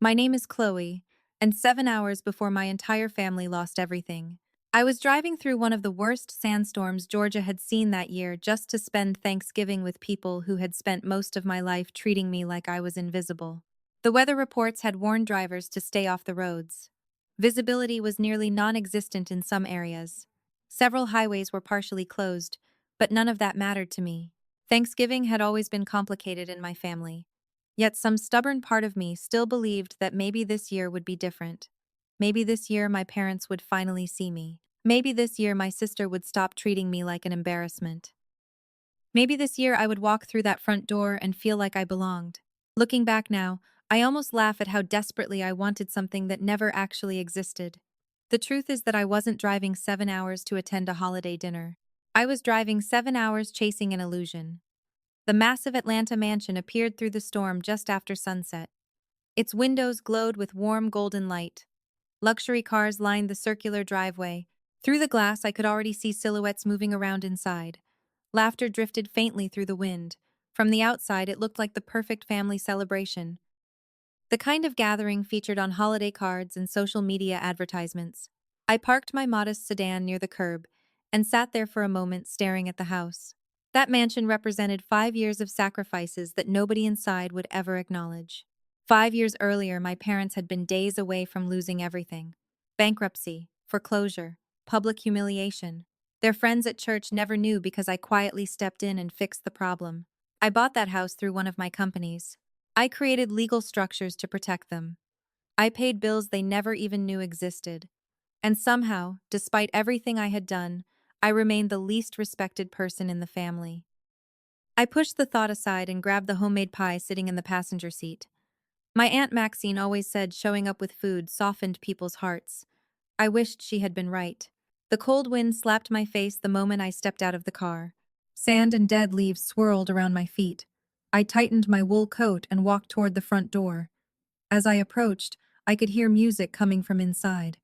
My name is Chloe, and 7 hours before my entire family lost everything. I was driving through one of the worst sandstorms Georgia had seen that year just to spend Thanksgiving with people who had spent most of my life treating me like I was invisible. The weather reports had warned drivers to stay off the roads. Visibility was nearly non-existent in some areas. Several highways were partially closed, but none of that mattered to me. Thanksgiving had always been complicated in my family. Yet some stubborn part of me still believed that maybe this year would be different. Maybe this year my parents would finally see me. Maybe this year my sister would stop treating me like an embarrassment. Maybe this year I would walk through that front door and feel like I belonged. Looking back now, I almost laugh at how desperately I wanted something that never actually existed. The truth is that I wasn't driving 7 hours to attend a holiday dinner. I was driving 7 hours chasing an illusion. The massive Atlanta mansion appeared through the storm just after sunset. Its windows glowed with warm golden light. Luxury cars lined the circular driveway. Through the glass, I could already see silhouettes moving around inside. Laughter drifted faintly through the wind. From the outside, it looked like the perfect family celebration. The kind of gathering featured on holiday cards and social media advertisements. I parked my modest sedan near the curb and sat there for a moment staring at the house. That mansion represented 5 years of sacrifices that nobody inside would ever acknowledge. 5 years earlier, my parents had been days away from losing everything. Bankruptcy, foreclosure, public humiliation. Their friends at church never knew because I quietly stepped in and fixed the problem. I bought that house through one of my companies. I created legal structures to protect them. I paid bills they never even knew existed. And somehow, despite everything I had done, I remained the least respected person in the family. I pushed the thought aside and grabbed the homemade pie sitting in the passenger seat. My Aunt Maxine always said showing up with food softened people's hearts. I wished she had been right. The cold wind slapped my face the moment I stepped out of the car. Sand and dead leaves swirled around my feet. I tightened my wool coat and walked toward the front door. As I approached, I could hear music coming from inside.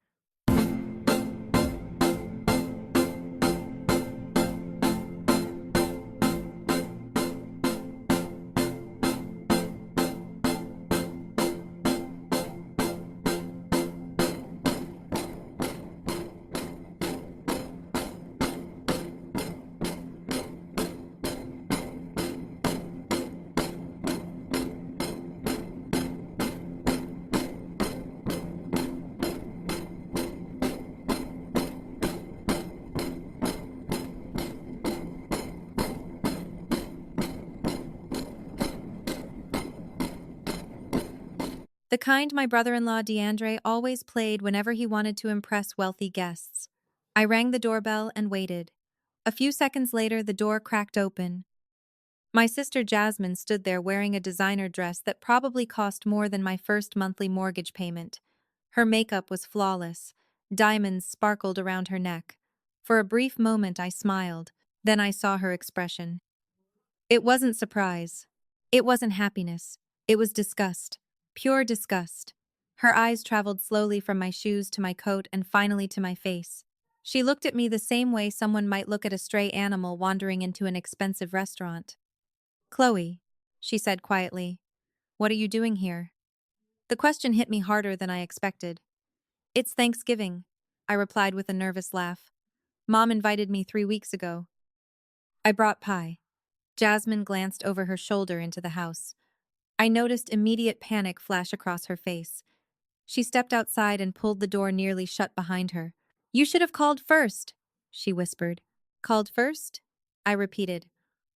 The kind my brother-in-law DeAndre always played whenever he wanted to impress wealthy guests. I rang the doorbell and waited. A few seconds later, the door cracked open. My sister Jasmine stood there wearing a designer dress that probably cost more than my first monthly mortgage payment. Her makeup was flawless. Diamonds sparkled around her neck. For a brief moment I smiled, then I saw her expression. It wasn't surprise. It wasn't happiness. It was disgust. Pure disgust. Her eyes traveled slowly from my shoes to my coat and finally to my face. She looked at me the same way someone might look at a stray animal wandering into an expensive restaurant. "Chloe," she said quietly, "what are you doing here?" The question hit me harder than I expected. "It's Thanksgiving," I replied with a nervous laugh. "Mom invited me 3 weeks ago." "I brought pie." Jasmine glanced over her shoulder into the house. I noticed immediate panic flash across her face. She stepped outside and pulled the door nearly shut behind her. "You should have called first," she whispered. "Called first?" I repeated.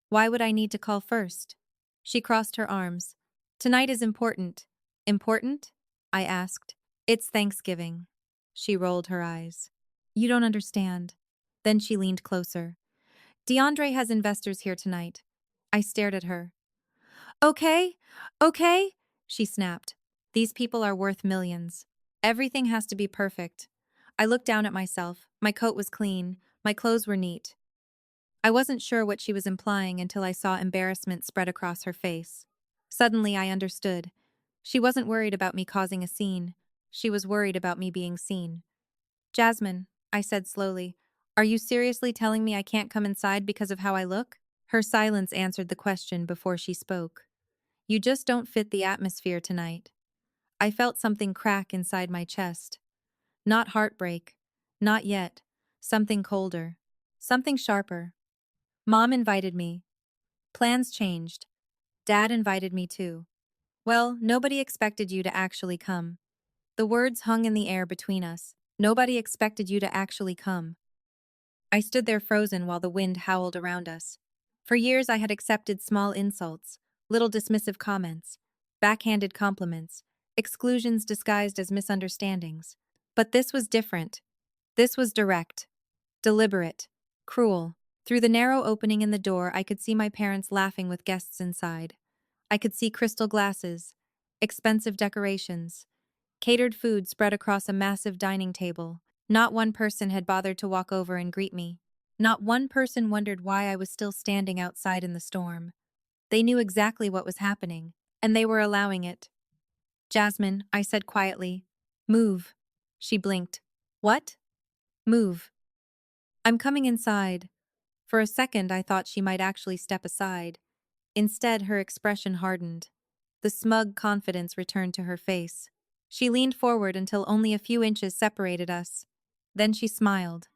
"Why would I need to call first?" She crossed her arms. "Tonight is important." "Important?" I asked. "It's Thanksgiving." She rolled her eyes. "You don't understand." Then she leaned closer. "DeAndre has investors here tonight." I stared at her. "Okay, okay," she snapped. "These people are worth millions. Everything has to be perfect." I looked down at myself. My coat was clean. My clothes were neat. I wasn't sure what she was implying until I saw embarrassment spread across her face. Suddenly I understood. She wasn't worried about me causing a scene. She was worried about me being seen. "Jasmine," I said slowly, "are you seriously telling me I can't come inside because of how I look?" Her silence answered the question before she spoke. "You just don't fit the atmosphere tonight." I felt something crack inside my chest. Not heartbreak. Not yet. Something colder. Something sharper. Mom invited me. Plans changed. Dad invited me too. Well, nobody expected you to actually come. The words hung in the air between us. Nobody expected you to actually come. I stood there frozen while the wind howled around us. For years I had accepted small insults, little dismissive comments, backhanded compliments, exclusions disguised as misunderstandings. But this was different. This was direct, deliberate, cruel. Through the narrow opening in the door, I could see my parents laughing with guests inside. I could see crystal glasses, expensive decorations, catered food spread across a massive dining table. Not one person had bothered to walk over and greet me. Not one person wondered why I was still standing outside in the storm. They knew exactly what was happening, and they were allowing it. Jasmine, I said quietly. Move. She blinked. What? Move. I'm coming inside. For a second, I thought she might actually step aside. Instead, her expression hardened. The smug confidence returned to her face. She leaned forward until only a few inches separated us. Then she smiled.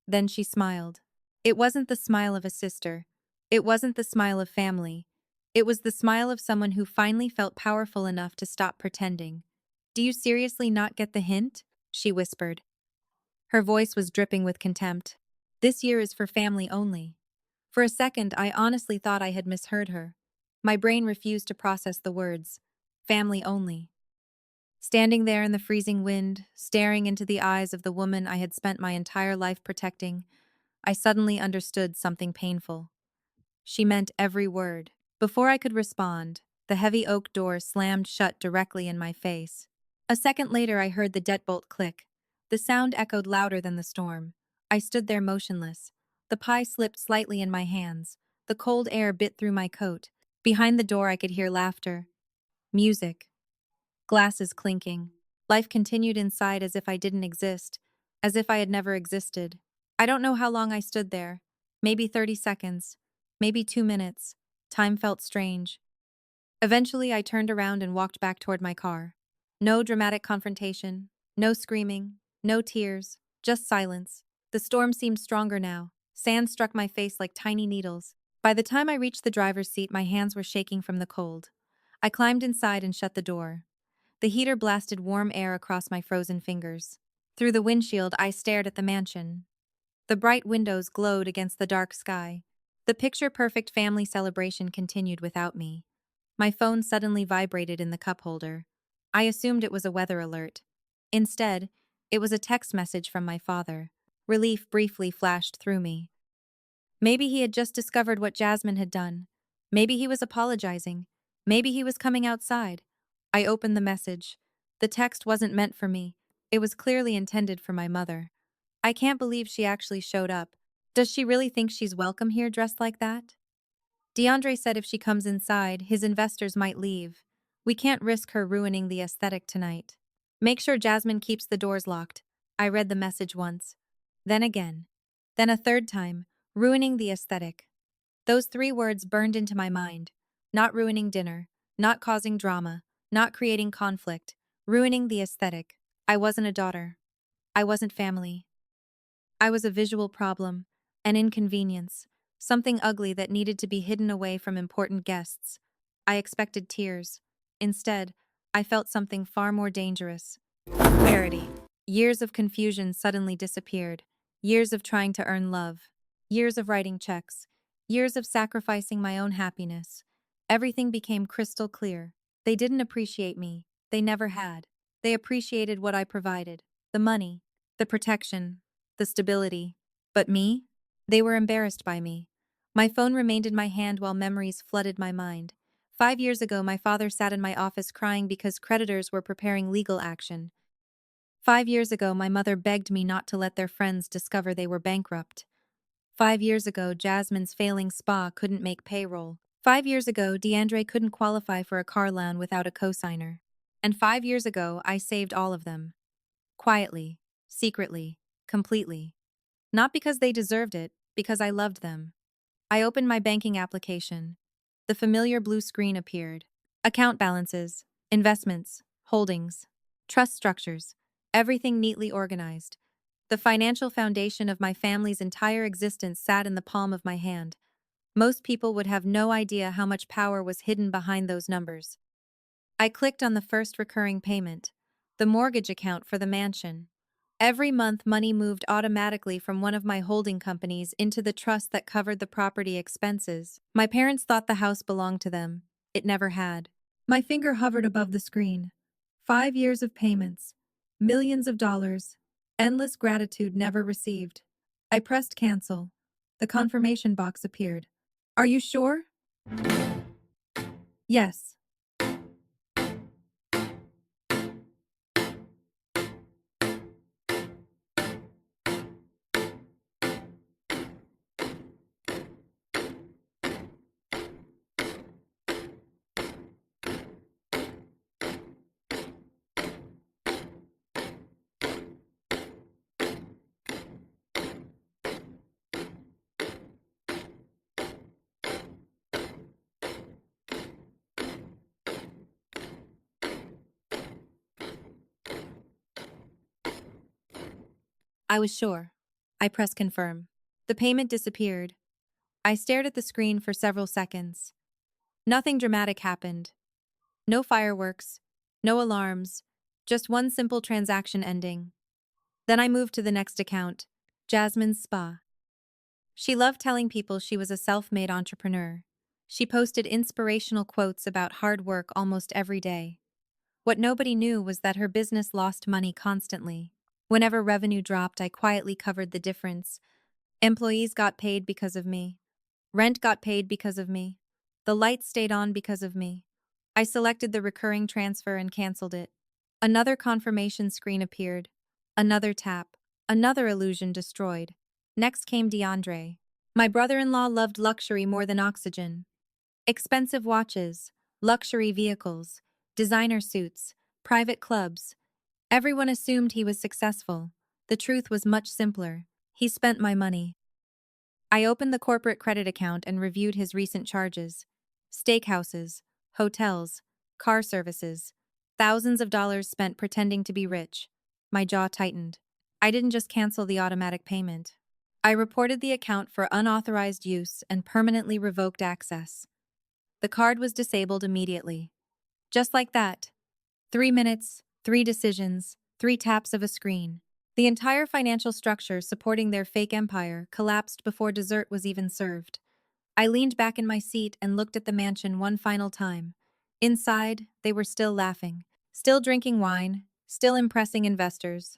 Then she smiled. It wasn't the smile of a sister. It wasn't the smile of family. It was the smile of someone who finally felt powerful enough to stop pretending. Do you seriously not get the hint? She whispered. Her voice was dripping with contempt. This year is for family only. For a second, I honestly thought I had misheard her. My brain refused to process the words. Family only. Standing there in the freezing wind, staring into the eyes of the woman I had spent my entire life protecting, I suddenly understood something painful. She meant every word. Before I could respond, the heavy oak door slammed shut directly in my face. A second later, I heard the deadbolt click. The sound echoed louder than the storm. I stood there motionless. The pie slipped slightly in my hands. The cold air bit through my coat. Behind the door, I could hear laughter. Music. Glasses clinking. Life continued inside as if I didn't exist, as if I had never existed. I don't know how long I stood there. Maybe 30 seconds. Maybe 2 minutes. Time felt strange. Eventually, I turned around and walked back toward my car. No dramatic confrontation. No screaming. No tears. Just silence. The storm seemed stronger now. Sand struck my face like tiny needles. By the time I reached the driver's seat, my hands were shaking from the cold. I climbed inside and shut the door. The heater blasted warm air across my frozen fingers. Through the windshield, I stared at the mansion. The bright windows glowed against the dark sky. The picture-perfect family celebration continued without me. My phone suddenly vibrated in the cup holder. I assumed it was a weather alert. Instead, it was a text message from my father. Relief briefly flashed through me. Maybe he had just discovered what Jasmine had done. Maybe he was apologizing. Maybe he was coming outside. I opened the message. The text wasn't meant for me. It was clearly intended for my mother. I can't believe she actually showed up. Does she really think she's welcome here dressed like that? DeAndre said if she comes inside, his investors might leave. We can't risk her ruining the aesthetic tonight. Make sure Jasmine keeps the doors locked. I read the message once. Then again. Then a third time. Ruining the aesthetic. Those 3 words burned into my mind. Not ruining dinner. Not causing drama. Not creating conflict. Ruining the aesthetic. I wasn't a daughter. I wasn't family. I was a visual problem, an inconvenience, something ugly that needed to be hidden away from important guests. I expected tears. Instead, I felt something far more dangerous. Clarity. Years of confusion suddenly disappeared. Years of trying to earn love. Years of writing checks. Years of sacrificing my own happiness. Everything became crystal clear. They didn't appreciate me. They never had. They appreciated what I provided. The money. The protection. The stability. But me? They were embarrassed by me. My phone remained in my hand while memories flooded my mind. 5 years ago, my father sat in my office crying because creditors were preparing legal action. 5 years ago, my mother begged me not to let their friends discover they were bankrupt. 5 years ago, Jasmine's failing spa couldn't make payroll. 5 years ago, DeAndre couldn't qualify for a car loan without a cosigner. And 5 years ago, I saved all of them. Quietly, secretly, completely. Not because they deserved it, because I loved them. I opened my banking application. The familiar blue screen appeared. Account balances, investments, holdings, trust structures, everything neatly organized. The financial foundation of my family's entire existence sat in the palm of my hand. Most people would have no idea how much power was hidden behind those numbers. I clicked on the first recurring payment, the mortgage account for the mansion. Every month, money moved automatically from one of my holding companies into the trust that covered the property expenses. My parents thought the house belonged to them. It never had. My finger hovered above the screen. 5 years of payments, millions of dollars, endless gratitude never received. I pressed cancel. The confirmation box appeared. Are you sure? Yes. I was sure. I pressed confirm. The payment disappeared. I stared at the screen for several seconds. Nothing dramatic happened. No fireworks, no alarms, just one simple transaction ending. Then I moved to the next account, Jasmine's spa. She loved telling people she was a self-made entrepreneur. She posted inspirational quotes about hard work almost every day. What nobody knew was that her business lost money constantly. Whenever revenue dropped, I quietly covered the difference. Employees got paid because of me. Rent got paid because of me. The lights stayed on because of me. I selected the recurring transfer and canceled it. Another confirmation screen appeared. Another tap. Another illusion destroyed. Next came DeAndre. My brother-in-law loved luxury more than oxygen. Expensive watches, luxury vehicles, designer suits, private clubs. Everyone assumed he was successful. The truth was much simpler. He spent my money. I opened the corporate credit account and reviewed his recent charges. Steakhouses, hotels, car services, thousands of dollars spent pretending to be rich. My jaw tightened. I didn't just cancel the automatic payment. I reported the account for unauthorized use and permanently revoked access. The card was disabled immediately. Just like that. 3 minutes, 3 decisions, 3 taps of a screen. The entire financial structure supporting their fake empire collapsed before dessert was even served. I leaned back in my seat and looked at the mansion one final time. Inside, they were still laughing, still drinking wine, still impressing investors.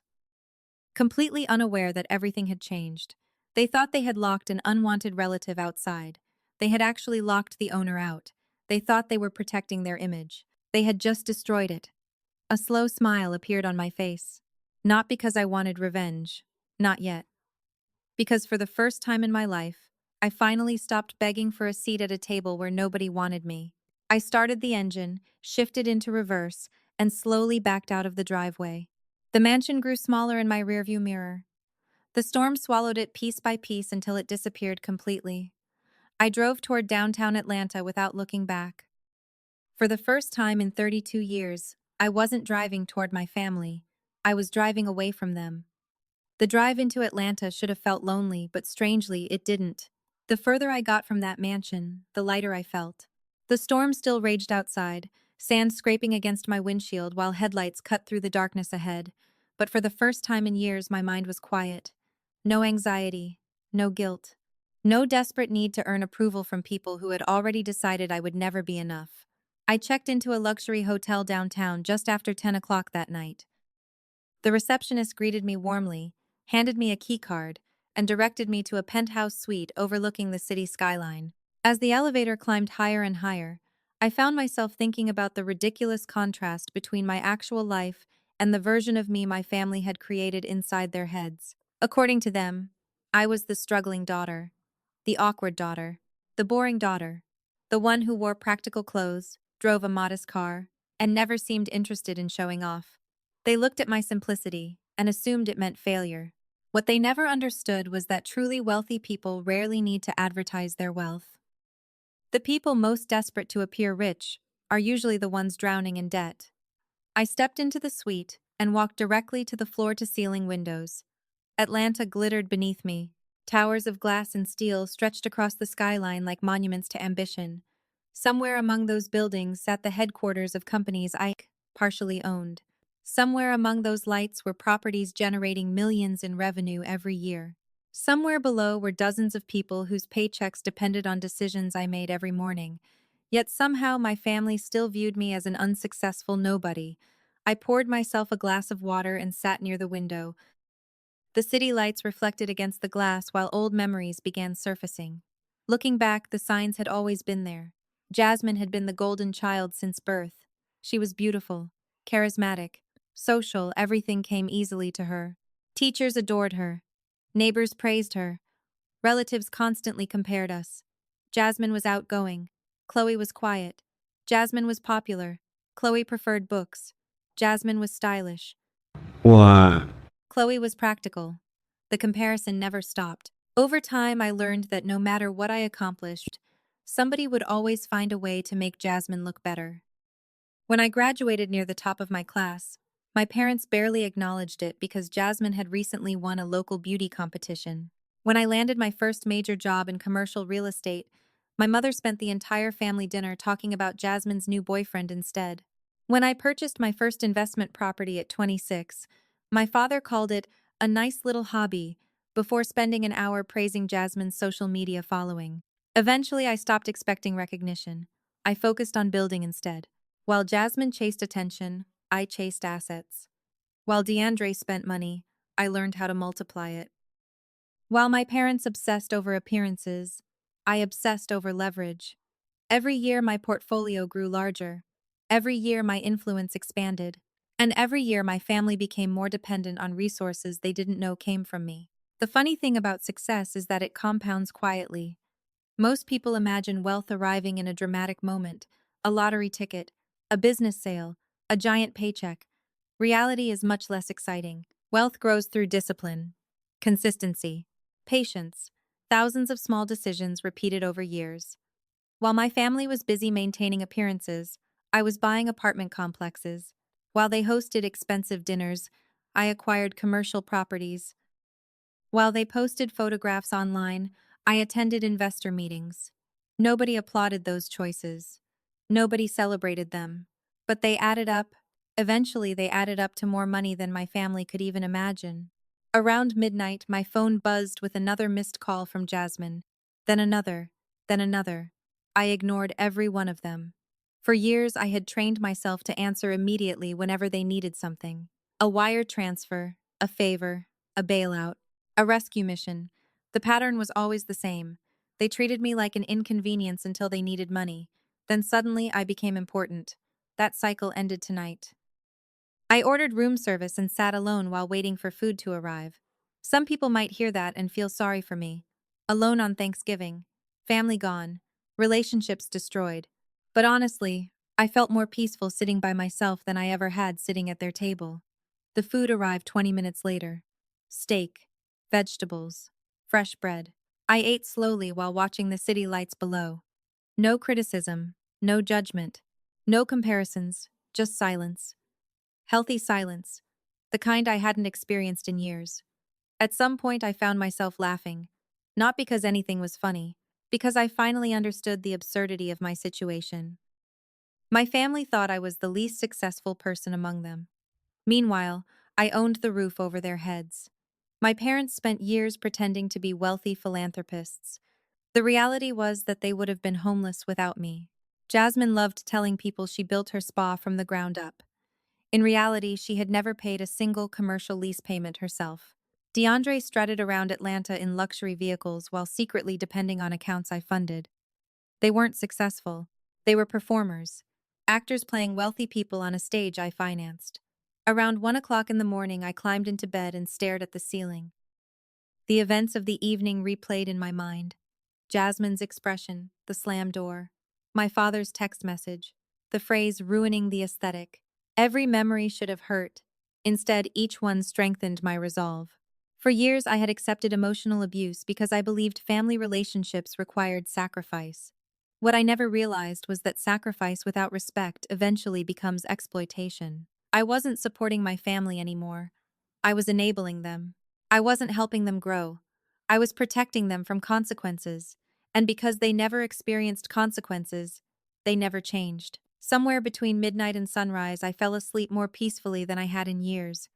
Completely unaware that everything had changed. They thought they had locked an unwanted relative outside. They had actually locked the owner out. They thought they were protecting their image. They had just destroyed it. A slow smile appeared on my face. Not because I wanted revenge. Not yet. Because for the first time in my life, I finally stopped begging for a seat at a table where nobody wanted me. I started the engine, shifted into reverse, and slowly backed out of the driveway. The mansion grew smaller in my rearview mirror. The storm swallowed it piece by piece until it disappeared completely. I drove toward downtown Atlanta without looking back. For the first time in 32 years, I wasn't driving toward my family. I was driving away from them. The drive into Atlanta should have felt lonely, but strangely, it didn't. The further I got from that mansion, the lighter I felt. The storm still raged outside, sand scraping against my windshield while headlights cut through the darkness ahead. But for the first time in years, my mind was quiet. No anxiety, no guilt, no desperate need to earn approval from people who had already decided I would never be enough. I checked into a luxury hotel downtown just after 10 o'clock that night. The receptionist greeted me warmly, handed me a key card, and directed me to a penthouse suite overlooking the city skyline. As the elevator climbed higher and higher, I found myself thinking about the ridiculous contrast between my actual life and the version of me my family had created inside their heads. According to them, I was the struggling daughter, the awkward daughter, the boring daughter, the one who wore practical clothes, drove a modest car, and never seemed interested in showing off. They looked at my simplicity and assumed it meant failure. What they never understood was that truly wealthy people rarely need to advertise their wealth. The people most desperate to appear rich are usually the ones drowning in debt. I stepped into the suite and walked directly to the floor-to-ceiling windows. Atlanta glittered beneath me. Towers of glass and steel stretched across the skyline like monuments to ambition. Somewhere among those buildings sat the headquarters of companies I partially owned. Somewhere among those lights were properties generating millions in revenue every year. Somewhere below were dozens of people whose paychecks depended on decisions I made every morning. Yet somehow my family still viewed me as an unsuccessful nobody. I poured myself a glass of water and sat near the window. The city lights reflected against the glass while old memories began surfacing. Looking back, the signs had always been there. Jasmine had been the golden child since birth. She was beautiful, charismatic, social, everything came easily to her. Teachers adored her. Neighbors praised her. Relatives constantly compared us. Jasmine was outgoing. Chloe was quiet. Jasmine was popular. Chloe preferred books. Jasmine was stylish. Why? Chloe was practical. The comparison never stopped. Over time, I learned that no matter what I accomplished, somebody would always find a way to make Jasmine look better. When I graduated near the top of my class, my parents barely acknowledged it because Jasmine had recently won a local beauty competition. When I landed my first major job in commercial real estate, my mother spent the entire family dinner talking about Jasmine's new boyfriend instead. When I purchased my first investment property at 26, my father called it a nice little hobby before spending an hour praising Jasmine's social media following. Eventually, I stopped expecting recognition. I focused on building instead. While Jasmine chased attention, I chased assets. While DeAndre spent money, I learned how to multiply it. While my parents obsessed over appearances, I obsessed over leverage. Every year my portfolio grew larger. Every year my influence expanded. And every year my family became more dependent on resources they didn't know came from me. The funny thing about success is that it compounds quietly. Most people imagine wealth arriving in a dramatic moment, a lottery ticket, a business sale, a giant paycheck. Reality is much less exciting. Wealth grows through discipline, consistency, patience, thousands of small decisions repeated over years. While my family was busy maintaining appearances, I was buying apartment complexes. While they hosted expensive dinners, I acquired commercial properties. While they posted photographs online, I attended investor meetings. Nobody applauded those choices. Nobody celebrated them. But they added up. Eventually, they added up to more money than my family could even imagine. Around midnight, my phone buzzed with another missed call from Jasmine. Then another. Then another. I ignored every one of them. For years, I had trained myself to answer immediately whenever they needed something. A wire transfer, a favor, a bailout, a rescue mission. The pattern was always the same. They treated me like an inconvenience until they needed money. Then suddenly, I became important. That cycle ended tonight. I ordered room service and sat alone while waiting for food to arrive. Some people might hear that and feel sorry for me. Alone on Thanksgiving. Family gone. Relationships destroyed. But honestly, I felt more peaceful sitting by myself than I ever had sitting at their table. The food arrived 20 minutes later. Steak, vegetables, fresh bread. I ate slowly while watching the city lights below. No criticism, no judgment, no comparisons, just silence. Healthy silence, the kind I hadn't experienced in years. At some point, I found myself laughing, not because anything was funny, because I finally understood the absurdity of my situation. My family thought I was the least successful person among them. Meanwhile, I owned the roof over their heads. My parents spent years pretending to be wealthy philanthropists. The reality was that they would have been homeless without me. Jasmine loved telling people she built her spa from the ground up. In reality, she had never paid a single commercial lease payment herself. DeAndre strutted around Atlanta in luxury vehicles while secretly depending on accounts I funded. They weren't successful. They were performers. Actors playing wealthy people on a stage I financed. Around 1 o'clock in the morning, I climbed into bed and stared at the ceiling. The events of the evening replayed in my mind. Jasmine's expression, the slam door, my father's text message, the phrase ruining the aesthetic. Every memory should have hurt. Instead, each one strengthened my resolve. For years, I had accepted emotional abuse because I believed family relationships required sacrifice. What I never realized was that sacrifice without respect eventually becomes exploitation. I wasn't supporting my family anymore. I was enabling them. I wasn't helping them grow. I was protecting them from consequences. And because they never experienced consequences, they never changed. Somewhere between midnight and sunrise, I fell asleep more peacefully than I had in years.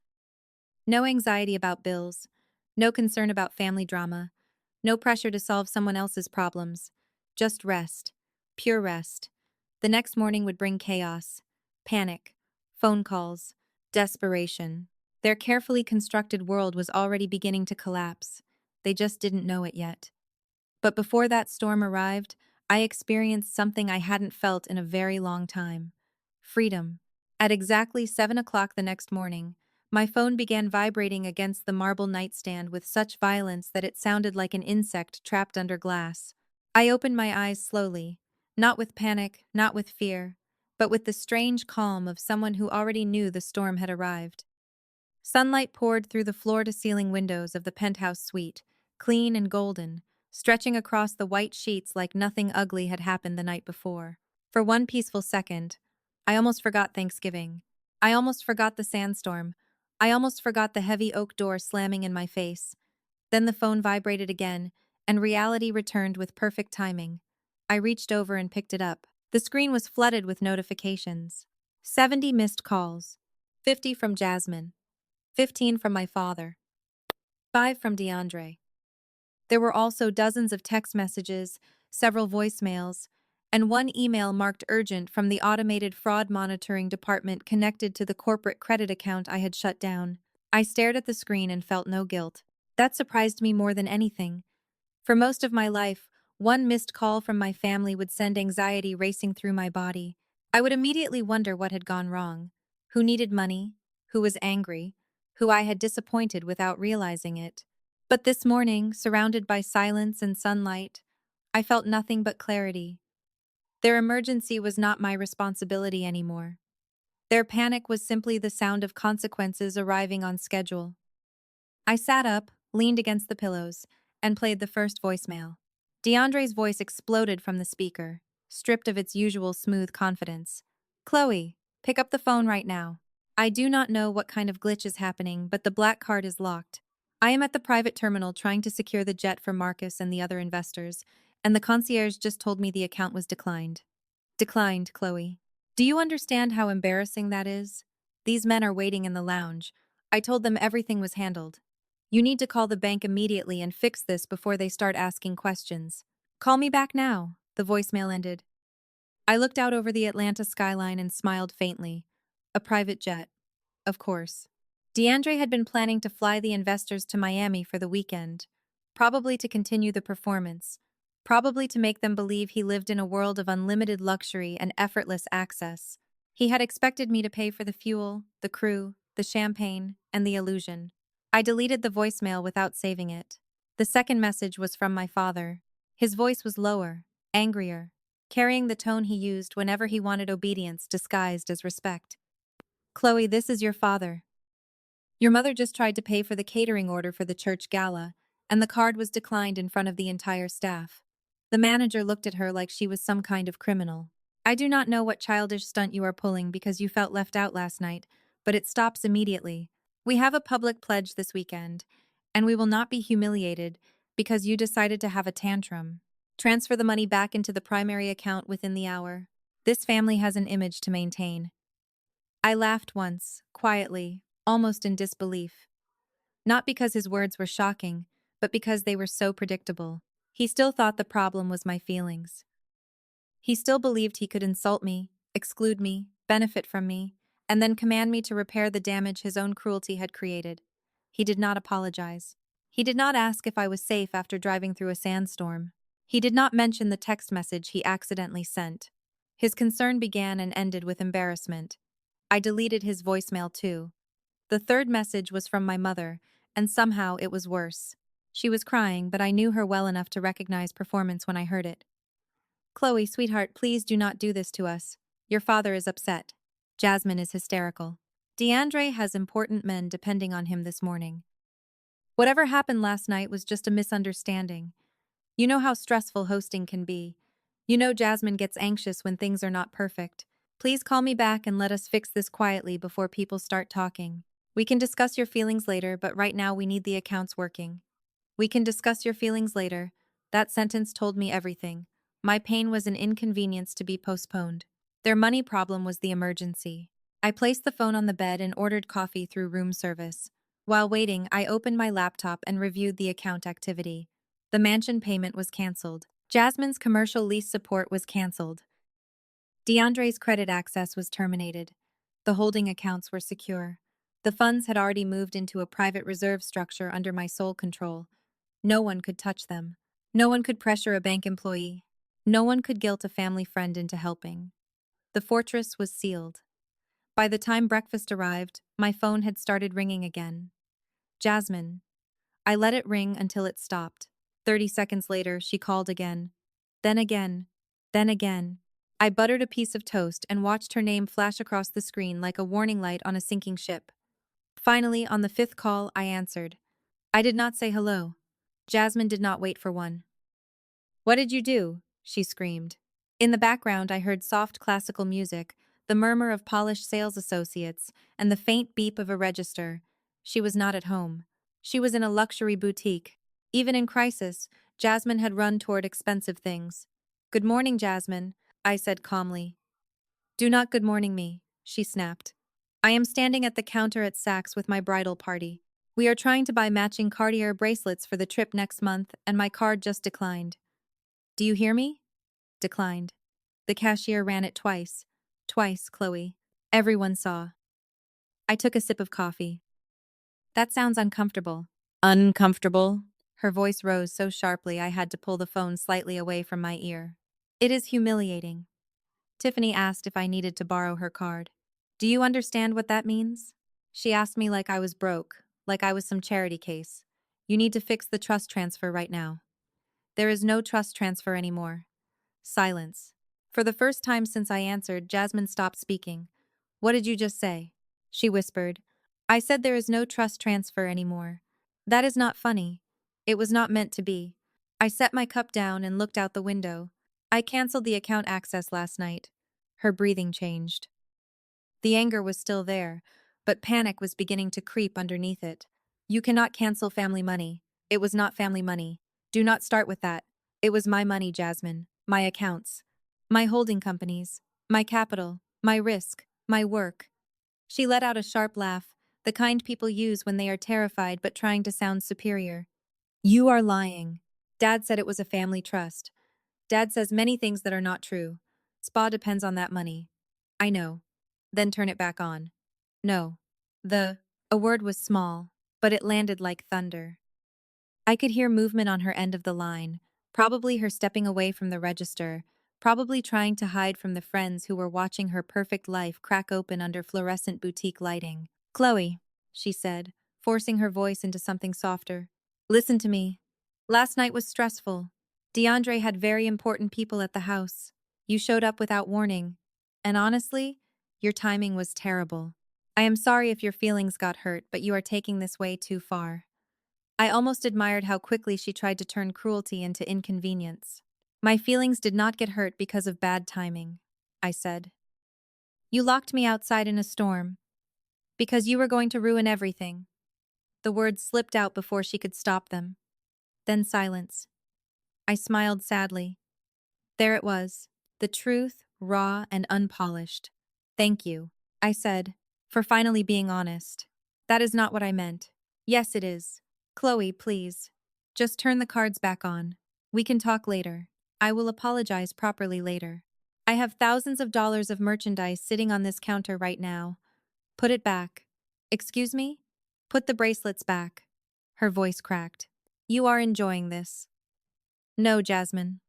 No anxiety about bills, no concern about family drama, no pressure to solve someone else's problems. Just rest. Pure rest. The next morning would bring chaos, panic, phone calls, desperation. Their carefully constructed world was already beginning to collapse. They just didn't know it yet. But before that storm arrived, I experienced something I hadn't felt in a very long time. Freedom. At exactly 7 o'clock the next morning, my phone began vibrating against the marble nightstand with such violence that it sounded like an insect trapped under glass. I opened my eyes slowly, not with panic, not with fear, but with the strange calm of someone who already knew the storm had arrived. Sunlight poured through the floor-to-ceiling windows of the penthouse suite, clean and golden, stretching across the white sheets like nothing ugly had happened the night before. For one peaceful second, I almost forgot Thanksgiving. I almost forgot the sandstorm. I almost forgot the heavy oak door slamming in my face. Then the phone vibrated again, and reality returned with perfect timing. I reached over and picked it up. The screen was flooded with notifications. 70 missed calls. 50 from Jasmine. 15 from my father. 5 from DeAndre. There were also dozens of text messages, several voicemails, and one email marked urgent from the automated fraud monitoring department connected to the corporate credit account I had shut down. I stared at the screen and felt no guilt. That surprised me more than anything. For most of my life, one missed call from my family would send anxiety racing through my body. I would immediately wonder what had gone wrong, who needed money, who was angry, who I had disappointed without realizing it. But this morning, surrounded by silence and sunlight, I felt nothing but clarity. Their emergency was not my responsibility anymore. Their panic was simply the sound of consequences arriving on schedule. I sat up, leaned against the pillows, and played the first voicemail. DeAndre's voice exploded from the speaker, stripped of its usual smooth confidence. "Chloe, pick up the phone right now. I do not know what kind of glitch is happening, but the black card is locked. I am at the private terminal trying to secure the jet for Marcus and the other investors, and the concierge just told me the account was declined." Declined, Chloe. Do you understand how embarrassing that is? These men are waiting in the lounge. I told them everything was handled. You need to call the bank immediately and fix this before they start asking questions. Call me back now, the voicemail ended. I looked out over the Atlanta skyline and smiled faintly. A private jet. Of course. DeAndre had been planning to fly the investors to Miami for the weekend, probably to continue the performance, probably to make them believe he lived in a world of unlimited luxury and effortless access. He had expected me to pay for the fuel, the crew, the champagne, and the illusion. I deleted the voicemail without saving it. The second message was from my father. His voice was lower, angrier, carrying the tone he used whenever he wanted obedience disguised as respect. "Chloe, this is your father. Your mother just tried to pay for the catering order for the church gala, and the card was declined in front of the entire staff. The manager looked at her like she was some kind of criminal. I do not know what childish stunt you are pulling because you felt left out last night, but it stops immediately. We have a public pledge this weekend, and we will not be humiliated because you decided to have a tantrum. Transfer the money back into the primary account within the hour. This family has an image to maintain." I laughed once, quietly, almost in disbelief. Not because his words were shocking, but because they were so predictable. He still thought the problem was my feelings. He still believed he could insult me, exclude me, benefit from me, and then command me to repair the damage his own cruelty had created. He did not apologize. He did not ask if I was safe after driving through a sandstorm. He did not mention the text message he accidentally sent. His concern began and ended with embarrassment. I deleted his voicemail too. The third message was from my mother, and somehow it was worse. She was crying, but I knew her well enough to recognize performance when I heard it. "Chloe, sweetheart, please do not do this to us. Your father is upset. Jasmine is hysterical. DeAndre has important men depending on him this morning. Whatever happened last night was just a misunderstanding. You know how stressful hosting can be. You know Jasmine gets anxious when things are not perfect. Please call me back and let us fix this quietly before people start talking. We can discuss your feelings later, but right now we need the accounts working. We can discuss your feelings later. That sentence told me everything. My pain was an inconvenience to be postponed. Their money problem was the emergency. I placed the phone on the bed and ordered coffee through room service. While waiting, I opened my laptop and reviewed the account activity. The mansion payment was canceled. Jasmine's commercial lease support was canceled. DeAndre's credit access was terminated. The holding accounts were secure. The funds had already moved into a private reserve structure under my sole control. No one could touch them. No one could pressure a bank employee. No one could guilt a family friend into helping. The fortress was sealed. By the time breakfast arrived, my phone had started ringing again. Jasmine. I let it ring until it stopped. 30 seconds later, she called again. Then again. Then again. I buttered a piece of toast and watched her name flash across the screen like a warning light on a sinking ship. Finally, on the fifth call, I answered. I did not say hello. Jasmine did not wait for one. What did you do? She screamed. In the background, I heard soft classical music, the murmur of polished sales associates, and the faint beep of a register. She was not at home. She was in a luxury boutique. Even in crisis, Jasmine had run toward expensive things. Good morning, Jasmine, I said calmly. Do not good morning me, she snapped. I am standing at the counter at Saks with my bridal party. We are trying to buy matching Cartier bracelets for the trip next month, and my card just declined. Do you hear me? Declined. The cashier ran it twice. Twice, Chloe. Everyone saw. I took a sip of coffee. That sounds uncomfortable. Uncomfortable? Her voice rose so sharply I had to pull the phone slightly away from my ear. It is humiliating. Tiffany asked if I needed to borrow her card. Do you understand what that means? She asked me like I was broke, like I was some charity case. You need to fix the trust transfer right now. There is no trust transfer anymore. Silence. For the first time since I answered, Jasmine stopped speaking. What did you just say? She whispered. I said there is no trust transfer anymore. That is not funny. It was not meant to be. I set my cup down and looked out the window. I canceled the account access last night. Her breathing changed. The anger was still there, but panic was beginning to creep underneath it. You cannot cancel family money. It was not family money. Do not start with that. It was my money, Jasmine. My accounts. My holding companies. My capital. My risk. My work. She let out a sharp laugh, the kind people use when they are terrified but trying to sound superior. You are lying. Dad said it was a family trust. Dad says many things that are not true. Spa depends on that money. I know. Then turn it back on. No. A word was small, but it landed like thunder. I could hear movement on her end of the line, probably her stepping away from the register, probably trying to hide from the friends who were watching her perfect life crack open under fluorescent boutique lighting. Chloe, she said, forcing her voice into something softer. Listen to me. Last night was stressful. DeAndre had very important people at the house. You showed up without warning. And honestly, your timing was terrible. I am sorry if your feelings got hurt, but you are taking this way too far. I almost admired how quickly she tried to turn cruelty into inconvenience. My feelings did not get hurt because of bad timing, I said. You locked me outside in a storm. Because you were going to ruin everything. The words slipped out before she could stop them. Then silence. I smiled sadly. There it was, the truth, raw and unpolished. Thank you, I said, for finally being honest. That is not what I meant. Yes, it is. Chloe, please. Just turn the cards back on. We can talk later. I will apologize properly later. I have thousands of dollars of merchandise sitting on this counter right now. Put it back. Excuse me? Put the bracelets back. Her voice cracked. You are enjoying this. No, Jasmine.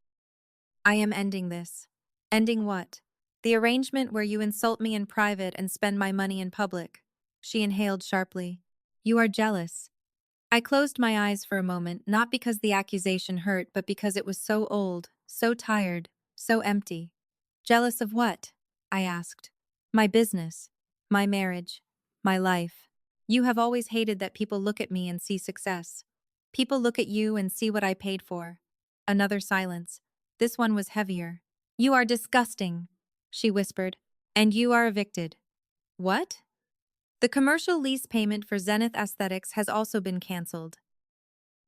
I am ending this. Ending what? The arrangement where you insult me in private and spend my money in public. She inhaled sharply. You are jealous. I closed my eyes for a moment, not because the accusation hurt, but because it was so old, so tired, so empty. Jealous of what? I asked. My business. My marriage. My life. You have always hated that people look at me and see success. People look at you and see what I paid for. Another silence. This one was heavier. You are disgusting, she whispered. And you are evicted. What? The commercial lease payment for Zenith Aesthetics has also been canceled.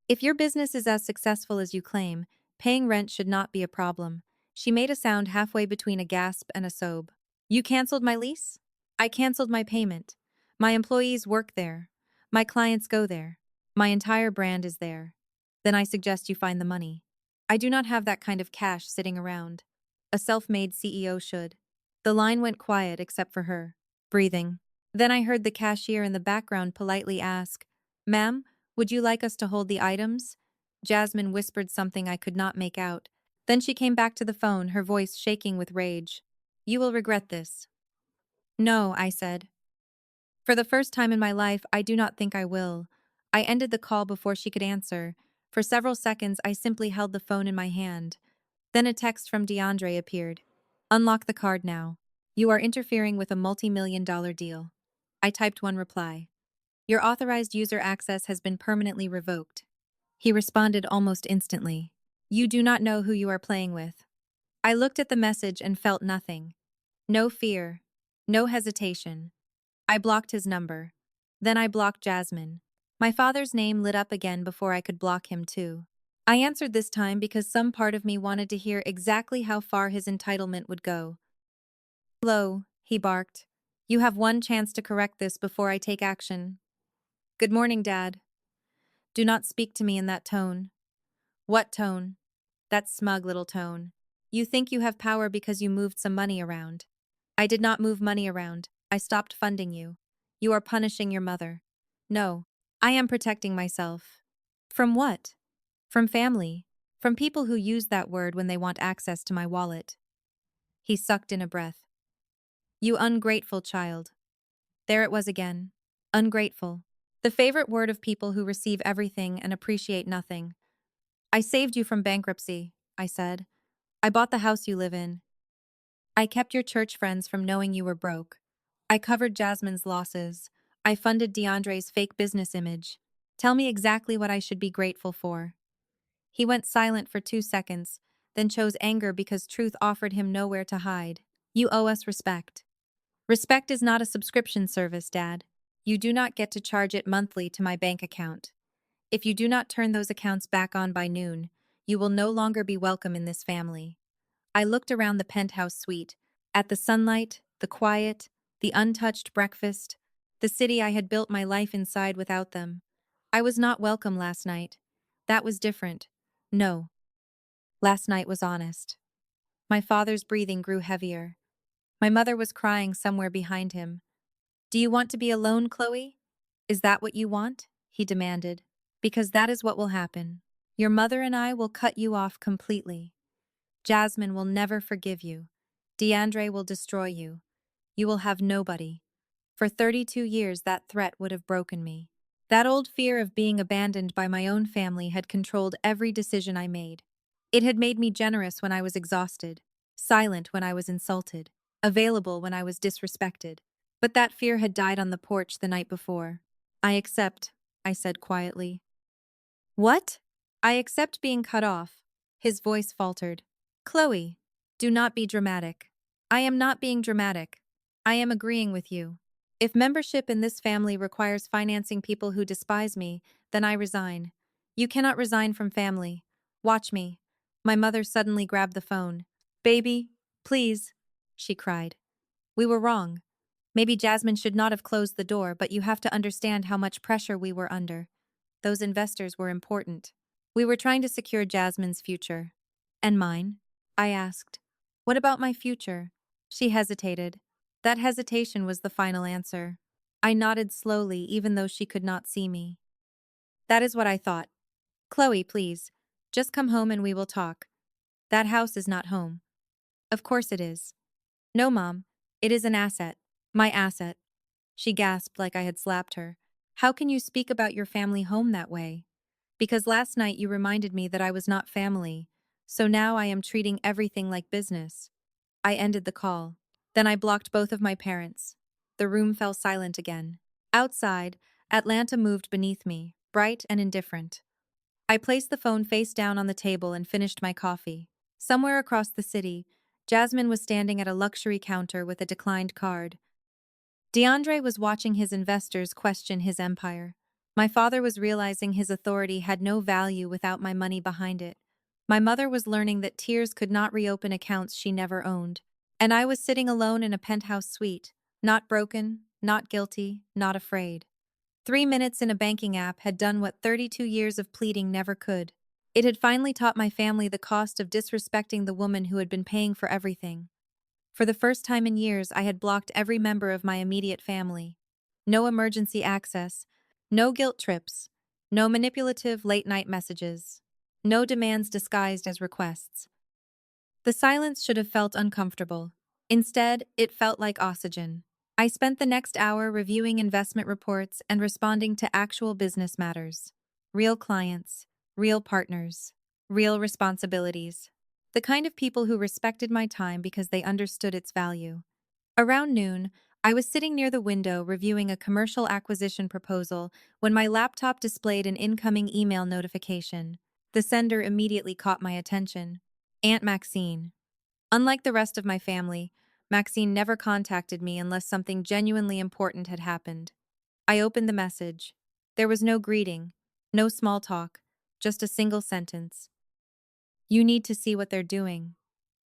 If your business is as successful as you claim, paying rent should not be a problem. She made a sound halfway between a gasp and a sob. You canceled my lease? I canceled my payment. My employees work there. My clients go there. My entire brand is there. Then I suggest you find the money. I do not have that kind of cash sitting around. A self-made CEO should. The line went quiet except for her, breathing. Then I heard the cashier in the background politely ask, "Ma'am, would you like us to hold the items?" Jasmine whispered something I could not make out. Then she came back to the phone, her voice shaking with rage. "You will regret this." "No," I said. "For the first time in my life, I do not think I will." I ended the call before she could answer. For several seconds, I simply held the phone in my hand. Then a text from DeAndre appeared. "Unlock the card now. You are interfering with a multi-million-dollar deal." I typed one reply. "Your authorized user access has been permanently revoked." He responded almost instantly. "You do not know who you are playing with." I looked at the message and felt nothing. No fear. No hesitation. I blocked his number. Then I blocked Jasmine. My father's name lit up again before I could block him too. I answered this time because some part of me wanted to hear exactly how far his entitlement would go. "Hello," he barked. "You have one chance to correct this before I take action." "Good morning, Dad." "Do not speak to me in that tone." "What tone?" "That smug little tone. You think you have power because you moved some money around." "I did not move money around. I stopped funding you. You are punishing your mother." "No. I am protecting myself." "From what?" "From family. From people who use that word when they want access to my wallet." He sucked in a breath. "You ungrateful child." There it was again. Ungrateful. The favorite word of people who receive everything and appreciate nothing. "I saved you from bankruptcy," I said. "I bought the house you live in. I kept your church friends from knowing you were broke. I covered Jasmine's losses. I funded DeAndre's fake business image. Tell me exactly what I should be grateful for." He went silent for 2 seconds, then chose anger because truth offered him nowhere to hide. "You owe us respect." "Respect is not a subscription service, Dad. You do not get to charge it monthly to my bank account. If you do not turn those accounts back on by noon, you will no longer be welcome in this family." I looked around the penthouse suite, at the sunlight, the quiet, the untouched breakfast, the city I had built my life inside without them. I was not welcome last night. That was different. No. Last night was honest. My father's breathing grew heavier. My mother was crying somewhere behind him. "Do you want to be alone, Chloe? Is that what you want?" he demanded. "Because that is what will happen. Your mother and I will cut you off completely. Jasmine will never forgive you. DeAndre will destroy you. You will have nobody." For 32 years, that threat would have broken me. That old fear of being abandoned by my own family had controlled every decision I made. It had made me generous when I was exhausted, silent when I was insulted, available when I was disrespected. But that fear had died on the porch the night before. "I accept," I said quietly. "What?" "I accept being cut off." His voice faltered. "Chloe, do not be dramatic." "I am not being dramatic. I am agreeing with you. If membership in this family requires financing people who despise me, then I resign." "You cannot resign from family. Watch me." My mother suddenly grabbed the phone. "Baby, please," she cried. "We were wrong. Maybe Jasmine should not have closed the door, but you have to understand how much pressure we were under. Those investors were important. We were trying to secure Jasmine's future." "And mine?" I asked. "What about my future?" She hesitated. That hesitation was the final answer. I nodded slowly, even though she could not see me. "That is what I thought. Chloe, please. Just come home and we will talk. That house is not home." "Of course it is." "No, Mom. It is an asset. My asset." She gasped like I had slapped her. "How can you speak about your family home that way?" "Because last night you reminded me that I was not family. So now I am treating everything like business." I ended the call. Then I blocked both of my parents. The room fell silent again. Outside, Atlanta moved beneath me, bright and indifferent. I placed the phone face down on the table and finished my coffee. Somewhere across the city, Jasmine was standing at a luxury counter with a declined card. DeAndre was watching his investors question his empire. My father was realizing his authority had no value without my money behind it. My mother was learning that tears could not reopen accounts she never owned. And I was sitting alone in a penthouse suite, not broken, not guilty, not afraid. 3 minutes in a banking app had done what 32 years of pleading never could. It had finally taught my family the cost of disrespecting the woman who had been paying for everything. For the first time in years, I had blocked every member of my immediate family. No emergency access, no guilt trips, no manipulative late-night messages, no demands disguised as requests. The silence should have felt uncomfortable. Instead, it felt like oxygen. I spent the next hour reviewing investment reports and responding to actual business matters. Real clients, real partners, real responsibilities. The kind of people who respected my time because they understood its value. Around noon, I was sitting near the window reviewing a commercial acquisition proposal when my laptop displayed an incoming email notification. The sender immediately caught my attention. Aunt Maxine. Unlike the rest of my family, Maxine never contacted me unless something genuinely important had happened. I opened the message. There was no greeting, no small talk, just a single sentence. You need to see what they're doing.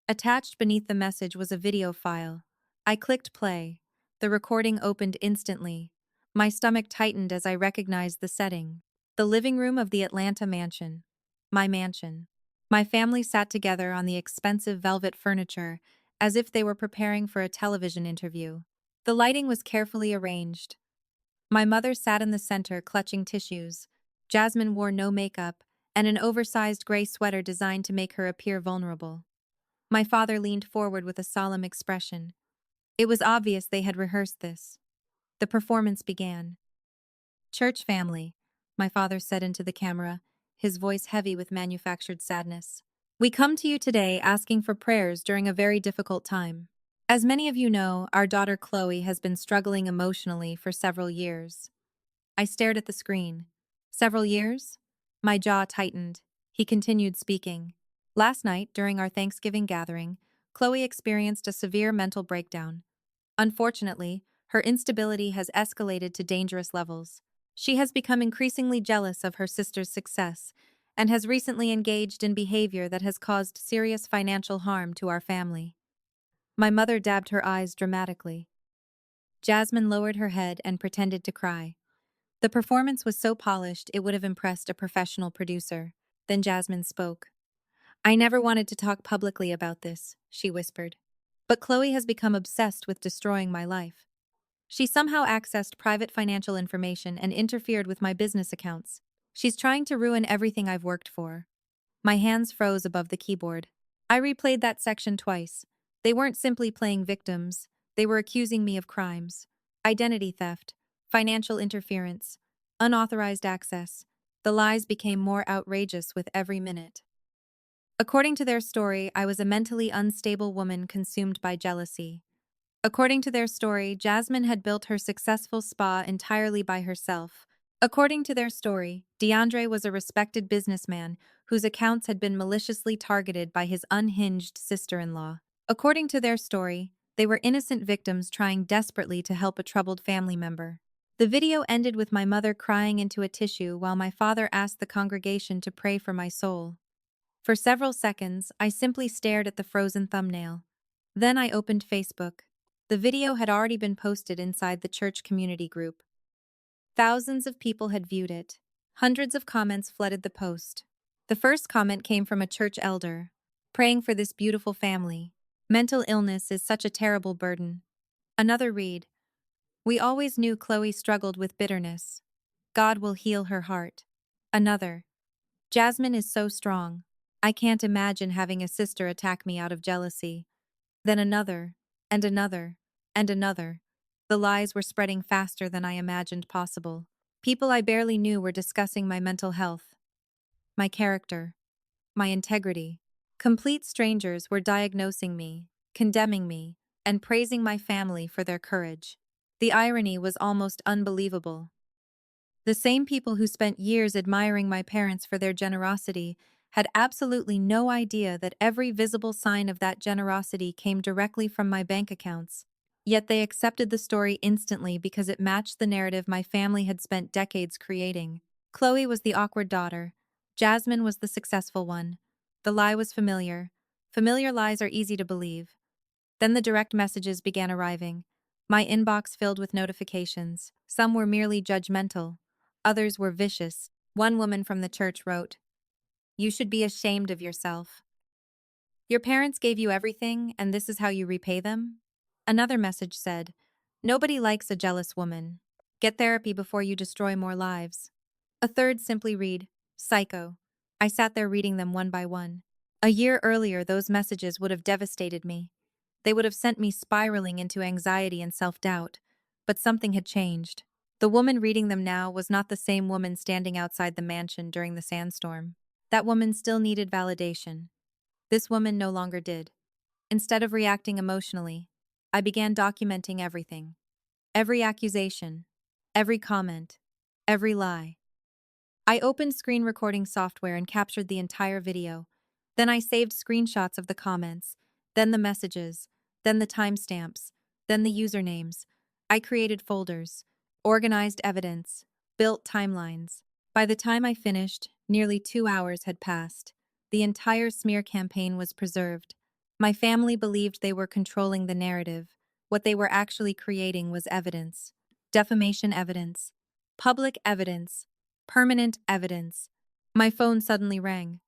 Attached beneath the message was a video file. I clicked play. The recording opened instantly. My stomach tightened as I recognized the setting. The living room of the Atlanta mansion. My mansion. My family sat together on the expensive velvet furniture, as if they were preparing for a television interview. The lighting was carefully arranged. My mother sat in the center, clutching tissues. Jasmine wore no makeup, and an oversized gray sweater designed to make her appear vulnerable. My father leaned forward with a solemn expression. It was obvious they had rehearsed this. The performance began. Church family, my father said into the camera, his voice heavy with manufactured sadness. We come to you today asking for prayers during a very difficult time. As many of you know, our daughter Chloe has been struggling emotionally for several years. I stared at the screen. Several years? My jaw tightened. He continued speaking. Last night, during our Thanksgiving gathering, Chloe experienced a severe mental breakdown. Unfortunately, her instability has escalated to dangerous levels. She has become increasingly jealous of her sister's success and has recently engaged in behavior that has caused serious financial harm to our family. My mother dabbed her eyes dramatically. Jasmine lowered her head and pretended to cry. The performance was so polished it would have impressed a professional producer. Then Jasmine spoke. I never wanted to talk publicly about this, she whispered. But Chloe has become obsessed with destroying my life. She somehow accessed private financial information and interfered with my business accounts. She's trying to ruin everything I've worked for. My hands froze above the keyboard. I replayed that section twice. They weren't simply playing victims. They were accusing me of crimes. Identity theft, financial interference, unauthorized access. The lies became more outrageous with every minute. According to their story, I was a mentally unstable woman consumed by jealousy. According to their story, Jasmine had built her successful spa entirely by herself. According to their story, DeAndre was a respected businessman whose accounts had been maliciously targeted by his unhinged sister-in-law. According to their story, they were innocent victims trying desperately to help a troubled family member. The video ended with my mother crying into a tissue while my father asked the congregation to pray for my soul. For several seconds, I simply stared at the frozen thumbnail. Then I opened Facebook. The video had already been posted inside the church community group. Thousands of people had viewed it. Hundreds of comments flooded the post. The first comment came from a church elder, praying for this beautiful family. Mental illness is such a terrible burden. Another read, we always knew Chloe struggled with bitterness. God will heal her heart. Another, Jasmine is so strong. I can't imagine having a sister attack me out of jealousy. Then another, and another, and another. The lies were spreading faster than I imagined possible. People I barely knew were discussing my mental health, my character, my integrity. Complete strangers were diagnosing me, condemning me, and praising my family for their courage. The irony was almost unbelievable. The same people who spent years admiring my parents for their generosity had absolutely no idea that every visible sign of that generosity came directly from my bank accounts. Yet they accepted the story instantly because it matched the narrative my family had spent decades creating. Chloe was the awkward daughter. Jasmine was the successful one. The lie was familiar. Familiar lies are easy to believe. Then the direct messages began arriving. My inbox filled with notifications. Some were merely judgmental. Others were vicious. One woman from the church wrote, "You should be ashamed of yourself. Your parents gave you everything, and this is how you repay them?" Another message said, "Nobody likes a jealous woman. Get therapy before you destroy more lives." A third simply read, "Psycho." I sat there reading them one by one. A year earlier, those messages would have devastated me. They would have sent me spiraling into anxiety and self-doubt. But something had changed. The woman reading them now was not the same woman standing outside the mansion during the sandstorm. That woman still needed validation. This woman no longer did. Instead of reacting emotionally, I began documenting everything. Every accusation, every comment, every lie. I opened screen recording software and captured the entire video. Then I saved screenshots of the comments, then the messages, then the timestamps, then the usernames. I created folders, organized evidence, built timelines. By the time I finished, nearly 2 hours had passed. The entire smear campaign was preserved. My family believed they were controlling the narrative. What they were actually creating was evidence. Defamation evidence. Public evidence. Permanent evidence. My phone suddenly rang.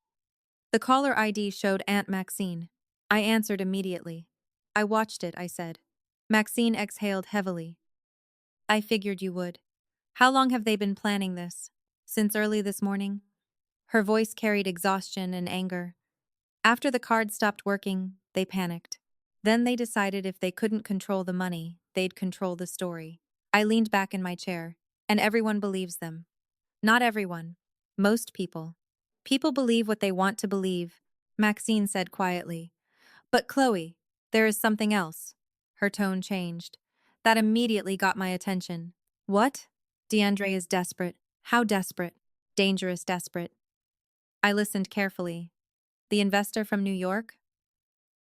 The caller ID showed Aunt Maxine. I answered immediately. "I watched it," I said. Maxine exhaled heavily. "I figured you would. How long have they been planning this? Since early this morning?" Her voice carried exhaustion and anger. After the card stopped working, they panicked. Then they decided if they couldn't control the money, they'd control the story. I leaned back in my chair. And everyone believes them. Not everyone. Most people. People believe what they want to believe, Maxine said quietly. "But Chloe, there is something else." Her tone changed. That immediately got my attention. "What?" "DeAndre is desperate." "How desperate?" "Dangerous desperate." I listened carefully. "The investor from New York?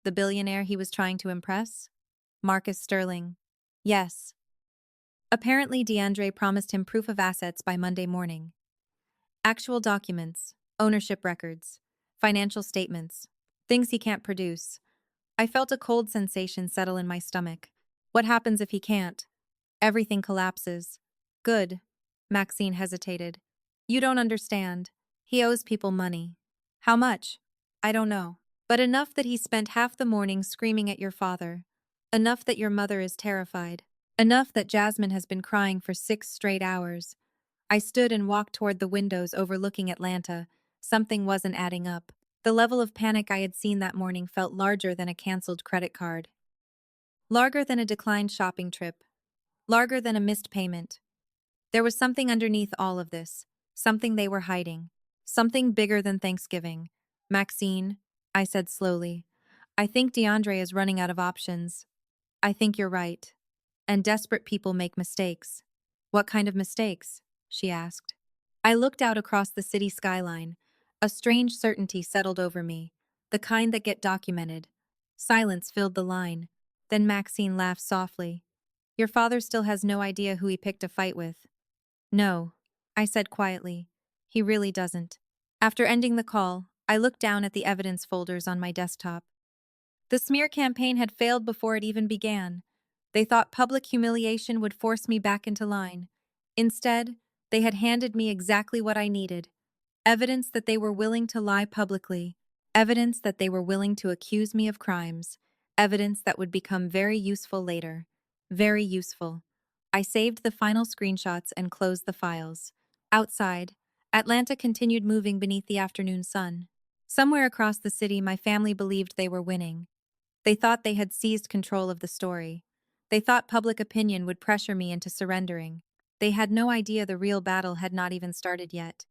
The billionaire he was trying to impress?" "Marcus Sterling." "Yes." Apparently, DeAndre promised him proof of assets by Monday morning. Actual documents, ownership records, financial statements, things he can't produce. I felt a cold sensation settle in my stomach. What happens if he can't? Everything collapses. Good. Maxine hesitated. "You don't understand. He owes people money." "How much?" "I don't know. But enough that he spent half the morning screaming at your father. Enough that your mother is terrified. Enough that Jasmine has been crying for 6 straight hours. I stood and walked toward the windows overlooking Atlanta. Something wasn't adding up. The level of panic I had seen that morning felt larger than a canceled credit card. Larger than a declined shopping trip. Larger than a missed payment. There was something underneath all of this. Something they were hiding. Something bigger than Thanksgiving. "Maxine," I said slowly, "I think DeAndre is running out of options. I think you're right. And desperate people make mistakes." "What kind of mistakes?" she asked. I looked out across the city skyline. A strange certainty settled over me, the kind that get documented. Silence filled the line. Then Maxine laughed softly. "Your father still has no idea who he picked a fight with." "No," I said quietly. "He really doesn't." After ending the call, I looked down at the evidence folders on my desktop. The smear campaign had failed before it even began. They thought public humiliation would force me back into line. Instead, they had handed me exactly what I needed. Evidence that they were willing to lie publicly. Evidence that they were willing to accuse me of crimes. Evidence that would become very useful later. Very useful. I saved the final screenshots and closed the files. Outside, Atlanta continued moving beneath the afternoon sun. Somewhere across the city, my family believed they were winning. They thought they had seized control of the story. They thought public opinion would pressure me into surrendering. They had no idea the real battle had not even started yet.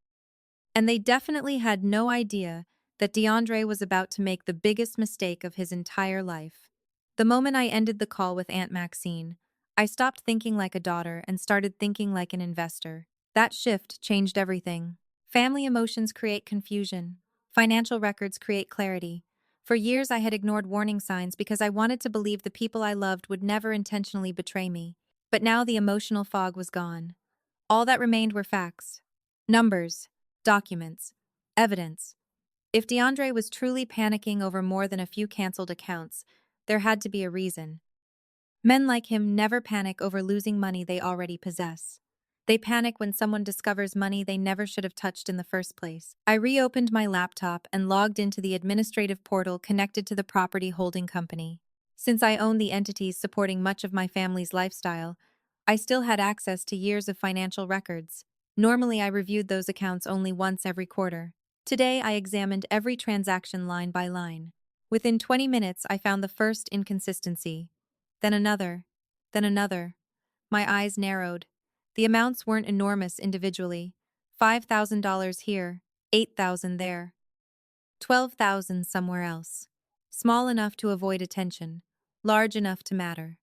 And they definitely had no idea that DeAndre was about to make the biggest mistake of his entire life. The moment I ended the call with Aunt Maxine, I stopped thinking like a daughter and started thinking like an investor. That shift changed everything. Family emotions create confusion. Financial records create clarity. For years, I had ignored warning signs because I wanted to believe the people I loved would never intentionally betray me. But now the emotional fog was gone. All that remained were facts, numbers, documents, evidence. If DeAndre was truly panicking over more than a few canceled accounts, there had to be a reason. Men like him never panic over losing money they already possess. They panic when someone discovers money they never should have touched in the first place. I reopened my laptop and logged into the administrative portal connected to the property holding company. Since I owned the entities supporting much of my family's lifestyle, I still had access to years of financial records. Normally, I reviewed those accounts only once every quarter. Today, I examined every transaction line by line. Within 20 minutes, I found the first inconsistency. Then another. Then another. My eyes narrowed. The amounts weren't enormous individually. $5,000 here, $8,000 there, $12,000 somewhere else. Small enough to avoid attention, large enough to matter.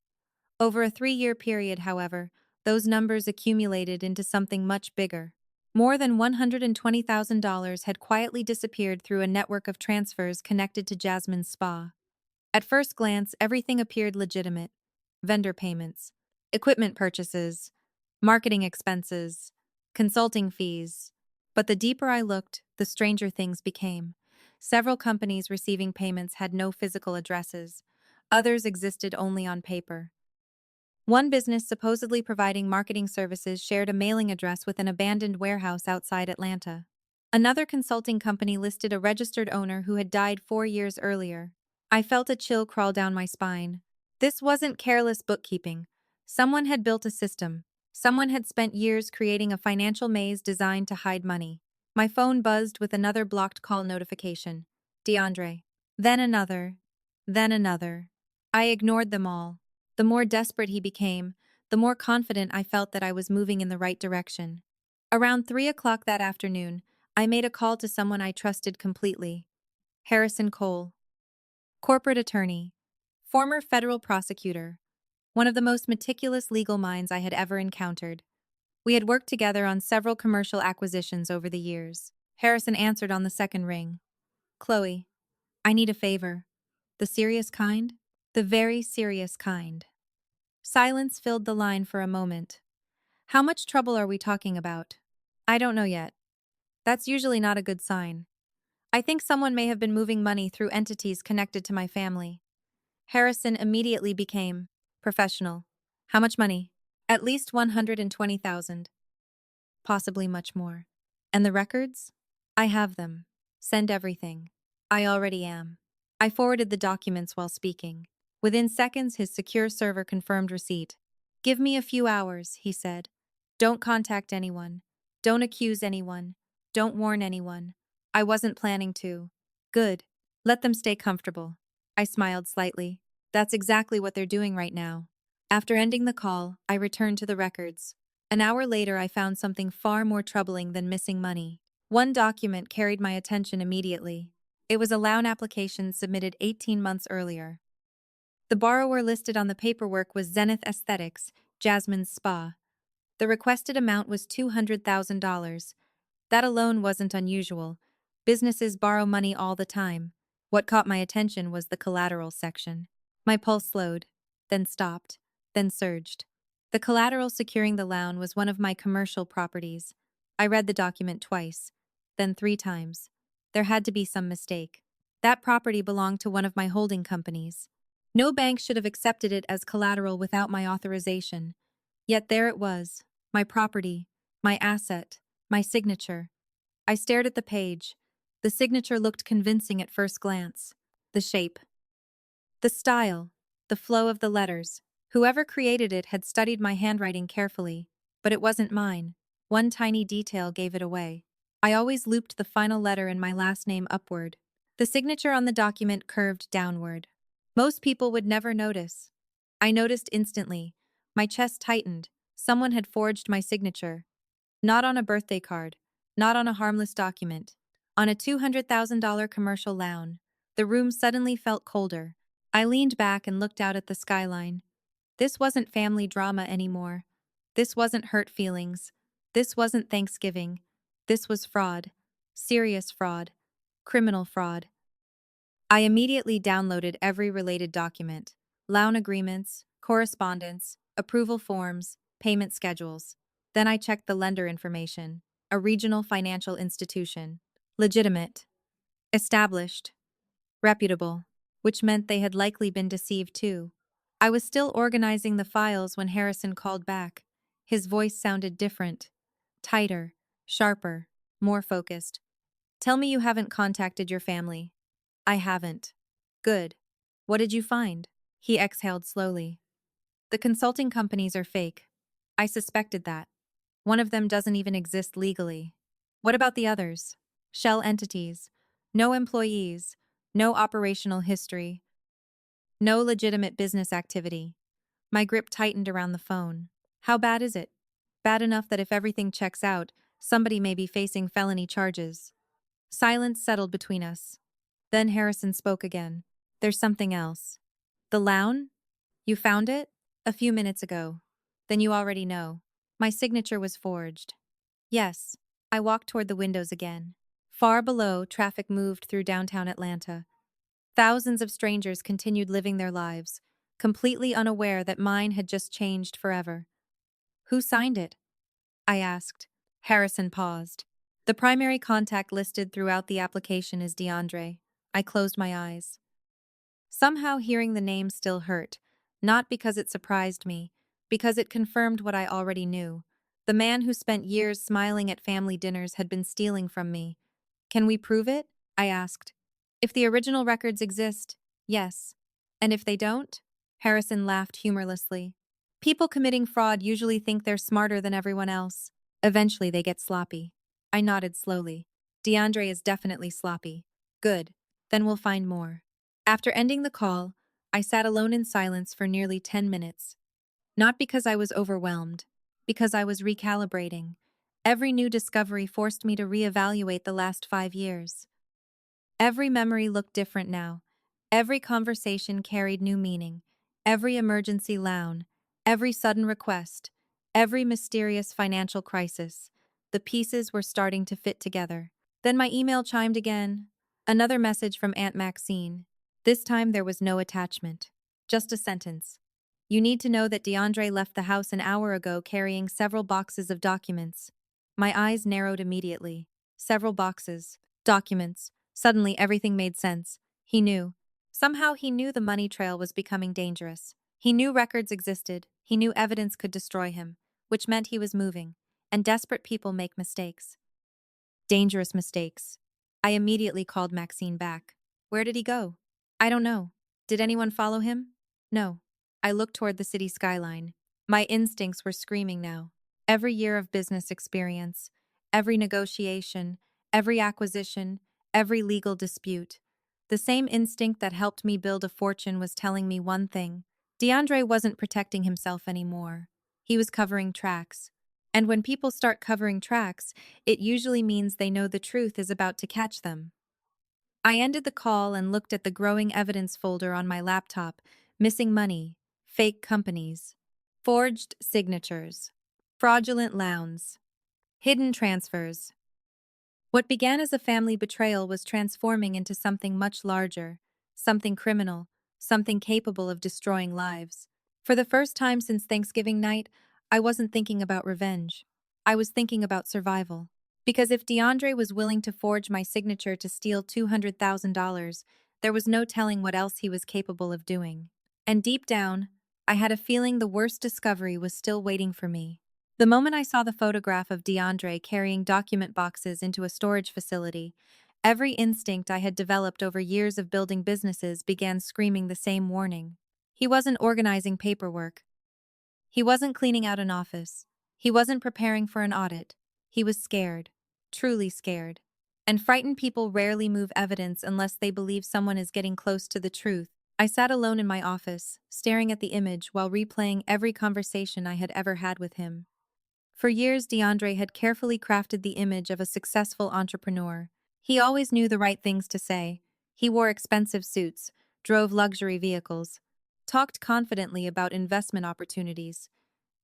Over a 3-year period, however, those numbers accumulated into something much bigger. More than $120,000 had quietly disappeared through a network of transfers connected to Jasmine's spa. At first glance, everything appeared legitimate. Vendor payments, equipment purchases, marketing expenses, consulting fees. But the deeper I looked, the stranger things became. Several companies receiving payments had no physical addresses. Others existed only on paper. One business supposedly providing marketing services shared a mailing address with an abandoned warehouse outside Atlanta. Another consulting company listed a registered owner who had died 4 years earlier. I felt a chill crawl down my spine. This wasn't careless bookkeeping. Someone had built a system. Someone had spent years creating a financial maze designed to hide money. My phone buzzed with another blocked call notification. DeAndre. Then another. Then another. I ignored them all. The more desperate he became, the more confident I felt that I was moving in the right direction. Around 3 o'clock that afternoon, I made a call to someone I trusted completely. Harrison Cole. Corporate attorney. Former federal prosecutor. One of the most meticulous legal minds I had ever encountered. We had worked together on several commercial acquisitions over the years. Harrison answered on the second ring. Chloe, I need a favor. The serious kind? The very serious kind. Silence filled the line for a moment. How much trouble are we talking about? I don't know yet. That's usually not a good sign. I think someone may have been moving money through entities connected to my family. Harrison immediately became professional. How much money? At least 120,000. Possibly much more. And the records? I have them. Send everything. I already am. I forwarded the documents while speaking. Within seconds, his secure server confirmed receipt. Give me a few hours, he said. Don't contact anyone. Don't accuse anyone. Don't warn anyone. I wasn't planning to. Good. Let them stay comfortable. I smiled slightly. That's exactly what they're doing right now. After ending the call, I returned to the records. An hour later, I found something far more troubling than missing money. One document carried my attention immediately. It was a loan application submitted 18 months earlier. The borrower listed on the paperwork was Zenith Aesthetics, Jasmine's spa. The requested amount was $200,000. That alone wasn't unusual. Businesses borrow money all the time. What caught my attention was the collateral section. My pulse slowed, then stopped, then surged. The collateral securing the loan was one of my commercial properties. I read the document twice, then 3 times. There had to be some mistake. That property belonged to one of my holding companies. No bank should have accepted it as collateral without my authorization. Yet there it was, my property, my asset, my signature. I stared at the page. The signature looked convincing at first glance. The shape, the style, the flow of the letters. Whoever created it had studied my handwriting carefully, but it wasn't mine. One tiny detail gave it away. I always looped the final letter in my last name upward. The signature on the document curved downward. Most people would never notice. I noticed instantly. My chest tightened. Someone had forged my signature. Not on a birthday card. Not on a harmless document. On a $200,000 commercial loan. The room suddenly felt colder. I leaned back and looked out at the skyline. This wasn't family drama anymore. This wasn't hurt feelings. This wasn't Thanksgiving. This was fraud. Serious fraud. Criminal fraud. I immediately downloaded every related document: loan agreements, correspondence, approval forms, payment schedules. Then I checked the lender information: a regional financial institution, legitimate, established, reputable, which meant they had likely been deceived too. I was still organizing the files when Harrison called back. His voice sounded different, tighter, sharper, more focused. "Tell me you haven't contacted your family." "I haven't." "Good. What did you find?" He exhaled slowly. "The consulting companies are fake." "I suspected that. One of them doesn't even exist legally." "What about the others?" "Shell entities. No employees. No operational history. No legitimate business activity." My grip tightened around the phone. "How bad is it?" "Bad enough that if everything checks out, somebody may be facing felony charges." Silence settled between us. Then Harrison spoke again. "There's something else." "The loan? You found it?" "A few minutes ago." "Then you already know." My signature was forged. "Yes." I walked toward the windows again. Far below, traffic moved through downtown Atlanta. Thousands of strangers continued living their lives, completely unaware that mine had just changed forever. "Who signed it?" I asked. Harrison paused. "The primary contact listed throughout the application is DeAndre." I closed my eyes. Somehow hearing the name still hurt, not because it surprised me, because it confirmed what I already knew. The man who spent years smiling at family dinners had been stealing from me. "Can we prove it?" I asked. "If the original records exist, yes. And if they don't?" Harrison laughed humorlessly. "People committing fraud usually think they're smarter than everyone else. Eventually they get sloppy." I nodded slowly. "DeAndre is definitely sloppy." "Good. Then we'll find more." After ending the call, I sat alone in silence for nearly 10 minutes. Not because I was overwhelmed, because I was recalibrating. Every new discovery forced me to reevaluate the last 5 years. Every memory looked different now. Every conversation carried new meaning. Every emergency loan, every sudden request, every mysterious financial crisis. The pieces were starting to fit together. Then my email chimed again. Another message from Aunt Maxine. This time there was no attachment. Just a sentence. "You need to know that DeAndre left the house an hour ago carrying several boxes of documents." My eyes narrowed immediately. Several boxes. Documents. Suddenly everything made sense. He knew. Somehow he knew the money trail was becoming dangerous. He knew records existed. He knew evidence could destroy him, which meant he was moving. And desperate people make mistakes. Dangerous mistakes. I immediately called Maxine back. "Where did he go?" "I don't know." "Did anyone follow him?" "No." I looked toward the city skyline. My instincts were screaming now. Every year of business experience, every negotiation, every acquisition, every legal dispute. The same instinct that helped me build a fortune was telling me one thing. DeAndre wasn't protecting himself anymore. He was covering tracks. And when people start covering tracks, it usually means they know the truth is about to catch them. I ended the call and looked at the growing evidence folder on my laptop: missing money, fake companies, forged signatures, fraudulent loans, hidden transfers. What began as a family betrayal was transforming into something much larger, something criminal, something capable of destroying lives. For the first time since Thanksgiving night, I wasn't thinking about revenge. I was thinking about survival. Because if DeAndre was willing to forge my signature to steal $200,000, there was no telling what else he was capable of doing. And deep down, I had a feeling the worst discovery was still waiting for me. The moment I saw the photograph of DeAndre carrying document boxes into a storage facility, every instinct I had developed over years of building businesses began screaming the same warning. He wasn't organizing paperwork. He wasn't cleaning out an office. He wasn't preparing for an audit. He was scared. Truly scared. And frightened people rarely move evidence unless they believe someone is getting close to the truth. I sat alone in my office, staring at the image while replaying every conversation I had ever had with him. For years, DeAndre had carefully crafted the image of a successful entrepreneur. He always knew the right things to say. He wore expensive suits, drove luxury vehicles, talked confidently about investment opportunities.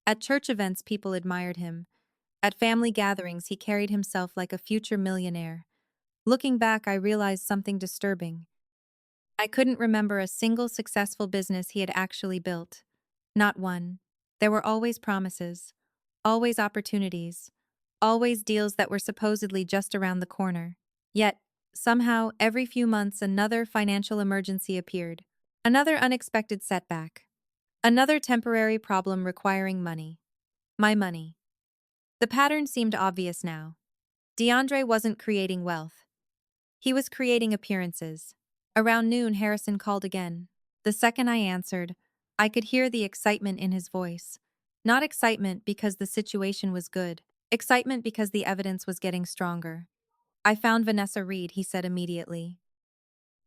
At church events, people admired him. At family gatherings, he carried himself like a future millionaire. Looking back, I realized something disturbing. I couldn't remember a single successful business he had actually built. Not one. There were always promises, always opportunities, always deals that were supposedly just around the corner. Yet, somehow, every few months, another financial emergency appeared. Another unexpected setback. Another temporary problem requiring money. My money. The pattern seemed obvious now. DeAndre wasn't creating wealth. He was creating appearances. Around noon, Harrison called again. The second I answered, I could hear the excitement in his voice. Not excitement because the situation was good, excitement because the evidence was getting stronger. I found Vanessa Reed, he said immediately.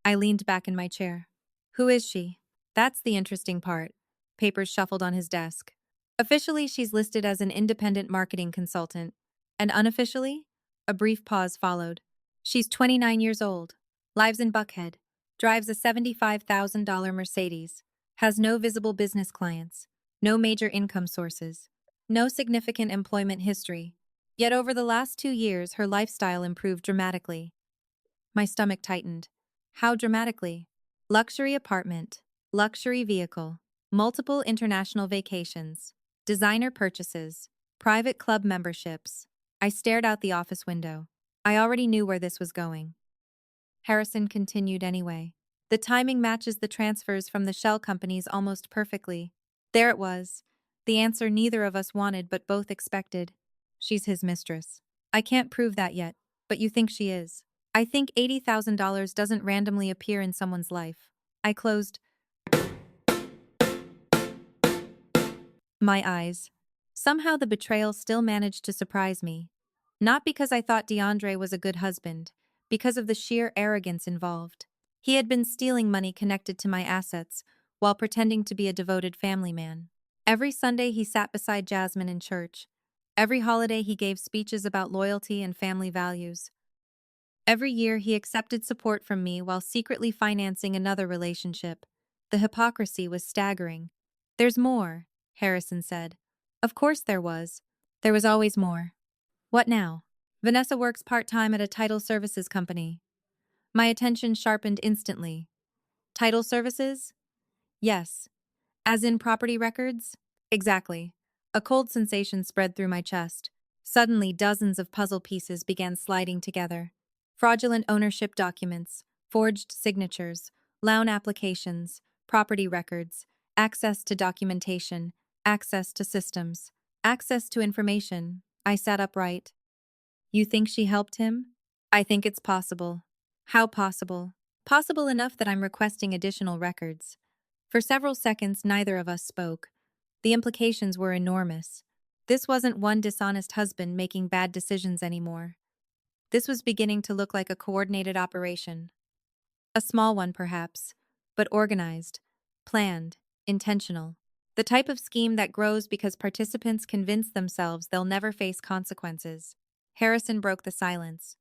I leaned back in my chair. Who is she? That's the interesting part. Papers shuffled on his desk. Officially, she's listed as an independent marketing consultant. And unofficially? A brief pause followed. She's 29 years old, lives in Buckhead, drives a $75,000 Mercedes, has no visible business clients, no major income sources, no significant employment history. Yet over the last 2 years, her lifestyle improved dramatically. My stomach tightened. How dramatically? Luxury apartment, luxury vehicle, multiple international vacations, designer purchases, private club memberships. I stared out the office window. I already knew where this was going. Harrison continued anyway. The timing matches the transfers from the shell companies almost perfectly. There it was. The answer neither of us wanted but both expected. She's his mistress. I can't prove that yet, but you think she is. I think $80,000 doesn't randomly appear in someone's life. I closed my eyes. Somehow the betrayal still managed to surprise me. Not because I thought DeAndre was a good husband, because of the sheer arrogance involved. He had been stealing money connected to my assets, while pretending to be a devoted family man. Every Sunday he sat beside Jasmine in church. Every holiday he gave speeches about loyalty and family values. Every year he accepted support from me while secretly financing another relationship. The hypocrisy was staggering. There's more, Harrison said. Of course there was. There was always more. What now? Vanessa works part-time at a title services company. My attention sharpened instantly. Title services? Yes. As in property records? Exactly. A cold sensation spread through my chest. Suddenly, dozens of puzzle pieces began sliding together. Fraudulent ownership documents, forged signatures, loan applications, property records, access to documentation, access to systems, access to information. I sat upright. You think she helped him? I think it's possible. How possible? Possible enough that I'm requesting additional records. For several seconds, neither of us spoke. The implications were enormous. This wasn't one dishonest husband making bad decisions anymore. This was beginning to look like a coordinated operation. A small one, perhaps, but organized, planned, intentional. The type of scheme that grows because participants convince themselves they'll never face consequences. Harrison broke the silence.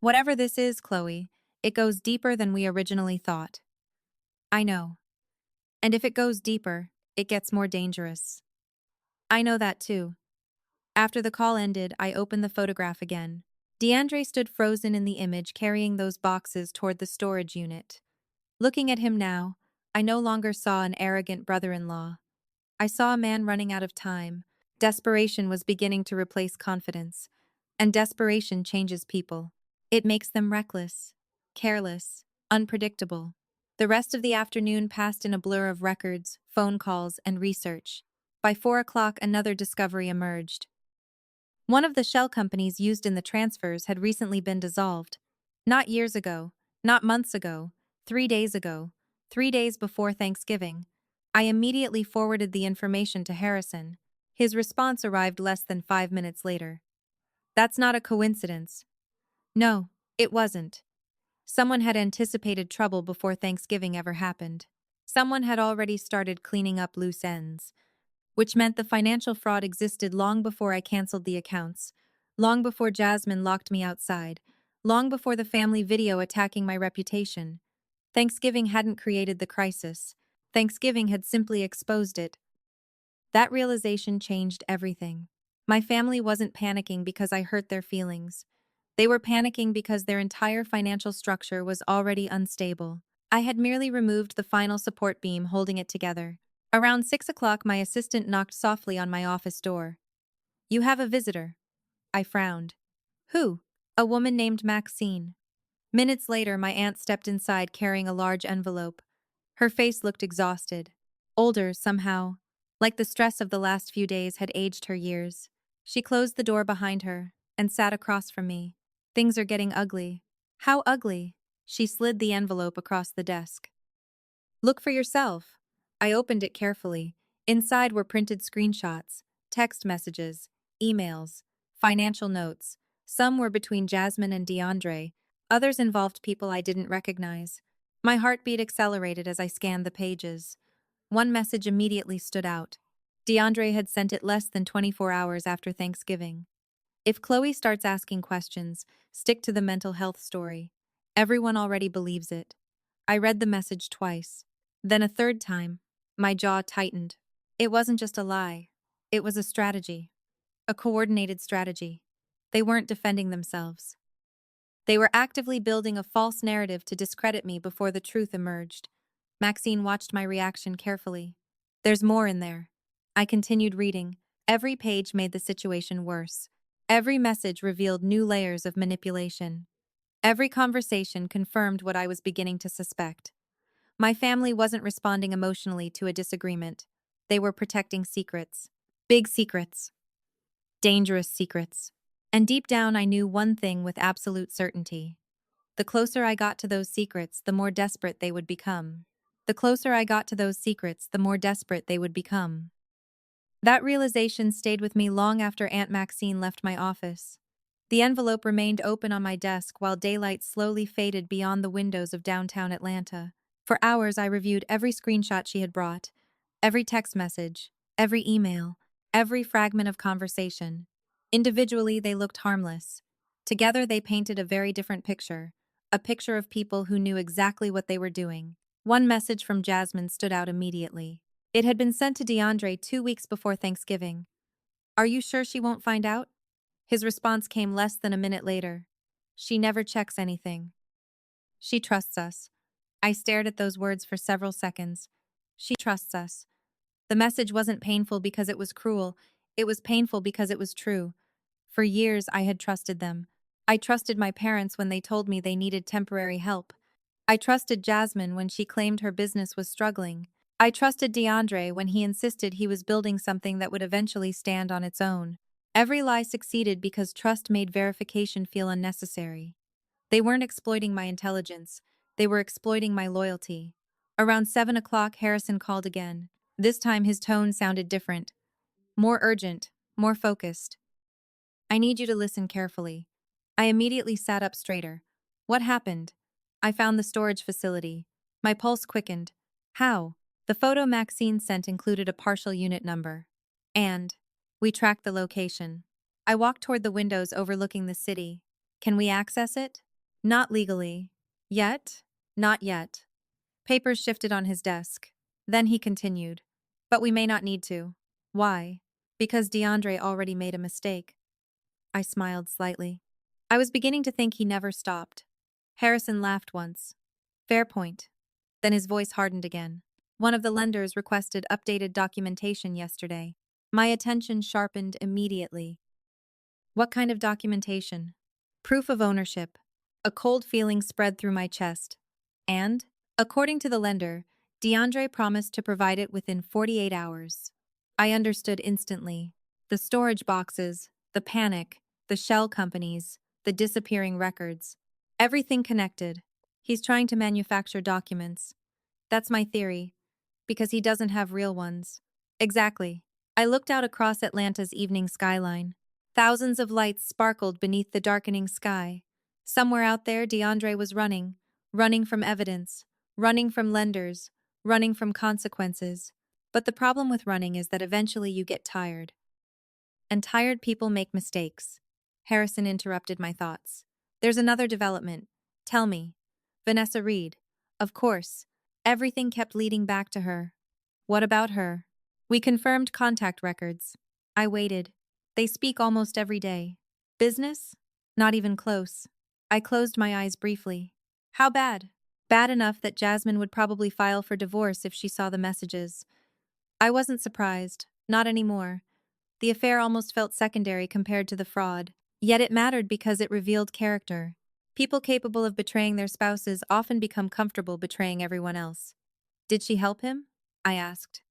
Whatever this is, Chloe, it goes deeper than we originally thought. I know. And if it goes deeper, it gets more dangerous. I know that too. After the call ended, I opened the photograph again. DeAndre stood frozen in the image, carrying those boxes toward the storage unit. Looking at him now, I no longer saw an arrogant brother-in-law. I saw a man running out of time. Desperation was beginning to replace confidence. And desperation changes people. It makes them reckless, careless, unpredictable. The rest of the afternoon passed in a blur of records, phone calls, and research. By 4 o'clock, another discovery emerged. One of the shell companies used in the transfers had recently been dissolved. Not years ago, not months ago, 3 days ago, 3 days before Thanksgiving. I immediately forwarded the information to Harrison. His response arrived less than 5 minutes later. That's not a coincidence. No, it wasn't. Someone had anticipated trouble before Thanksgiving ever happened. Someone had already started cleaning up loose ends, which meant the financial fraud existed long before I canceled the accounts, long before Jasmine locked me outside, long before the family video attacking my reputation. Thanksgiving hadn't created the crisis. Thanksgiving had simply exposed it. That realization changed everything. My family wasn't panicking because I hurt their feelings. They were panicking because their entire financial structure was already unstable. I had merely removed the final support beam holding it together. Around 6 o'clock, my assistant knocked softly on my office door. "You have a visitor." I frowned. "Who?" "A woman named Maxine." Minutes later, my aunt stepped inside carrying a large envelope. Her face looked exhausted. Older, somehow. Like the stress of the last few days had aged her years. She closed the door behind her and sat across from me. "Things are getting ugly." "How ugly?" She slid the envelope across the desk. "Look for yourself." I opened it carefully. Inside were printed screenshots, text messages, emails, financial notes. Some were between Jasmine and DeAndre, others involved people I didn't recognize. My heartbeat accelerated as I scanned the pages. One message immediately stood out. DeAndre had sent it less than 24 hours after Thanksgiving. "If Chloe starts asking questions, stick to the mental health story. Everyone already believes it." I read the message twice. Then a third time. My jaw tightened. It wasn't just a lie. It was a strategy. A coordinated strategy. They weren't defending themselves. They were actively building a false narrative to discredit me before the truth emerged. Maxine watched my reaction carefully. "There's more in there." I continued reading. Every page made the situation worse. Every message revealed new layers of manipulation. Every conversation confirmed what I was beginning to suspect. My family wasn't responding emotionally to a disagreement. They were protecting secrets. Big secrets. Dangerous secrets. And deep down, I knew one thing with absolute certainty. The closer I got to those secrets, the more desperate they would become. The closer I got to those secrets, the more desperate they would become. That realization stayed with me long after Aunt Maxine left my office. The envelope remained open on my desk while daylight slowly faded beyond the windows of downtown Atlanta. For hours, I reviewed every screenshot she had brought, every text message, every email, every fragment of conversation. Individually, they looked harmless. Together, they painted a very different picture, a picture of people who knew exactly what they were doing. One message from Jasmine stood out immediately. It had been sent to DeAndre 2 weeks before Thanksgiving. "Are you sure she won't find out?" His response came less than a minute later. "She never checks anything. She trusts us." I stared at those words for several seconds. She trusts us. The message wasn't painful because it was cruel. It was painful because it was true. For years, I had trusted them. I trusted my parents when they told me they needed temporary help. I trusted Jasmine when she claimed her business was struggling. I trusted DeAndre when he insisted he was building something that would eventually stand on its own. Every lie succeeded because trust made verification feel unnecessary. They weren't exploiting my intelligence. They were exploiting my loyalty. Around 7 o'clock, Harrison called again. This time his tone sounded different. More urgent, more focused. "I need you to listen carefully." I immediately sat up straighter. "What happened?" "I found the storage facility." My pulse quickened. "How?" "The photo Maxine sent included a partial unit number. And we tracked the location." I walked toward the windows overlooking the city. "Can we access it?" "Not legally. Yet?" "Not yet." Papers shifted on his desk. Then he continued. "But we may not need to." "Why?" "Because DeAndre already made a mistake." I smiled slightly. I was beginning to think he never stopped. Harrison laughed once. "Fair point." Then his voice hardened again. "One of the lenders requested updated documentation yesterday." My attention sharpened immediately. "What kind of documentation?" "Proof of ownership." A cold feeling spread through my chest. "And?" "According to the lender, DeAndre promised to provide it within 48 hours. I understood instantly. The storage boxes, the panic, the shell companies, the disappearing records. Everything connected. He's trying to manufacture documents. That's my theory. Because he doesn't have real ones. Exactly. I looked out across Atlanta's evening skyline. Thousands of lights sparkled beneath the darkening sky. Somewhere out there, DeAndre was running. Running from evidence. Running from lenders. Running from consequences. But the problem with running is that eventually you get tired. And tired people make mistakes. Harrison interrupted my thoughts. "There's another development." "Tell me." "Vanessa Reed." "Of course." Everything kept leading back to her. "What about her?" "We confirmed contact records." I waited. "They speak almost every day." "Business?" Not even close. I closed my eyes briefly. How bad? Bad enough that Jasmine would probably file for divorce if she saw the messages. I wasn't surprised. Not anymore. The affair almost felt secondary compared to the fraud. Yet it mattered because it revealed character. People capable of betraying their spouses often become comfortable betraying everyone else. Did she help him? I asked.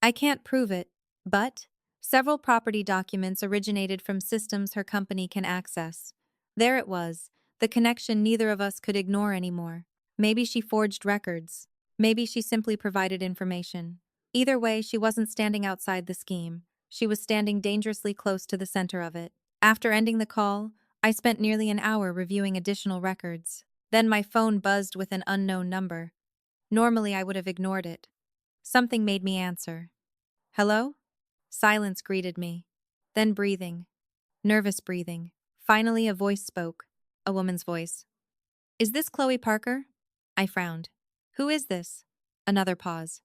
I can't prove it, but several property documents originated from systems her company can access. There it was, the connection neither of us could ignore anymore. Maybe she forged records. Maybe she simply provided information. Either way, she wasn't standing outside the scheme. She was standing dangerously close to the center of it. After ending the call, I spent nearly an hour reviewing additional records. Then my phone buzzed with an unknown number. Normally, I would have ignored it. Something made me answer. Hello? Silence greeted me. Then breathing. Nervous breathing. Finally, a voice spoke. A woman's voice. Is this Chloe Parker? I frowned. Who is this? Another pause.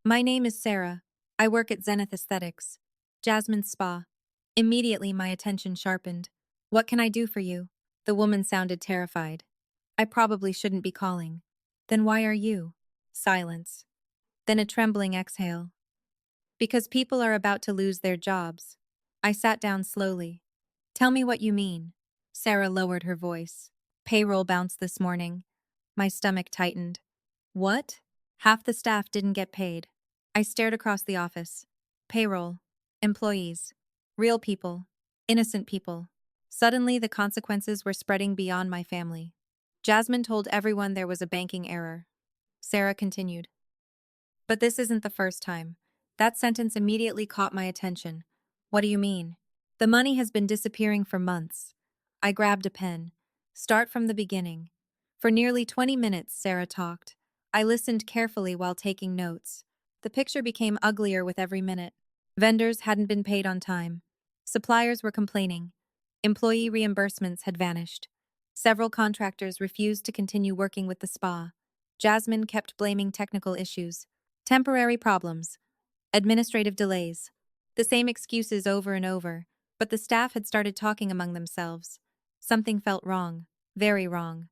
My name is Sarah. I work at Zenith Aesthetics. Jasmine's spa. Immediately, my attention sharpened. What can I do for you? The woman sounded terrified. I probably shouldn't be calling. Then why are you? Silence. Then a trembling exhale. Because people are about to lose their jobs. I sat down slowly. Tell me what you mean. Sarah lowered her voice. Payroll bounced this morning. My stomach tightened. What? Half the staff didn't get paid. I stared across the office. Payroll. Employees. Real people. Innocent people. Suddenly, the consequences were spreading beyond my family. Jasmine told everyone there was a banking error. Sarah continued. But this isn't the first time. That sentence immediately caught my attention. What do you mean? The money has been disappearing for months. I grabbed a pen. Start from the beginning. For nearly 20 minutes, Sarah talked. I listened carefully while taking notes. The picture became uglier with every minute. Vendors hadn't been paid on time. Suppliers were complaining. Employee reimbursements had vanished. Several contractors refused to continue working with the spa. Jasmine kept blaming technical issues. Temporary problems. Administrative delays. The same excuses over and over, but the staff had started talking among themselves. Something felt wrong. Very wrong.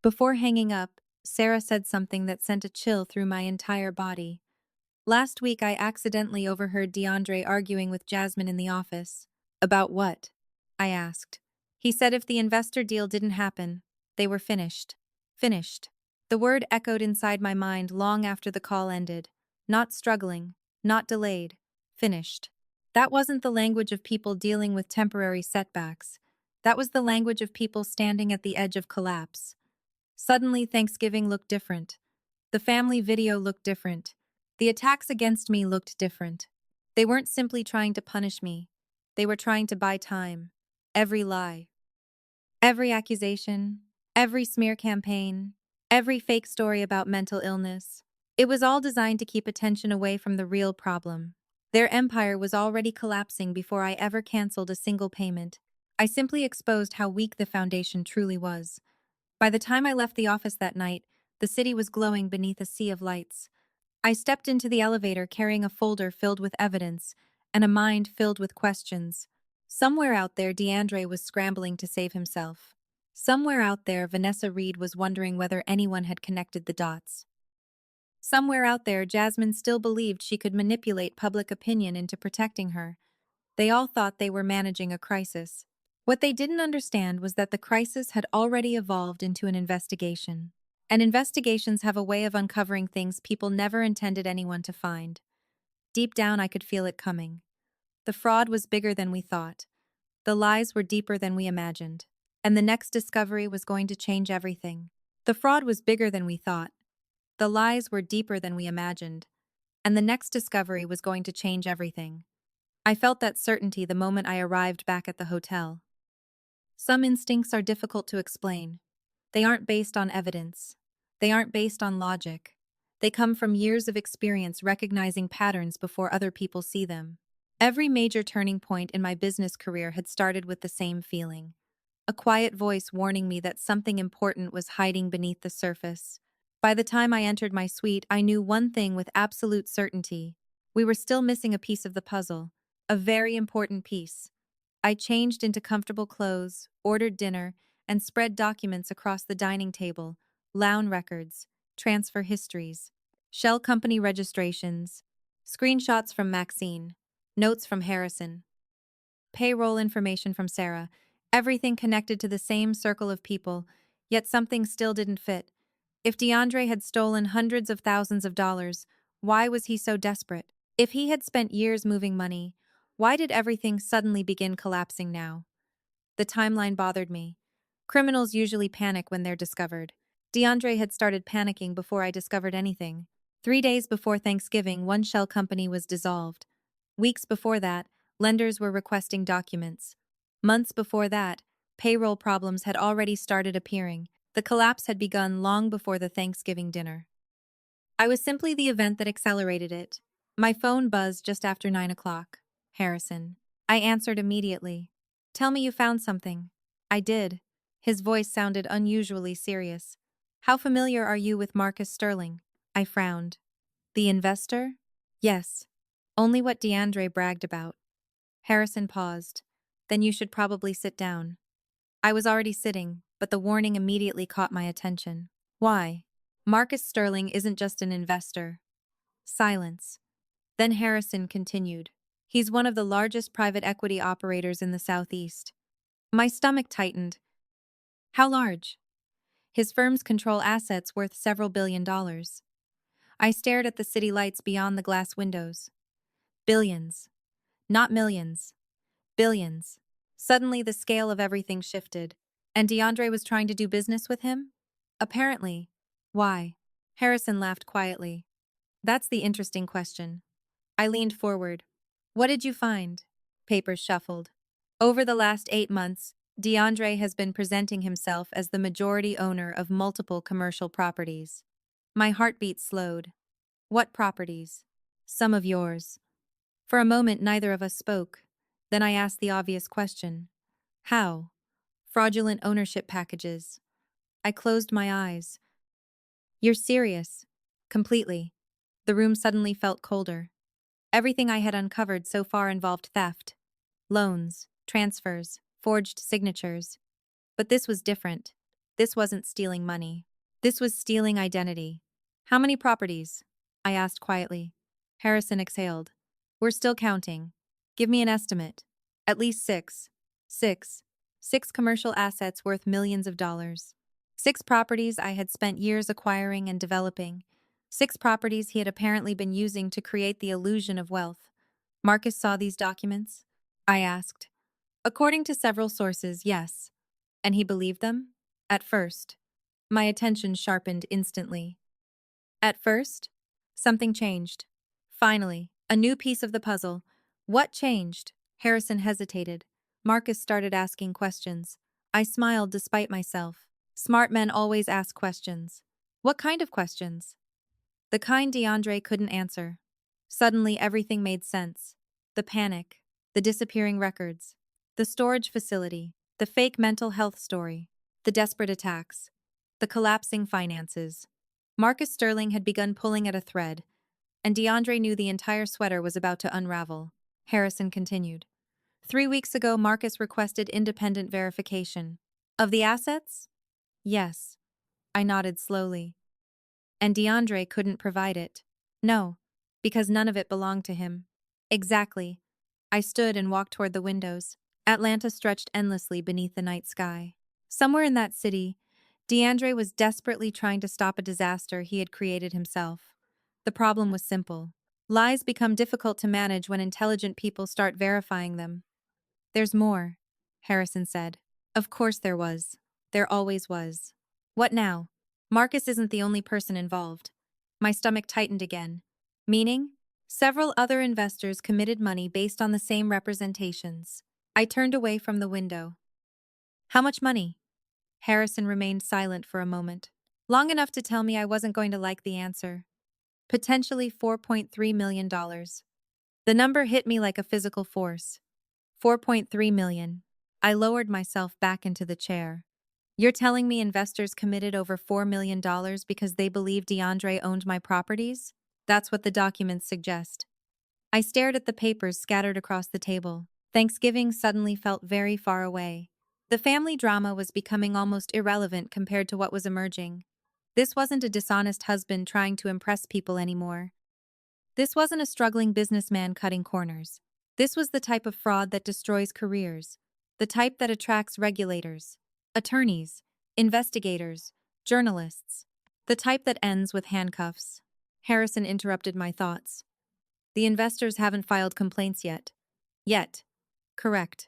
Before hanging up, Sarah said something that sent a chill through my entire body. Last week I accidentally overheard DeAndre arguing with Jasmine in the office. About what? I asked. He said if the investor deal didn't happen, they were finished. Finished. The word echoed inside my mind long after the call ended. Not struggling, not delayed, finished. That wasn't the language of people dealing with temporary setbacks. That was the language of people standing at the edge of collapse. Suddenly, Thanksgiving looked different. The family video looked different. The attacks against me looked different. They weren't simply trying to punish me. They were trying to buy time. Every lie. Every accusation. Every smear campaign. Every fake story about mental illness. It was all designed to keep attention away from the real problem. Their empire was already collapsing before I ever canceled a single payment. I simply exposed how weak the foundation truly was. By the time I left the office that night, the city was glowing beneath a sea of lights. I stepped into the elevator carrying a folder filled with evidence and a mind filled with questions. Somewhere out there, DeAndre was scrambling to save himself. Somewhere out there, Vanessa Reed was wondering whether anyone had connected the dots. Somewhere out there, Jasmine still believed she could manipulate public opinion into protecting her. They all thought they were managing a crisis. What they didn't understand was that the crisis had already evolved into an investigation. And investigations have a way of uncovering things people never intended anyone to find. Deep down, I could feel it coming. The fraud was bigger than we thought. The lies were deeper than we imagined. And the next discovery was going to change everything. The fraud was bigger than we thought. The lies were deeper than we imagined. And the next discovery was going to change everything. I felt that certainty the moment I arrived back at the hotel. Some instincts are difficult to explain. They aren't based on evidence. They aren't based on logic. They come from years of experience recognizing patterns before other people see them. Every major turning point in my business career had started with the same feeling. A quiet voice warning me that something important was hiding beneath the surface. By the time I entered my suite, I knew one thing with absolute certainty. We were still missing a piece of the puzzle. A very important piece. I changed into comfortable clothes, ordered dinner, and spread documents across the dining table, loan records, transfer histories, shell company registrations, screenshots from Maxine, notes from Harrison, payroll information from Sarah, everything connected to the same circle of people, yet something still didn't fit. If DeAndre had stolen hundreds of thousands of dollars, why was he so desperate? If he had spent years moving money, why did everything suddenly begin collapsing now? The timeline bothered me. Criminals usually panic when they're discovered. DeAndre had started panicking before I discovered anything. 3 days before Thanksgiving, one shell company was dissolved. Weeks before that, lenders were requesting documents. Months before that, payroll problems had already started appearing. The collapse had begun long before the Thanksgiving dinner. I was simply the event that accelerated it. My phone buzzed just after 9 o'clock. Harrison. I answered immediately. Tell me you found something. I did. His voice sounded unusually serious. How familiar are you with Marcus Sterling? I frowned. The investor? Yes. Only what DeAndre bragged about. Harrison paused. Then you should probably sit down. I was already sitting, but the warning immediately caught my attention. Why? Marcus Sterling isn't just an investor. Silence. Then Harrison continued. He's one of the largest private equity operators in the Southeast. My stomach tightened. How large? His firms control assets worth several $billions. I stared at the city lights beyond the glass windows. Billions. Not millions. Billions. Suddenly the scale of everything shifted. And DeAndre was trying to do business with him? Apparently. Why? Harrison laughed quietly. That's the interesting question. I leaned forward. What did you find? Papers shuffled. Over the last 8 months, DeAndre has been presenting himself as the majority owner of multiple commercial properties. My heartbeat slowed. What properties? Some of yours. For a moment, neither of us spoke. Then I asked the obvious question. How? Fraudulent ownership packages. I closed my eyes. You're serious? Completely. The room suddenly felt colder. Everything I had uncovered so far involved theft. Loans, transfers, forged signatures. But this was different. This wasn't stealing money. This was stealing identity. How many properties? I asked quietly. Harrison exhaled. We're still counting. Give me an estimate. At least six. Six. 6 commercial assets worth millions of dollars. 6 properties I had spent years acquiring and developing. 6 properties he had apparently been using to create the illusion of wealth. Marcus saw these documents? I asked. According to several sources, yes. And he believed them? At first. My attention sharpened instantly. At first? Something changed. Finally, a new piece of the puzzle. What changed? Harrison hesitated. Marcus started asking questions. I smiled despite myself. Smart men always ask questions. What kind of questions? The kind DeAndre couldn't answer. Suddenly, everything made sense. The panic, the disappearing records, the storage facility, the fake mental health story, the desperate attacks, the collapsing finances. Marcus Sterling had begun pulling at a thread, and DeAndre knew the entire sweater was about to unravel. Harrison continued. 3 weeks ago, Marcus requested independent verification. Of the assets? Yes. I nodded slowly. And DeAndre couldn't provide it. No, because none of it belonged to him. Exactly. I stood and walked toward the windows. Atlanta stretched endlessly beneath the night sky. Somewhere in that city, DeAndre was desperately trying to stop a disaster he had created himself. The problem was simple. Lies become difficult to manage when intelligent people start verifying them. There's more, Harrison said. Of course there was. There always was. What now? Marcus isn't the only person involved. My stomach tightened again. Meaning? Several other investors committed money based on the same representations. I turned away from the window. How much money? Harrison remained silent for a moment. Long enough to tell me I wasn't going to like the answer. Potentially $4.3 million. The number hit me like a physical force. 4.3 million. I lowered myself back into the chair. You're telling me investors committed over $4 million because they believe DeAndre owned my properties? That's what the documents suggest. I stared at the papers scattered across the table. Thanksgiving suddenly felt very far away. The family drama was becoming almost irrelevant compared to what was emerging. This wasn't a dishonest husband trying to impress people anymore. This wasn't a struggling businessman cutting corners. This was the type of fraud that destroys careers, the type that attracts regulators, attorneys, investigators, journalists, the type that ends with handcuffs. Harrison interrupted my thoughts. The investors haven't filed complaints yet. Yet. Correct.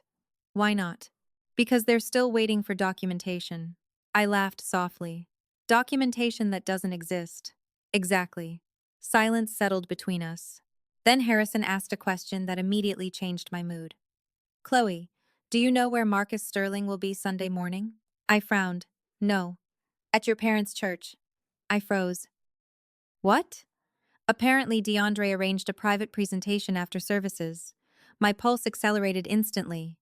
Why not? Because they're still waiting for documentation. I laughed softly. Documentation that doesn't exist. Exactly. Silence settled between us. Then Harrison asked a question that immediately changed my mood. Chloe, do you know where Marcus Sterling will be Sunday morning? I frowned. No. At your parents' church. I froze. What? Apparently, DeAndre arranged a private presentation after services. My pulse accelerated instantly.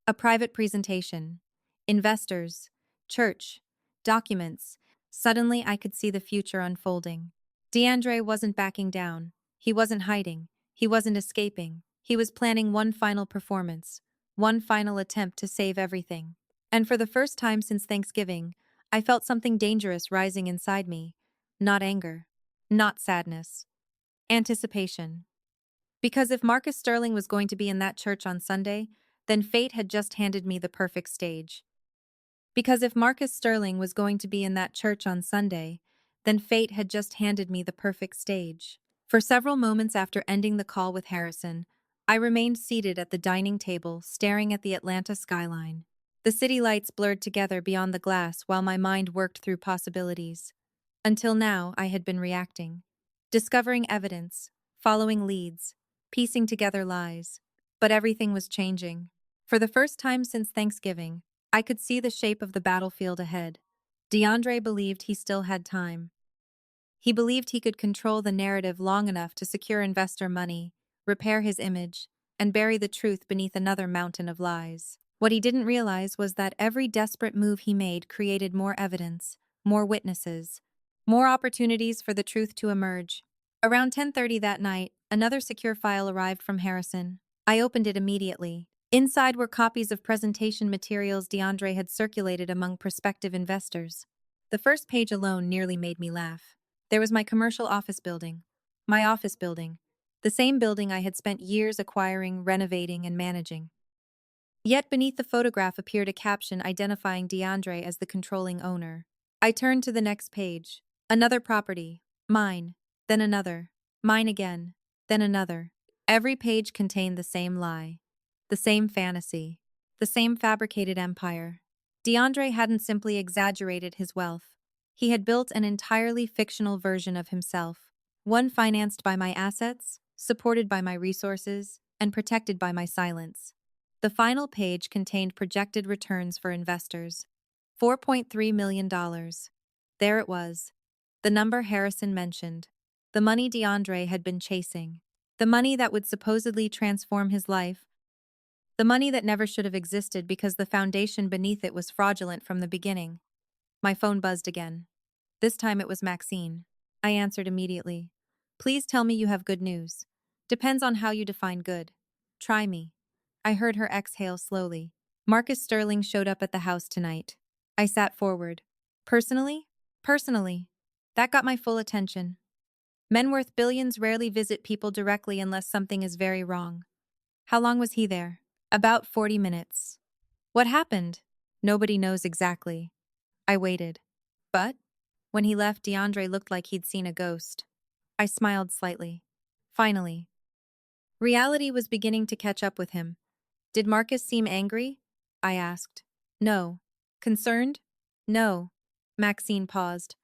A private presentation. Investors. Church. Documents. Suddenly, I could see the future unfolding. DeAndre wasn't backing down. He wasn't hiding. He wasn't escaping. He was planning one final performance. One final attempt to save everything. And for the first time since Thanksgiving, I felt something dangerous rising inside me. Not anger. Not sadness. Anticipation. Because if Marcus Sterling was going to be in that church on Sunday, then fate had just handed me the perfect stage. Because if Marcus Sterling was going to be in that church on Sunday, then fate had just handed me the perfect stage. For several moments after ending the call with Harrison, I remained seated at the dining table, staring at the Atlanta skyline. The city lights blurred together beyond the glass while my mind worked through possibilities. Until now, I had been reacting. Discovering evidence, following leads, piecing together lies. But everything was changing. For the first time since Thanksgiving, I could see the shape of the battlefield ahead. DeAndre believed he still had time. He believed he could control the narrative long enough to secure investor money, repair his image, and bury the truth beneath another mountain of lies. What he didn't realize was that every desperate move he made created more evidence, more witnesses, more opportunities for the truth to emerge. Around 10:30 that night, another secure file arrived from Harrison. I opened it immediately. Inside were copies of presentation materials DeAndre had circulated among prospective investors. The first page alone nearly made me laugh. There was my commercial office building. My office building. The same building I had spent years acquiring, renovating, and managing. Yet beneath the photograph appeared a caption identifying DeAndre as the controlling owner. I turned to the next page. Another property. Mine. Then another. Mine again. Then another. Every page contained the same lie. The same fantasy. The same fabricated empire. DeAndre hadn't simply exaggerated his wealth. He had built an entirely fictional version of himself. One financed by my assets, supported by my resources, and protected by my silence. The final page contained projected returns for investors. $4.3 million. There it was. The number Harrison mentioned. The money DeAndre had been chasing. The money that would supposedly transform his life. The money that never should have existed because the foundation beneath it was fraudulent from the beginning. My phone buzzed again. This time it was Maxine. I answered immediately. Please tell me you have good news. Depends on how you define good. Try me. I heard her exhale slowly. Marcus Sterling showed up at the house tonight. I sat forward. Personally? Personally. That got my full attention. Men worth billions rarely visit people directly unless something is very wrong. How long was he there? About 40 minutes. What happened? Nobody knows exactly. I waited. But when he left, DeAndre looked like he'd seen a ghost. I smiled slightly. Finally. Reality was beginning to catch up with him. Did Marcus seem angry? I asked. No. Concerned? No. Maxine paused.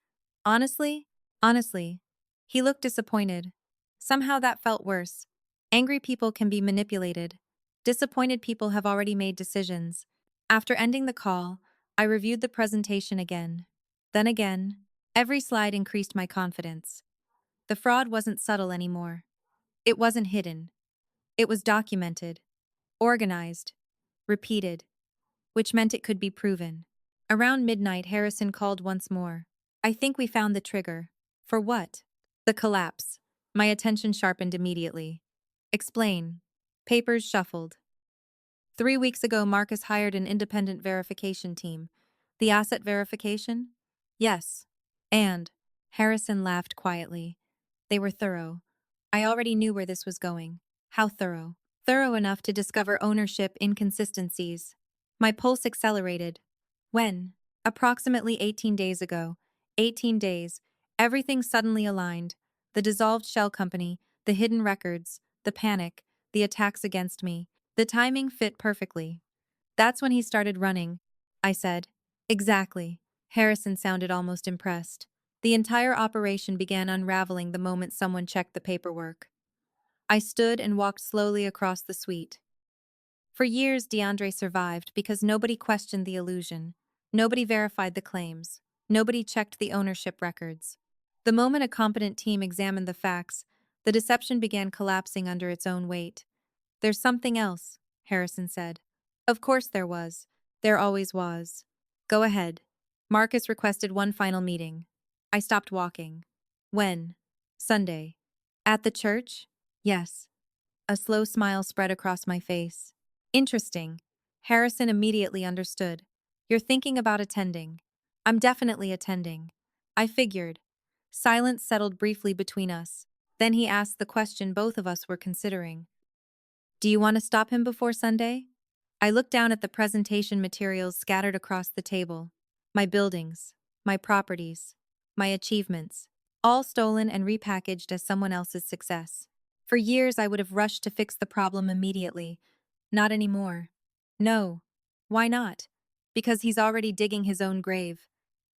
Honestly? Honestly. He looked disappointed. Somehow that felt worse. Angry people can be manipulated. Disappointed people have already made decisions. After ending the call, I reviewed the presentation again. Then again. Every slide increased my confidence. The fraud wasn't subtle anymore. It wasn't hidden. It was documented, organized, repeated, which meant it could be proven. Around midnight, Harrison called once more. I think we found the trigger. For what? The collapse. My attention sharpened immediately. Explain. Papers shuffled. 3 weeks ago, Marcus hired an independent verification team. The asset verification? Yes. And Harrison laughed quietly. They were thorough. I already knew where this was going. How thorough? Thorough enough to discover ownership inconsistencies. My pulse accelerated. When? Approximately 18 days ago. 18 days. Everything suddenly aligned. The dissolved shell company, the hidden records, the panic, the attacks against me. The timing fit perfectly. That's when he started running, I said. Exactly. Harrison sounded almost impressed. The entire operation began unraveling the moment someone checked the paperwork. I stood and walked slowly across the suite. For years, DeAndre survived because nobody questioned the illusion. Nobody verified the claims. Nobody checked the ownership records. The moment a competent team examined the facts, the deception began collapsing under its own weight. There's something else, Harrison said. Of course there was. There always was. Go ahead. Marcus requested one final meeting. I stopped walking. When? Sunday. At the church? Yes. A slow smile spread across my face. Interesting. Harrison immediately understood. You're thinking about attending. I'm definitely attending. I figured. Silence settled briefly between us. Then he asked the question both of us were considering. Do you want to stop him before Sunday? I looked down at the presentation materials scattered across the table. My buildings, my properties, my achievements, all stolen and repackaged as someone else's success. For years, I would have rushed to fix the problem immediately. Not anymore. No. Why not? Because he's already digging his own grave.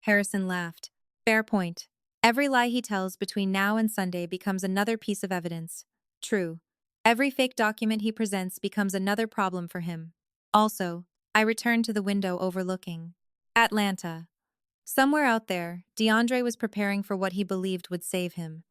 Harrison laughed. Fair point. Every lie he tells between now and Sunday becomes another piece of evidence. True. Every fake document he presents becomes another problem for him. Also, I returned to the window overlooking Atlanta. Somewhere out there, DeAndre was preparing for what he believed would save him.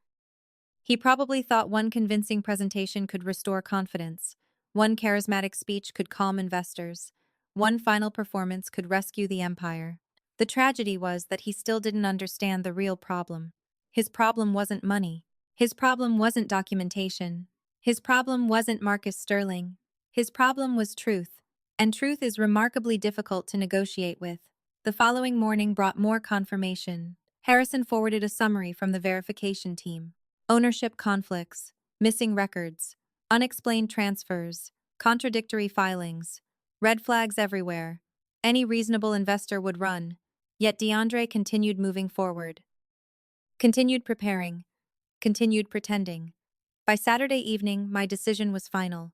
He probably thought one convincing presentation could restore confidence, one charismatic speech could calm investors, one final performance could rescue the empire. The tragedy was that he still didn't understand the real problem. His problem wasn't money. His problem wasn't documentation. His problem wasn't Marcus Sterling. His problem was truth. And truth is remarkably difficult to negotiate with. The following morning brought more confirmation. Harrison forwarded a summary from the verification team. Ownership conflicts, missing records, unexplained transfers, contradictory filings, red flags everywhere. Any reasonable investor would run. Yet DeAndre continued moving forward. Continued preparing. Continued pretending. By Saturday evening, my decision was final.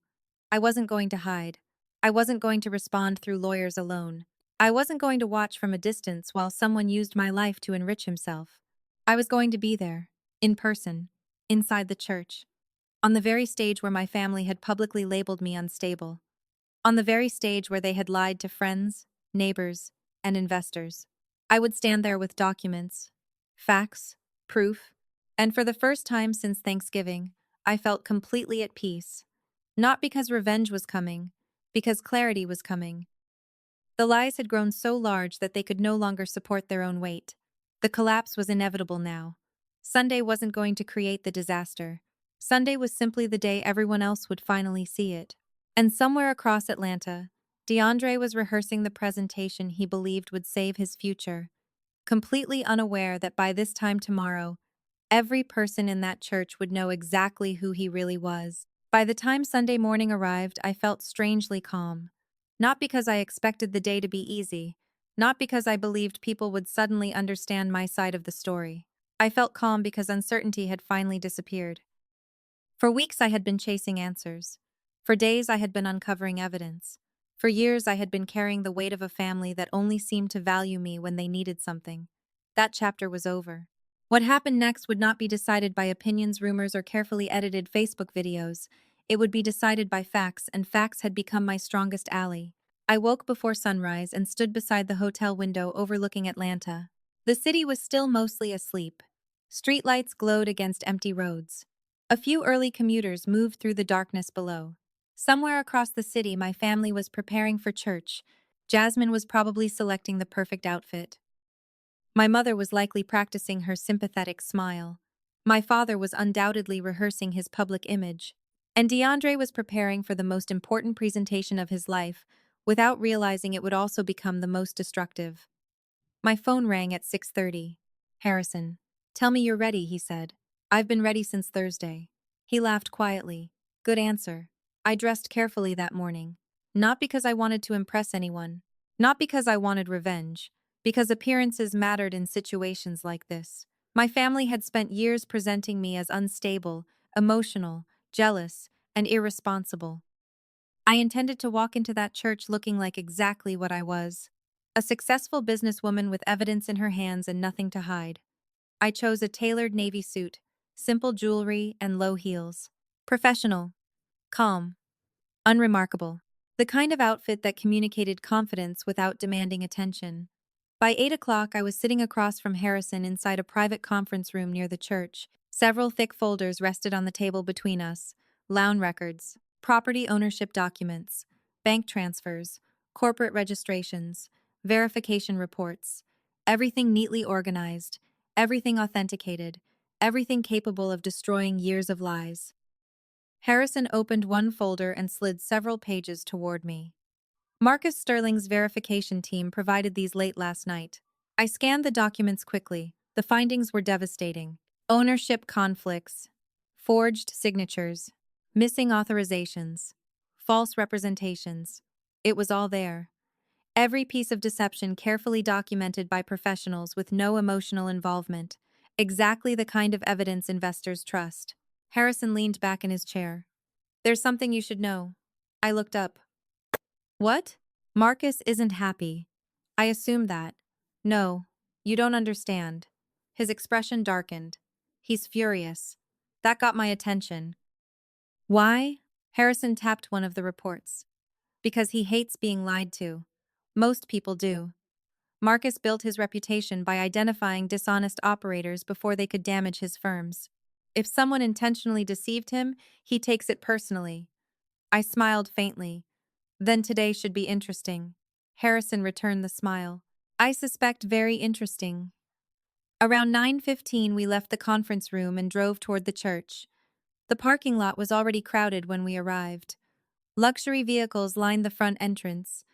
I wasn't going to hide. I wasn't going to respond through lawyers alone. I wasn't going to watch from a distance while someone used my life to enrich himself. I was going to be there, in person, inside the church, on the very stage where my family had publicly labeled me unstable, on the very stage where they had lied to friends, neighbors, and investors. I would stand there with documents, facts, proof, and for the first time since Thanksgiving, I felt completely at peace. Not because revenge was coming, because clarity was coming. The lies had grown so large that they could no longer support their own weight. The collapse was inevitable now. Sunday wasn't going to create the disaster. Sunday was simply the day everyone else would finally see it. And somewhere across Atlanta, DeAndre was rehearsing the presentation he believed would save his future, completely unaware that by this time tomorrow, every person in that church would know exactly who he really was. By the time Sunday morning arrived, I felt strangely calm. Not because I expected the day to be easy, not because I believed people would suddenly understand my side of the story. I felt calm because uncertainty had finally disappeared. For weeks I had been chasing answers. For days I had been uncovering evidence. For years I had been carrying the weight of a family that only seemed to value me when they needed something. That chapter was over. What happened next would not be decided by opinions, rumors, or carefully edited Facebook videos. It would be decided by facts, and facts had become my strongest ally. I woke before sunrise and stood beside the hotel window overlooking Atlanta. The city was still mostly asleep. Streetlights glowed against empty roads. A few early commuters moved through the darkness below. Somewhere across the city, my family was preparing for church. Jasmine was probably selecting the perfect outfit. My mother was likely practicing her sympathetic smile. My father was undoubtedly rehearsing his public image. And DeAndre was preparing for the most important presentation of his life, without realizing it would also become the most destructive. My phone rang at 6:30. Harrison. Tell me you're ready, he said. I've been ready since Thursday. He laughed quietly. Good answer. I dressed carefully that morning. Not because I wanted to impress anyone. Not because I wanted revenge. Because appearances mattered in situations like this. My family had spent years presenting me as unstable, emotional, jealous, and irresponsible. I intended to walk into that church looking like exactly what I was. A successful businesswoman with evidence in her hands and nothing to hide. I chose a tailored navy suit, simple jewelry, and low heels. Professional, calm, unremarkable. The kind of outfit that communicated confidence without demanding attention. By 8 o'clock, I was sitting across from Harrison inside a private conference room near the church. Several thick folders rested on the table between us: loan records, property ownership documents, bank transfers, corporate registrations, verification reports. Everything neatly organized, everything authenticated, everything capable of destroying years of lies. Harrison opened one folder and slid several pages toward me. Marcus Sterling's verification team provided these late last night. I scanned the documents quickly. The findings were devastating. Ownership conflicts, forged signatures, missing authorizations, false representations. It was all there. Every piece of deception carefully documented by professionals with no emotional involvement. Exactly the kind of evidence investors trust. Harrison leaned back in his chair. There's something you should know. I looked up. What? Marcus isn't happy. I assumed that. No, you don't understand. His expression darkened. He's furious. That got my attention. Why? Harrison tapped one of the reports. Because he hates being lied to. Most people do. Marcus built his reputation by identifying dishonest operators before they could damage his firms. If someone intentionally deceived him, he takes it personally. I smiled faintly. Then today should be interesting. Harrison returned the smile. I suspect very interesting. Around 9:15 we left the conference room and drove toward the church. The parking lot was already crowded when we arrived. Luxury vehicles lined the front entrance.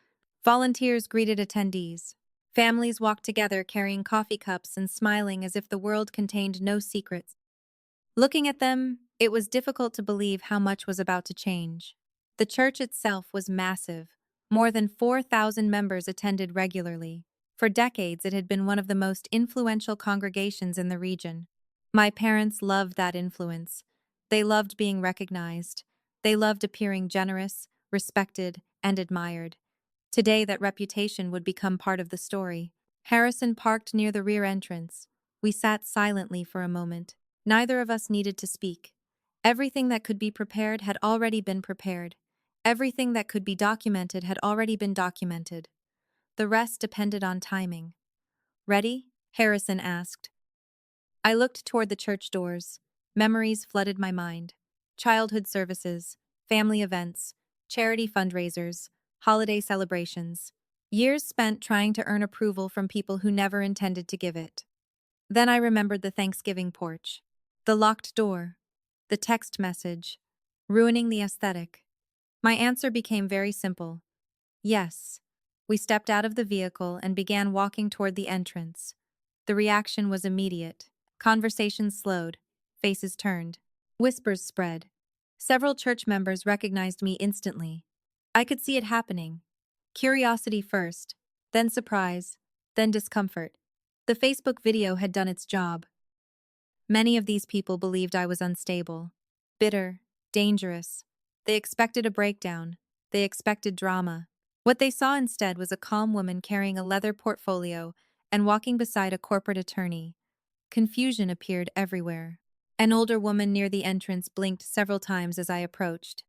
Volunteers greeted attendees. Families walked together carrying coffee cups and smiling as if the world contained no secrets. Looking at them, it was difficult to believe how much was about to change. The church itself was massive. More than 4,000 members attended regularly. For decades, it had been one of the most influential congregations in the region. My parents loved that influence. They loved being recognized. They loved appearing generous, respected, and admired. Today, that reputation would become part of the story. Harrison parked near the rear entrance. We sat silently for a moment. Neither of us needed to speak. Everything that could be prepared had already been prepared. Everything that could be documented had already been documented. The rest depended on timing. Ready? Harrison asked. I looked toward the church doors. Memories flooded my mind. Childhood services, family events, charity fundraisers, holiday celebrations. Years spent trying to earn approval from people who never intended to give it. Then I remembered the Thanksgiving porch. The locked door. The text message. Ruining the aesthetic. My answer became very simple. Yes. We stepped out of the vehicle and began walking toward the entrance. The reaction was immediate. Conversations slowed. Faces turned. Whispers spread. Several church members recognized me instantly. I could see it happening. Curiosity first, then surprise, then discomfort. The Facebook video had done its job. Many of these people believed I was unstable, bitter, dangerous. They expected a breakdown. They expected drama. What they saw instead was a calm woman carrying a leather portfolio and walking beside a corporate attorney. Confusion appeared everywhere. An older woman near the entrance blinked several times as I approached.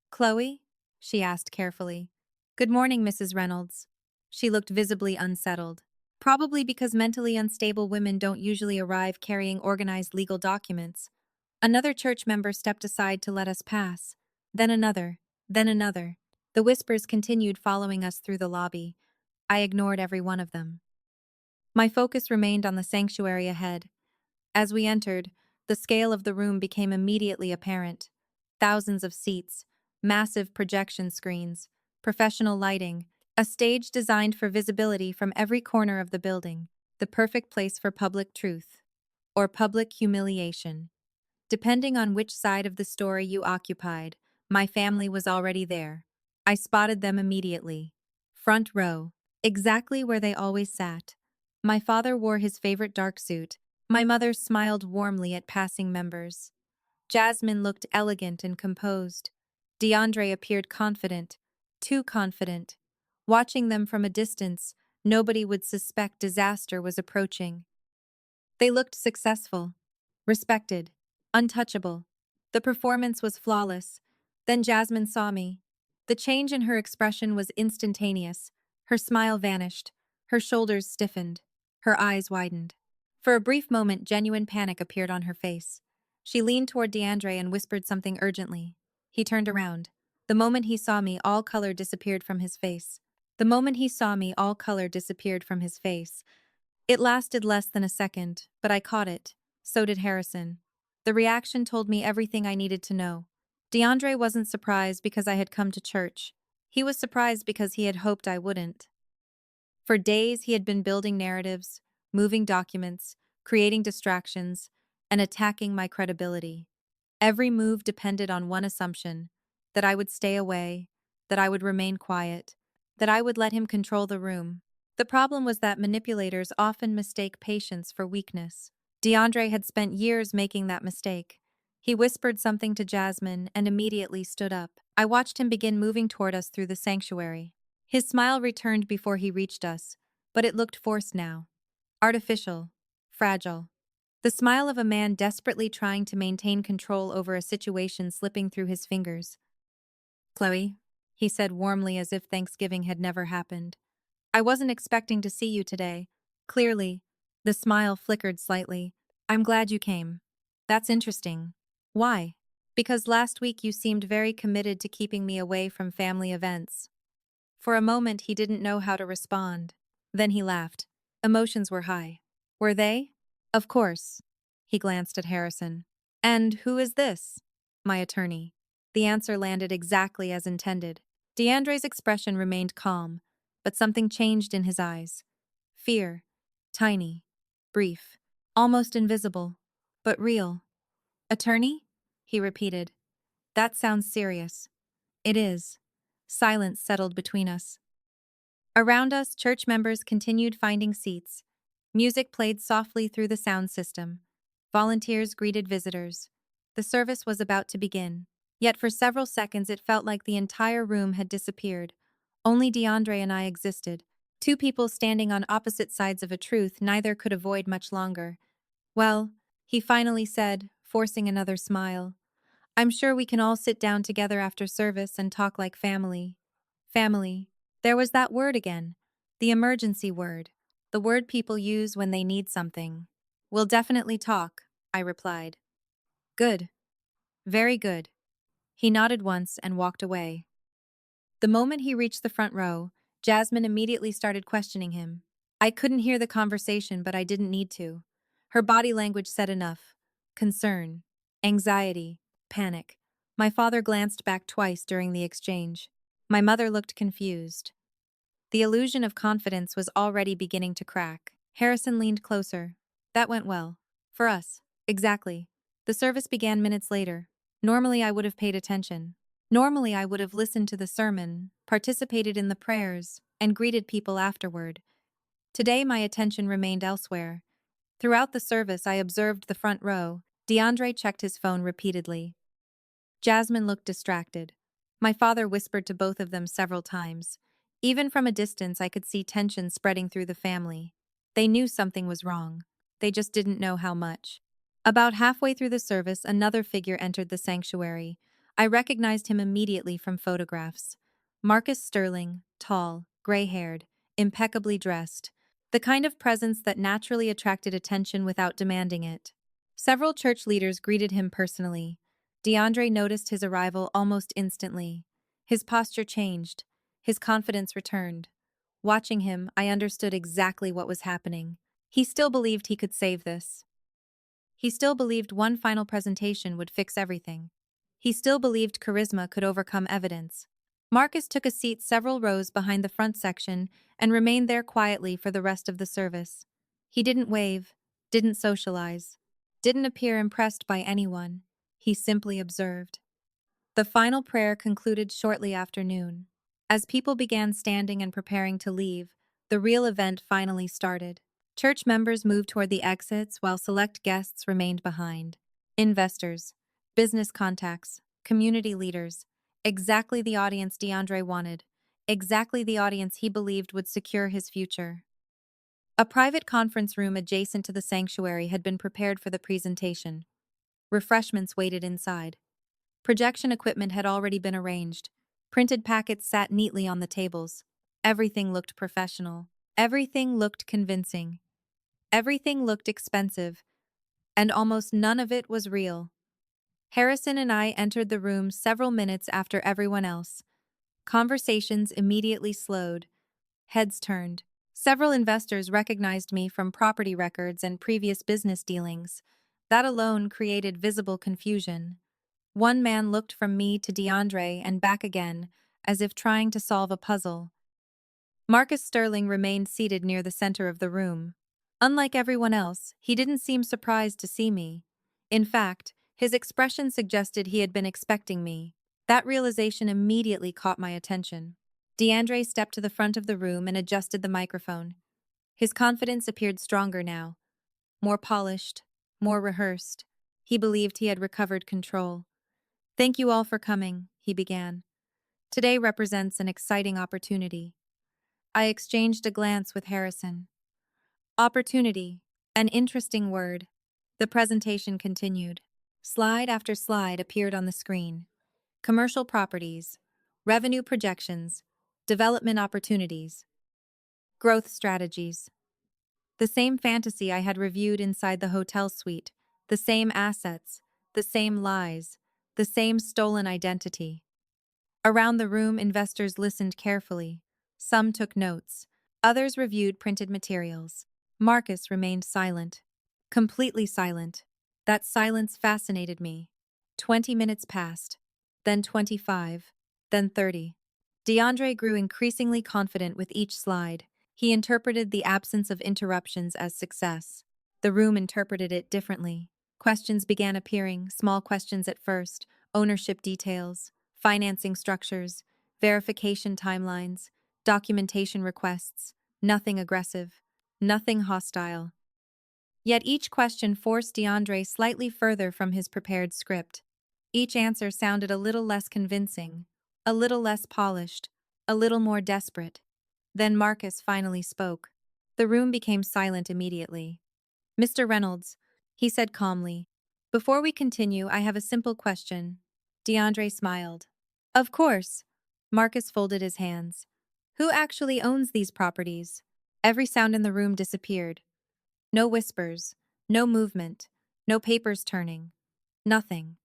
Chloe? She asked carefully. Good morning, Mrs. Reynolds. She looked visibly unsettled. Probably because mentally unstable women don't usually arrive carrying organized legal documents. Another church member stepped aside to let us pass. Then another. Then another. The whispers continued following us through the lobby. I ignored every one of them. My focus remained on the sanctuary ahead. As we entered, the scale of the room became immediately apparent. thousands of seats, massive projection screens, professional lighting, a stage designed for visibility from every corner of the building, the perfect place for public truth or public humiliation. Depending on which side of the story you occupied, my family was already there. I spotted them immediately. Front row, exactly where they always sat. My father wore his favorite dark suit. My mother smiled warmly at passing members. Jasmine looked elegant and composed. DeAndre appeared confident, too confident. Watching them from a distance, nobody would suspect disaster was approaching. They looked successful, respected, untouchable. The performance was flawless. Then Jasmine saw me. The change in her expression was instantaneous. Her smile vanished. Her shoulders stiffened. Her eyes widened. For a brief moment, genuine panic appeared on her face. She leaned toward DeAndre and whispered something urgently. He turned around. The moment he saw me, all color disappeared from his face. The moment he saw me, all color disappeared from his face. It lasted less than a second, but I caught it. So did Harrison. The reaction told me everything I needed to know. DeAndre wasn't surprised because I had come to church. He was surprised because he had hoped I wouldn't. For days, he had been building narratives, moving documents, creating distractions, and attacking my credibility. Every move depended on one assumption: that I would stay away, that I would remain quiet, that I would let him control the room. The problem was that manipulators often mistake patience for weakness. DeAndre had spent years making that mistake. He whispered something to Jasmine and immediately stood up. I watched him begin moving toward us through the sanctuary. His smile returned before he reached us, but it looked forced now. Artificial. Fragile. The smile of a man desperately trying to maintain control over a situation slipping through his fingers. "Chloe," he said warmly as if Thanksgiving had never happened. "I wasn't expecting to see you today." Clearly, the smile flickered slightly. "I'm glad you came." "That's interesting." "Why?" "Because last week you seemed very committed to keeping me away from family events." For a moment he didn't know how to respond. Then he laughed. Emotions were high. "Were they?" "Of course." He glanced at Harrison. "And who is this?" "My attorney." The answer landed exactly as intended. DeAndre's expression remained calm, but something changed in his eyes. Fear. Tiny. Brief. Almost invisible. But real. "Attorney?" he repeated. "That sounds serious." "It is." Silence settled between us. Around us, church members continued finding seats. Music played softly through the sound system. Volunteers greeted visitors. The service was about to begin. Yet for several seconds it felt like the entire room had disappeared. Only DeAndre and I existed. Two people standing on opposite sides of a truth neither could avoid much longer. "Well," he finally said, forcing another smile, "I'm sure we can all sit down together after service and talk like family." Family. There was that word again. The emergency word. The word people use when they need something. "We'll definitely talk," I replied. "Good. Very good." He nodded once and walked away. The moment he reached the front row, Jasmine immediately started questioning him. I couldn't hear the conversation, but I didn't need to. Her body language said enough. Concern, anxiety, panic. My father glanced back twice during the exchange. My mother looked confused. The illusion of confidence was already beginning to crack. Harrison leaned closer. "That went well. For us." "Exactly." The service began minutes later. Normally I would have paid attention. Normally I would have listened to the sermon, participated in the prayers, and greeted people afterward. Today my attention remained elsewhere. Throughout the service I observed the front row. DeAndre checked his phone repeatedly. Jasmine looked distracted. My father whispered to both of them several times. Even from a distance I could see tension spreading through the family. They knew something was wrong. They just didn't know how much. About halfway through the service, another figure entered the sanctuary. I recognized him immediately from photographs. Marcus Sterling, tall, gray-haired, impeccably dressed. The kind of presence that naturally attracted attention without demanding it. Several church leaders greeted him personally. DeAndre noticed his arrival almost instantly. His posture changed. His confidence returned. Watching him, I understood exactly what was happening. He still believed he could save this. He still believed one final presentation would fix everything. He still believed charisma could overcome evidence. Marcus took a seat several rows behind the front section and remained there quietly for the rest of the service. He didn't wave, didn't socialize, didn't appear impressed by anyone. He simply observed. The final prayer concluded shortly after noon. As people began standing and preparing to leave, the real event finally started. Church members moved toward the exits while select guests remained behind. Investors, business contacts, community leaders, exactly the audience DeAndre wanted, exactly the audience he believed would secure his future. A private conference room adjacent to the sanctuary had been prepared for the presentation. Refreshments waited inside. Projection equipment had already been arranged. Printed packets sat neatly on the tables. Everything looked professional. Everything looked convincing. Everything looked expensive. And almost none of it was real. Harrison and I entered the room several minutes after everyone else. Conversations immediately slowed. Heads turned. Several investors recognized me from property records and previous business dealings. That alone created visible confusion. One man looked from me to DeAndre and back again, as if trying to solve a puzzle. Marcus Sterling remained seated near the center of the room. Unlike everyone else, he didn't seem surprised to see me. In fact, his expression suggested he had been expecting me. That realization immediately caught my attention. DeAndre stepped to the front of the room and adjusted the microphone. His confidence appeared stronger now, more polished, more rehearsed. He believed he had recovered control. "Thank you all for coming," he began. "Today represents an exciting opportunity." I exchanged a glance with Harrison. Opportunity, an interesting word. The presentation continued. Slide after slide appeared on the screen. Commercial properties, revenue projections, development opportunities, growth strategies. The same fantasy I had reviewed inside the hotel suite, the same assets, the same lies, the same stolen identity. Around the room, investors listened carefully. Some took notes. Others reviewed printed materials. Marcus remained silent. Completely silent. That silence fascinated me. 20 minutes passed. Then 25. Then 30. DeAndre grew increasingly confident with each slide. He interpreted the absence of interruptions as success. The room interpreted it differently. Questions began appearing, small questions at first, ownership details, financing structures, verification timelines, documentation requests, nothing aggressive, nothing hostile. Yet each question forced DeAndre slightly further from his prepared script. Each answer sounded a little less convincing, a little less polished, a little more desperate. Then Marcus finally spoke. The room became silent immediately. "Mr. Reynolds," he said calmly, "before we continue, I have a simple question." DeAndre smiled. "Of course." Marcus folded his hands. "Who actually owns these properties?" Every sound in the room disappeared. No whispers, no movement, no papers turning. Nothing.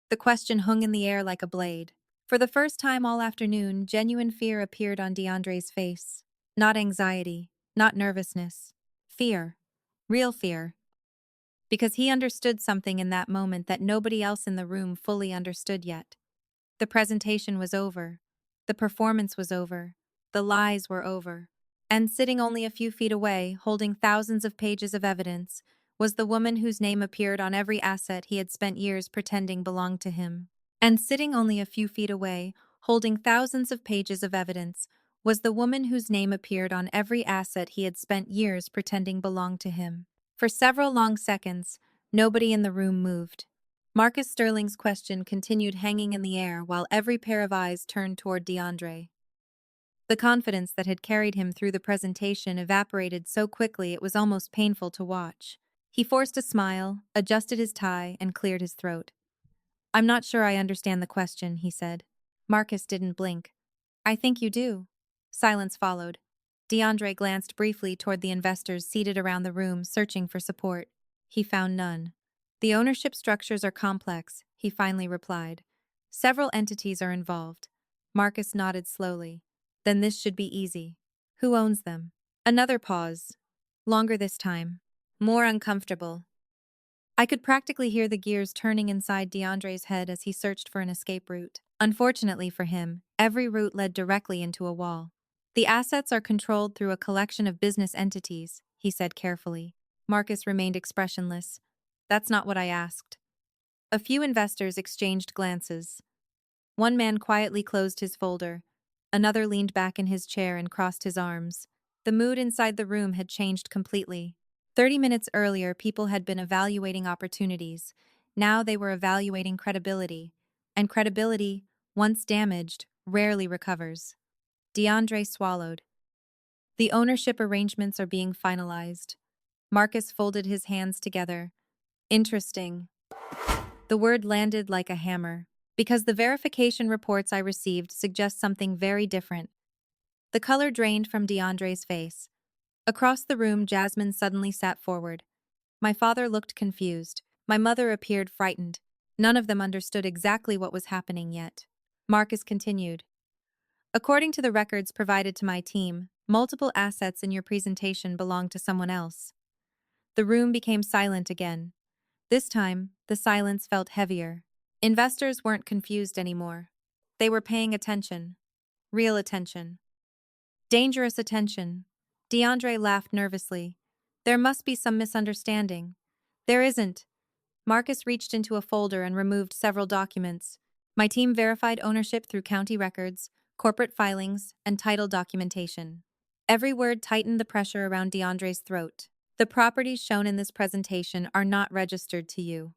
The question hung in the air like a blade. For the first time all afternoon, genuine fear appeared on DeAndre's face. Not anxiety, not nervousness. Fear. Real fear. Because he understood something in that moment that nobody else in the room fully understood yet. The presentation was over. The performance was over. The lies were over. And sitting only a few feet away, holding thousands of pages of evidence, was the woman whose name appeared on every asset he had spent years pretending belonged to him. And sitting only a few feet away, holding thousands of pages of evidence, was the woman whose name appeared on every asset he had spent years pretending belonged to him. For several long seconds, nobody in the room moved. Marcus Sterling's question continued hanging in the air while every pair of eyes turned toward DeAndre. The confidence that had carried him through the presentation evaporated so quickly it was almost painful to watch. He forced a smile, adjusted his tie, and cleared his throat. "I'm not sure I understand the question," he said. Marcus didn't blink. "I think you do." Silence followed. DeAndre glanced briefly toward the investors seated around the room, searching for support. He found none. "The ownership structures are complex," he finally replied. "Several entities are involved." Marcus nodded slowly. "Then this should be easy. Who owns them?" Another pause. Longer this time. More uncomfortable. I could practically hear the gears turning inside DeAndre's head as he searched for an escape route. Unfortunately for him, every route led directly into a wall. The assets are controlled through a collection of business entities, he said carefully. Marcus remained expressionless. That's not what I asked. A few investors exchanged glances. One man quietly closed his folder. Another leaned back in his chair and crossed his arms. The mood inside the room had changed completely. 30 minutes earlier, people had been evaluating opportunities. Now they were evaluating credibility. And credibility, once damaged, rarely recovers. DeAndre swallowed. The ownership arrangements are being finalized. Marcus folded his hands together. Interesting. The word landed like a hammer, because the verification reports I received suggest something very different. The color drained from DeAndre's face. Across the room, Jasmine suddenly sat forward. My father looked confused. My mother appeared frightened. None of them understood exactly what was happening yet. Marcus continued. According to the records provided to my team, multiple assets in your presentation belong to someone else. The room became silent again. This time, the silence felt heavier. Investors weren't confused anymore. They were paying attention. Real attention. Dangerous attention. DeAndre laughed nervously. There must be some misunderstanding. There isn't. Marcus reached into a folder and removed several documents. My team verified ownership through county records, corporate filings, and title documentation. Every word tightened the pressure around DeAndre's throat. The properties shown in this presentation are not registered to you.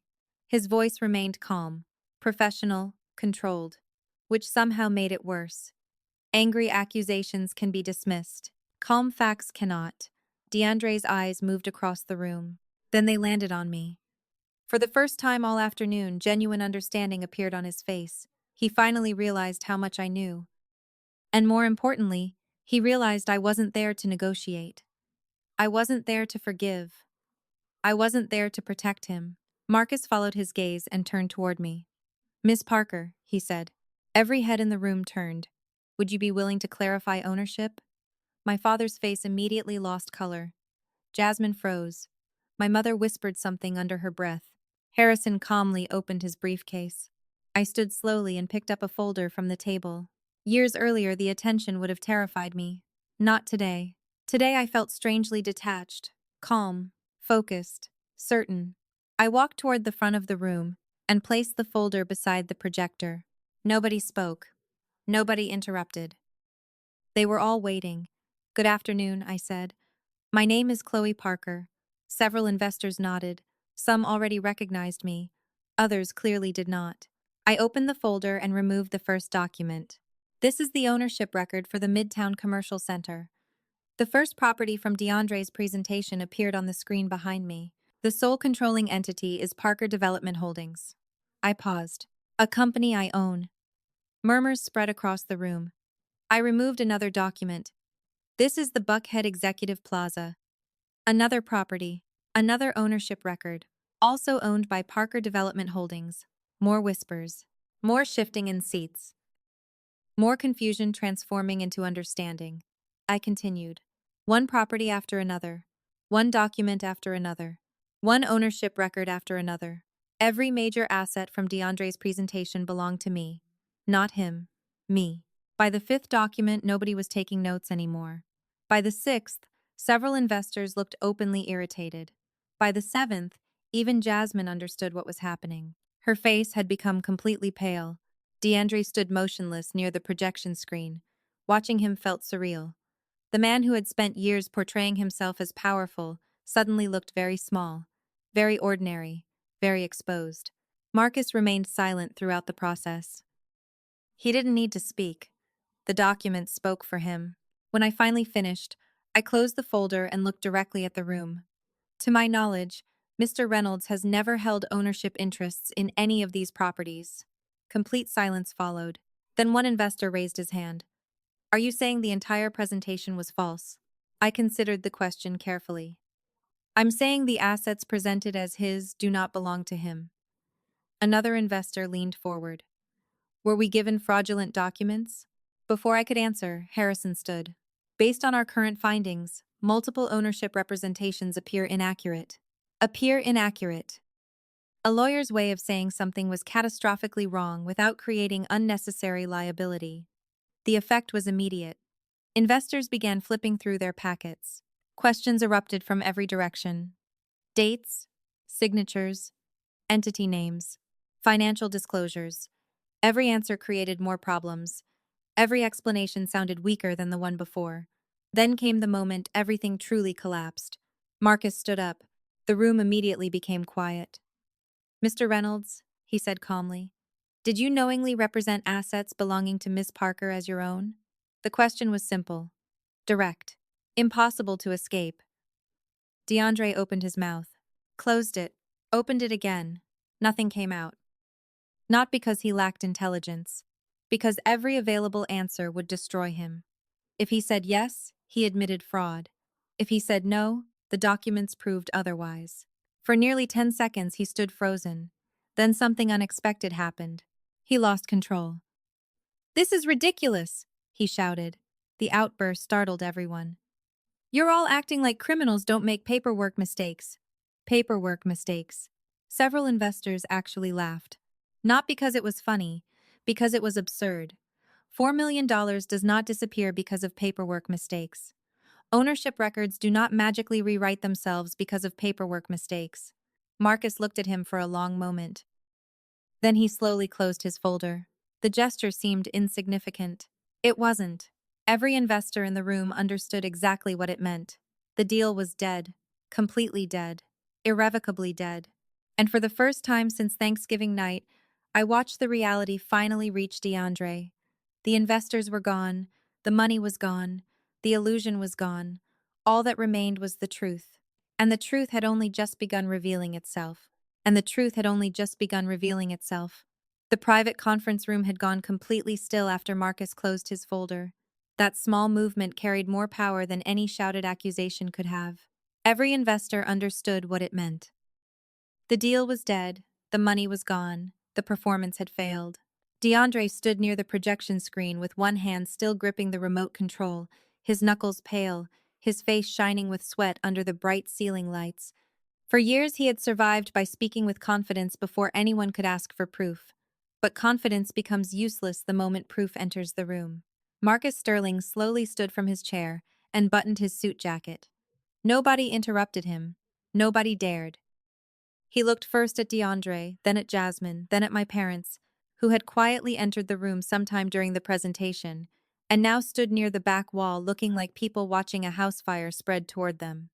His voice remained calm, professional, controlled, which somehow made it worse. Angry accusations can be dismissed. Calm facts cannot. DeAndre's eyes moved across the room. Then they landed on me. For the first time all afternoon, genuine understanding appeared on his face. He finally realized how much I knew. And more importantly, he realized I wasn't there to negotiate. I wasn't there to forgive. I wasn't there to protect him. Marcus followed his gaze and turned toward me. Miss Parker, he said. Every head in the room turned. Would you be willing to clarify ownership? My father's face immediately lost color. Jasmine froze. My mother whispered something under her breath. Harrison calmly opened his briefcase. I stood slowly and picked up a folder from the table. Years earlier, the attention would have terrified me. Not today. Today I felt strangely detached, calm, focused, certain. I walked toward the front of the room and placed the folder beside the projector. Nobody spoke. Nobody interrupted. They were all waiting. Good afternoon, I said. My name is Chloe Parker. Several investors nodded. Some already recognized me. Others clearly did not. I opened the folder and removed the first document. This is the ownership record for the Midtown Commercial Center. The first property from DeAndre's presentation appeared on the screen behind me. The sole controlling entity is Parker Development Holdings. I paused. A company I own. Murmurs spread across the room. I removed another document. This is the Buckhead Executive Plaza. Another property. Another ownership record. Also owned by Parker Development Holdings. More whispers. More shifting in seats. More confusion transforming into understanding. I continued. One property after another. One document after another. One ownership record after another. Every major asset from DeAndre's presentation belonged to me. Not him. Me. By the fifth document, nobody was taking notes anymore. By the sixth, several investors looked openly irritated. By the seventh, even Jasmine understood what was happening. Her face had become completely pale. DeAndre stood motionless near the projection screen. Watching him felt surreal. The man who had spent years portraying himself as powerful suddenly looked very small, very ordinary, very exposed. Marcus remained silent throughout the process. He didn't need to speak. The document spoke for him. When I finally finished, I closed the folder and looked directly at the room. To my knowledge, Mr. Reynolds has never held ownership interests in any of these properties. Complete silence followed. Then one investor raised his hand. Are you saying the entire presentation was false? I considered the question carefully. I'm saying the assets presented as his do not belong to him. Another investor leaned forward. Were we given fraudulent documents? Before I could answer, Harrison stood. Based on our current findings, multiple ownership representations appear inaccurate. Appear inaccurate. A lawyer's way of saying something was catastrophically wrong without creating unnecessary liability. The effect was immediate. Investors began flipping through their packets. Questions erupted from every direction. Dates, signatures, entity names, financial disclosures. Every answer created more problems. Every explanation sounded weaker than the one before. Then came the moment everything truly collapsed. Marcus stood up. The room immediately became quiet. "Mr. Reynolds," he said calmly, "did you knowingly represent assets belonging to Miss Parker as your own?" The question was simple, direct, impossible to escape. DeAndre opened his mouth, closed it, opened it again. Nothing came out. Not because he lacked intelligence, because every available answer would destroy him. If he said yes, he admitted fraud. If he said no, the documents proved otherwise. For nearly 10 seconds, he stood frozen. Then something unexpected happened. He lost control. "This is ridiculous," he shouted. The outburst startled everyone. "You're all acting like criminals don't make paperwork mistakes." Paperwork mistakes. Several investors actually laughed. Not because it was funny, because it was absurd. $4 million does not disappear because of paperwork mistakes. Ownership records do not magically rewrite themselves because of paperwork mistakes. Marcus looked at him for a long moment. Then he slowly closed his folder. The gesture seemed insignificant. It wasn't. Every investor in the room understood exactly what it meant. The deal was dead. Completely dead. Irrevocably dead. And for the first time since Thanksgiving night, I watched the reality finally reach DeAndre. The investors were gone. The money was gone. The illusion was gone. All that remained was the truth. And the truth had only just begun revealing itself. And the truth had only just begun revealing itself. The private conference room had gone completely still after Marcus closed his folder. That small movement carried more power than any shouted accusation could have. Every investor understood what it meant. The deal was dead, the money was gone, the performance had failed. DeAndre stood near the projection screen with one hand still gripping the remote control, his knuckles pale, his face shining with sweat under the bright ceiling lights. For years he had survived by speaking with confidence before anyone could ask for proof. But confidence becomes useless the moment proof enters the room. Marcus Sterling slowly stood from his chair and buttoned his suit jacket. Nobody interrupted him. Nobody dared. He looked first at DeAndre, then at Jasmine, then at my parents, who had quietly entered the room sometime during the presentation, and now stood near the back wall looking like people watching a house fire spread toward them.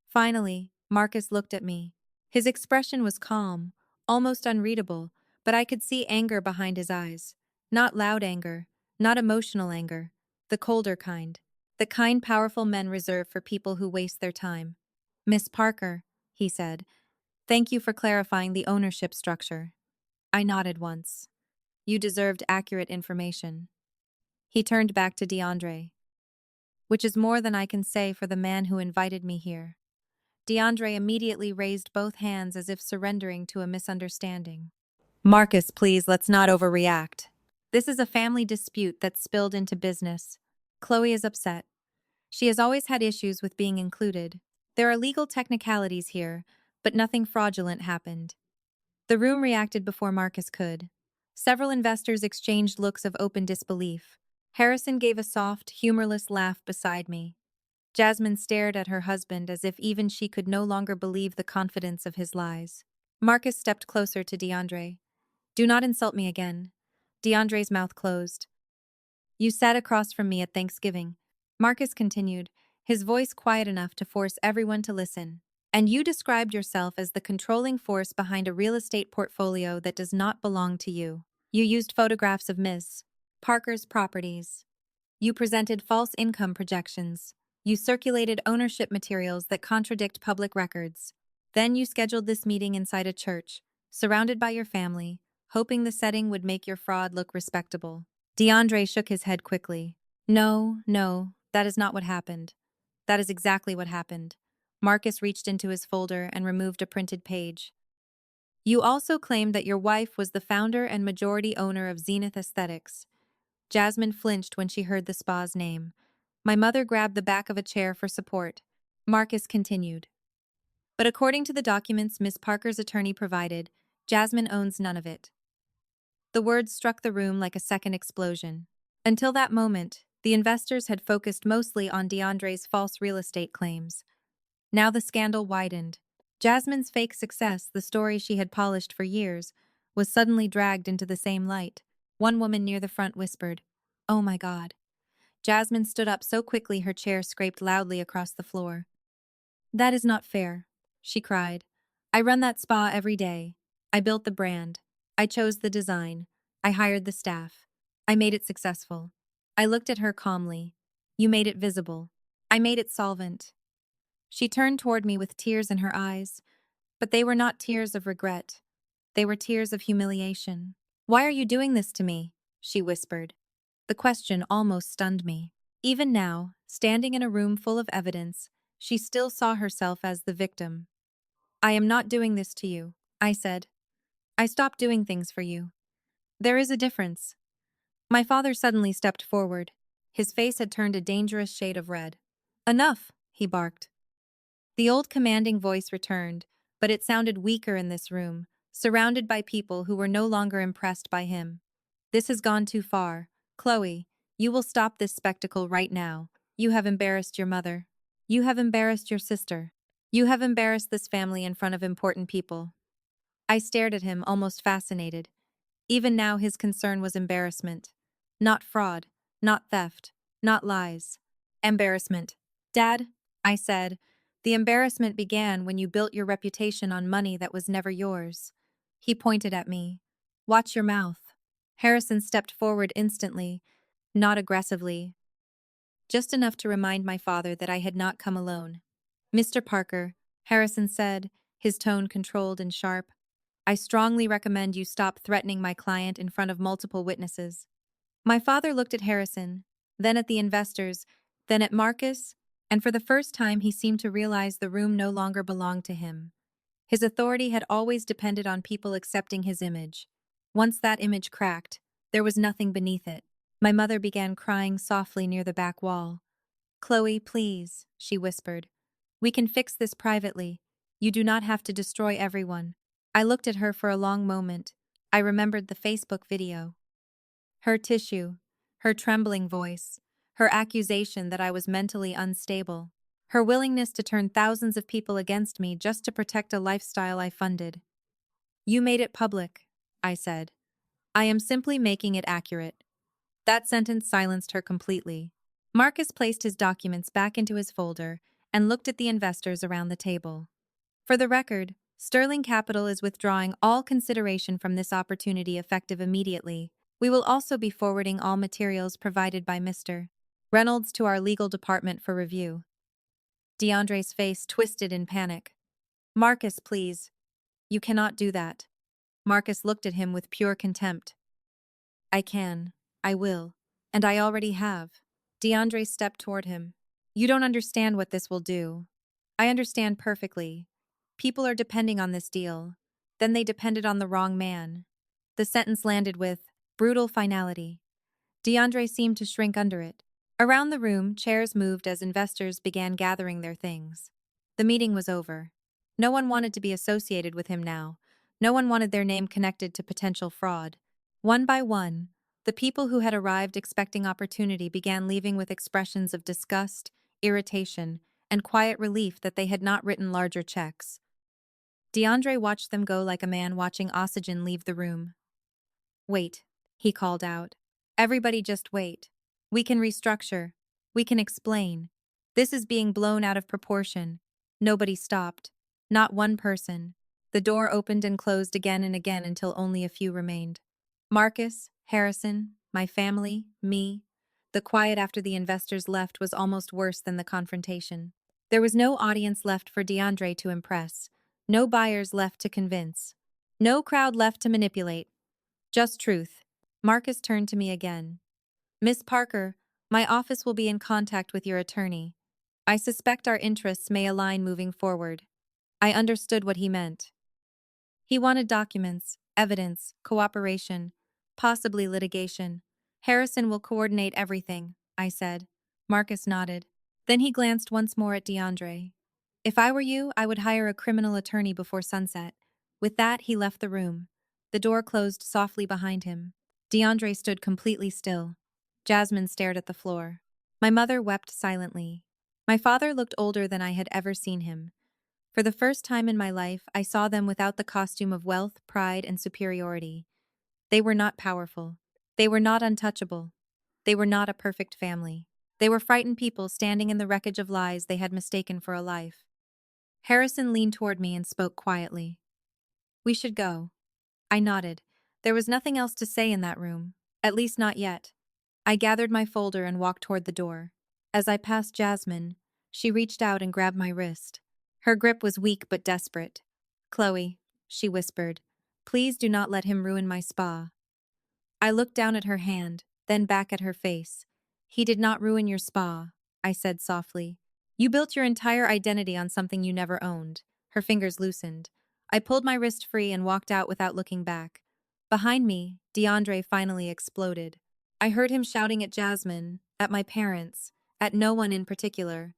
Finally, Marcus looked at me. His expression was calm, almost unreadable, but I could see anger behind his eyes. Not loud anger, not emotional anger, the colder kind. The kind powerful men reserve for people who waste their time. "Miss Parker," he said, "thank you for clarifying the ownership structure." I nodded once. "You deserved accurate information." He turned back to DeAndre. "Which is more than I can say for the man who invited me here." DeAndre immediately raised both hands as if surrendering to a misunderstanding. "Marcus, please, let's not overreact. This is a family dispute that spilled into business. Chloe is upset. She has always had issues with being included. There are legal technicalities here, but nothing fraudulent happened." The room reacted before Marcus could. Several investors exchanged looks of open disbelief. Harrison gave a soft, humorless laugh beside me. Jasmine stared at her husband as if even she could no longer believe the confidence of his lies. Marcus stepped closer to DeAndre. "Do not insult me again." DeAndre's mouth closed. "You sat across from me at Thanksgiving," Marcus continued, his voice quiet enough to force everyone to listen. "And you described yourself as the controlling force behind a real estate portfolio that does not belong to you. You used photographs of Ms. Parker's properties. You presented false income projections. You circulated ownership materials that contradict public records. Then you scheduled this meeting inside a church, surrounded by your family, hoping the setting would make your fraud look respectable." DeAndre shook his head quickly. No, that is not what happened. That is exactly what happened." Marcus reached into his folder and removed a printed page. "You also claimed that your wife was the founder and majority owner of Zenith Aesthetics." Jasmine flinched when she heard the spa's name. My mother grabbed the back of a chair for support. Marcus continued. "But according to the documents Miss Parker's attorney provided, Jasmine owns none of it. The words struck the room like a second explosion. Until that moment, the investors had focused mostly on DeAndre's false real estate claims. Now the scandal widened. Jasmine's fake success, the story she had polished for years, was suddenly dragged into the same light. One woman near the front whispered, "Oh my God." Jasmine stood up so quickly her chair scraped loudly across the floor. "That is not fair," she cried. "I run that spa every day. I built the brand. I chose the design. I hired the staff. I made it successful." I looked at her calmly. "You made it visible. I made it solvent." She turned toward me with tears in her eyes, but they were not tears of regret. They were tears of humiliation. "Why are you doing this to me?" she whispered. The question almost stunned me. Even now, standing in a room full of evidence, she still saw herself as the victim. "I am not doing this to you," I said. "I stopped doing things for you. There is a difference." My father suddenly stepped forward. His face had turned a dangerous shade of red. "Enough," he barked. The old commanding voice returned, but it sounded weaker in this room, surrounded by people who were no longer impressed by him. "This has gone too far. Chloe, you will stop this spectacle right now. You have embarrassed your mother. You have embarrassed your sister. You have embarrassed this family in front of important people." I stared at him, almost fascinated. Even now his concern was embarrassment. Not fraud, not theft, not lies. Embarrassment. "Dad," I said, "the embarrassment began when you built your reputation on money that was never yours." He pointed at me. "Watch your mouth." Harrison stepped forward instantly, not aggressively, just enough to remind my father that I had not come alone. "Mr. Parker," Harrison said, his tone controlled and sharp, "I strongly recommend you stop threatening my client in front of multiple witnesses." My father looked at Harrison, then at the investors, then at Marcus, and for the first time he seemed to realize the room no longer belonged to him. His authority had always depended on people accepting his image. Once that image cracked, there was nothing beneath it. My mother began crying softly near the back wall. "Chloe, please," she whispered. "We can fix this privately. You do not have to destroy everyone." I looked at her for a long moment. I remembered the Facebook video. Her tissue, her trembling voice, her accusation that I was mentally unstable, her willingness to turn thousands of people against me just to protect a lifestyle I funded. "You made it public," I said. "I am simply making it accurate." That sentence silenced her completely. Marcus placed his documents back into his folder and looked at the investors around the table. "For the record, Sterling Capital is withdrawing all consideration from this opportunity effective immediately. We will also be forwarding all materials provided by Mr. Reynolds to our legal department for review." DeAndre's face twisted in panic. "Marcus, please. You cannot do that." Marcus looked at him with pure contempt. "I can. I will. And I already have." DeAndre stepped toward him. "You don't understand what this will do." "I understand perfectly. People are depending on this deal. Then they depended on the wrong man." The sentence landed with brutal finality. DeAndre seemed to shrink under it. Around the room, chairs moved as investors began gathering their things. The meeting was over. No one wanted to be associated with him now. No one wanted their name connected to potential fraud. One by one, the people who had arrived expecting opportunity began leaving with expressions of disgust, irritation, and quiet relief that they had not written larger checks. DeAndre watched them go like a man watching oxygen leave the room. "Wait," he called out. "Everybody just wait. We can restructure. We can explain. This is being blown out of proportion." Nobody stopped. Not one person. The door opened and closed again and again until only a few remained. Marcus, Harrison, my family, me. The quiet after the investors left was almost worse than the confrontation. There was no audience left for DeAndre to impress. No buyers left to convince. No crowd left to manipulate. Just truth. Marcus turned to me again. "Miss Parker, my office will be in contact with your attorney. I suspect our interests may align moving forward." I understood what he meant. He wanted documents, evidence, cooperation, possibly litigation. "Harrison will coordinate everything," I said. Marcus nodded. Then he glanced once more at DeAndre. "If I were you, I would hire a criminal attorney before sunset. With that, he left the room. The door closed softly behind him. DeAndre stood completely still. Jasmine stared at the floor. My mother wept silently. My father looked older than I had ever seen him. For the first time in my life, I saw them without the costume of wealth, pride, and superiority. They were not powerful. They were not untouchable. They were not a perfect family. They were frightened people standing in the wreckage of lies they had mistaken for a life. Harrison leaned toward me and spoke quietly. "We should go." I nodded. There was nothing else to say in that room. At least not yet. I gathered my folder and walked toward the door. As I passed Jasmine, she reached out and grabbed my wrist. Her grip was weak but desperate. "Chloe," she whispered, "please do not let him ruin my spa." I looked down at her hand, then back at her face. "He did not ruin your spa," I said softly. "You built your entire identity on something you never owned." Her fingers loosened. I pulled my wrist free and walked out without looking back. Behind me, DeAndre finally exploded. I heard him shouting at Jasmine, at my parents, at no one in particular.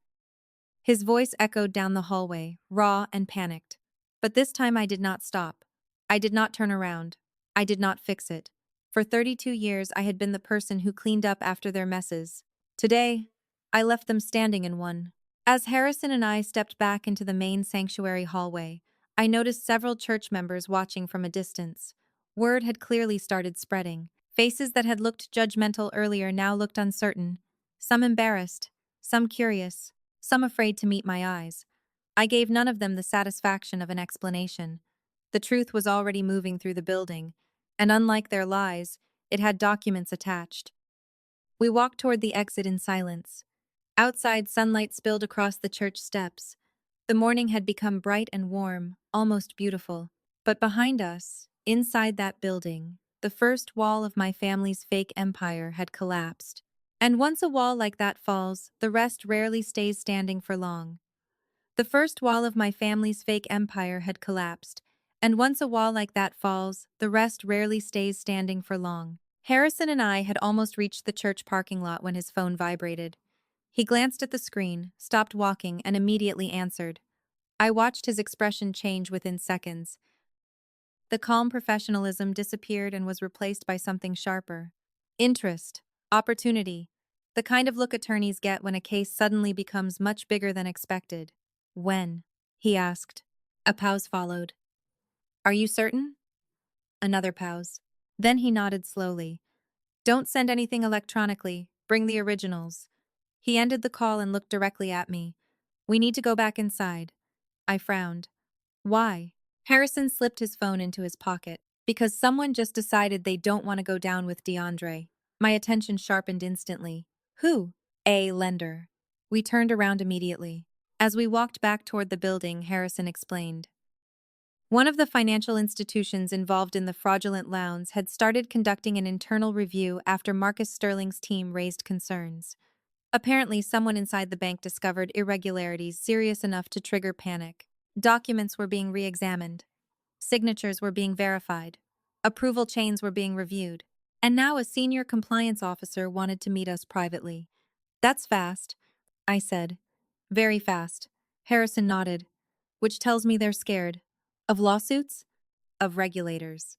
His voice echoed down the hallway, raw and panicked. But this time I did not stop. I did not turn around. I did not fix it. For 32 years I had been the person who cleaned up after their messes. Today, I left them standing in one. As Harrison and I stepped back into the main sanctuary hallway, I noticed several church members watching from a distance. Word had clearly started spreading. Faces that had looked judgmental earlier now looked uncertain, some embarrassed, some curious, some afraid to meet my eyes. I gave none of them the satisfaction of an explanation. The truth was already moving through the building, and unlike their lies, it had documents attached. We walked toward the exit in silence. Outside, sunlight spilled across the church steps. The morning had become bright and warm, almost beautiful. But behind us, inside that building, the first wall of my family's fake empire had collapsed. And once a wall like that falls, the rest rarely stays standing for long. The first wall of my family's fake empire had collapsed, and once a wall like that falls, the rest rarely stays standing for long. Harrison and I had almost reached the church parking lot when his phone vibrated. He glanced at the screen, stopped walking, and immediately answered. I watched his expression change within seconds. The calm professionalism disappeared and was replaced by something sharper. Interest. Opportunity. The kind of look attorneys get when a case suddenly becomes much bigger than expected. "When?" he asked. A pause followed. "Are you certain?" Another pause. Then he nodded slowly. "Don't send anything electronically. Bring the originals." He ended the call and looked directly at me. "We need to go back inside." I frowned. "Why?" Harrison slipped his phone into his pocket. "Because someone just decided they don't want to go down with DeAndre." My attention sharpened instantly. "Who?" "A lender." We turned around immediately. As we walked back toward the building, Harrison explained. One of the financial institutions involved in the fraudulent loans had started conducting an internal review after Marcus Sterling's team raised concerns. Apparently, someone inside the bank discovered irregularities serious enough to trigger panic. Documents were being re-examined. Signatures were being verified. Approval chains were being reviewed. And now a senior compliance officer wanted to meet us privately. "That's fast," I said. "Very fast." Harrison nodded. "Which tells me they're scared." "Of lawsuits?" "Of regulators."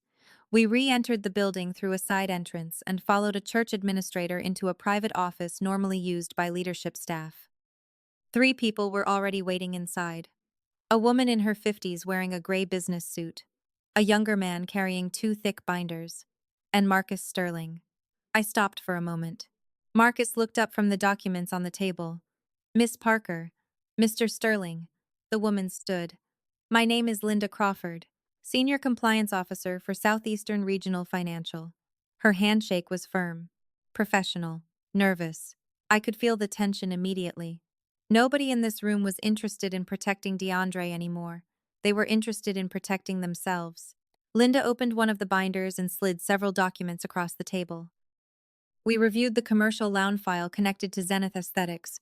We re-entered the building through a side entrance and followed a church administrator into a private office normally used by leadership staff. 3 people were already waiting inside. A woman in her 50s wearing a gray business suit. A younger man carrying 2 thick binders. And Marcus Sterling. I stopped for a moment. Marcus looked up from the documents on the table. "Miss Parker." "Mr. Sterling." The woman stood. "My name is Linda Crawford, Senior Compliance Officer for Southeastern Regional Financial." Her handshake was firm, professional, nervous. I could feel the tension immediately. Nobody in this room was interested in protecting DeAndre anymore. They were interested in protecting themselves. Linda opened one of the binders and slid several documents across the table. We reviewed the commercial loan file connected to Zenith Aesthetics.